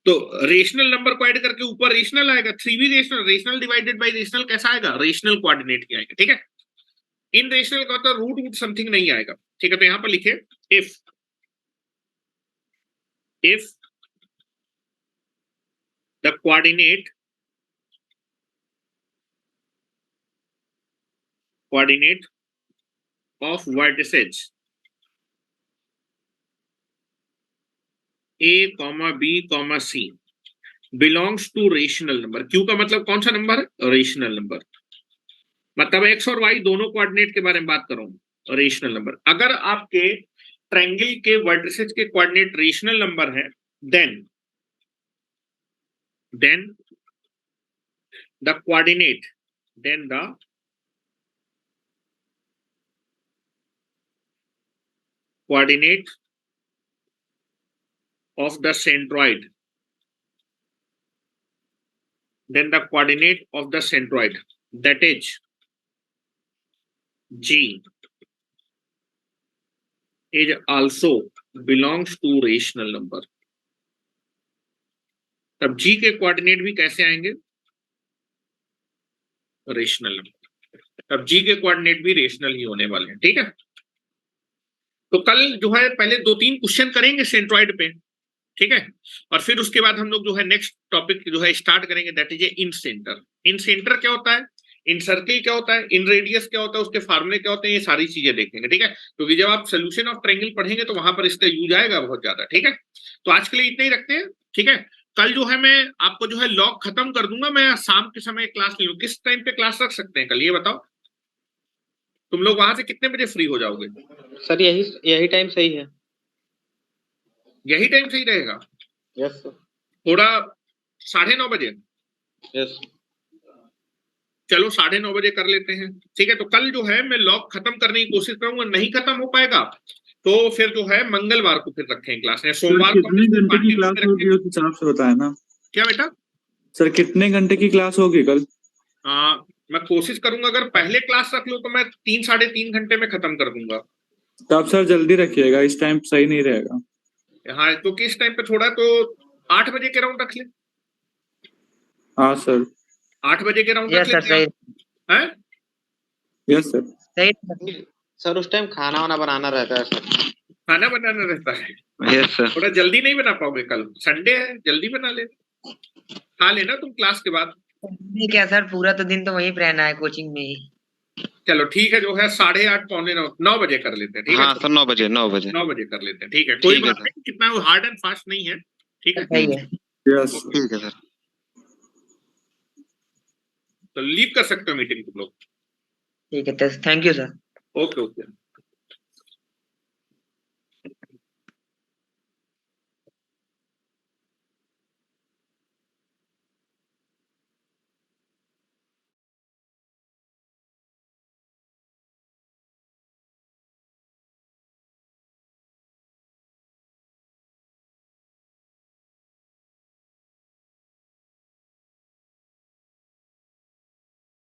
S1: तो रेशनल नंबर को ऐड करके ऊपर रेशनल आएगा। 3 भी rational, rational divided by rational कैसा आएगा? रेशनल कोऑर्डिनेट ही आएगा। ठीक है, इन रेशनल का तो रूट समथिंग नहीं आएगा। ठीक है, तो यहां पर लिखे if the coordinate of vertices A, B, C belongs to rational number। Q का मतलब कौन सा नंबर है? Rational number. मतलब x और y दोनों कोऑर्डिनेट के बारे में बात कर रहा हूं, रेशनल नंबर। अगर आपके ट्रायंगल के वर्टिसेस के कोऑर्डिनेट रेशनल नंबर है then the coordinate of the centroid that is G is also belongs to rational number। तब G के कोऑर्डिनेट भी कैसे आएंगे? Rational number. तब G के कोऑर्डिनेट भी रेशनल ही होने वाले हैं। ठीक है, तो कल जो है पहले 2-3 क्वेश्चन करेंगे सेंट्रॉइड पे। ठीक है, और फिर उसके बाद हम लोग जो है नेक्स्ट टॉपिक जो है स्टार्ट करेंगे, that is in centre. In centre क्या होता है, इन सर्किल क्या होता है, इन रेडियस क्या होता है, उसके फार्मूले क्या होते हैं, ये सारी चीजें देखेंगे। ठीक है, क्योंकि जब आप सोल्यूशन ऑफ ट्रायंगल पढ़ेंगे तो वहां पर इसका यूज आएगा बहुत ज्यादा। ठीक है, तो आज के लिए इतना ही रखते हैं। ठीक है, कल जो है मैं आपको जो है लॉग खत्म कर दूंगा। मैं शाम के समय क्लास ले लूं। किस टाइम पे क्लास रख सकते हैं कल, ये बताओ? तुम लोग वहां से कितने बजे फ्री हो जाओगे?
S3: सर यही टाइम सही है।
S1: यही टाइम सही रहेगा?
S3: Yes sir.
S1: थोड़ा 9:30 बजे?
S3: यस।
S1: चलो 9:30 बजे कर लेते हैं। ठीक है, तो कल जो है मैं लॉग खत्म करने की कोशिश करूंगा। नहीं खत्म हो पाएगा तो फिर जो है मंगलवार को फिर रखें क्लास। सोमवार को
S2: कितने घंटे की क्लास होगी उस हिसाब से बताया ना।
S1: क्या बेटा?
S2: सर कितने घंटे की क्लास होगी कल?
S1: मैं कोशिश करूंगा अगर पहले क्लास रख लूं तो मैं 3-3.5 घंटे में खत्म कर दूंगा।
S2: तो आप सर जल्दी रखिएगा, इस टाइम सही नहीं रहेगा।
S1: हाँ, तो किस टाइम पे थोड़ा तो 8 बजे के राउंड रख ले।
S2: हाँ सर,
S1: 8 बजे के राउंड रख लेते हैं।
S2: Yes sir.
S3: सही सर, उस टाइम खाना वाना बनाना रहता है सर।
S1: खाना बनाना रहता है?
S5: Yes sir.
S1: थोड़ा जल्दी नहीं बना पाओगे? कल संडे है, जल्दी बना ले, खा लेना तुम क्लास के बाद।
S6: क्या सर, पूरा तो दिन तो वहीं पे रहना है कोचिंग में ही।
S1: चलो ठीक है, जो है 8:30 9 बजे कर लेते हैं। ठीक है,
S5: हाँ सर, 9 बजे 9 बजे
S1: कर लेते हैं। ठीक है, कोई
S5: ठीक है
S1: बात नहीं, कितना हार्ड एंड फास्ट नहीं है। ठीक है,
S6: सही है।
S2: यस
S5: ठीक है सर।
S1: तो लीव कर सकते हो मीटिंग तुम लोग।
S6: ठीक है, thank you sir.
S1: Okay okay.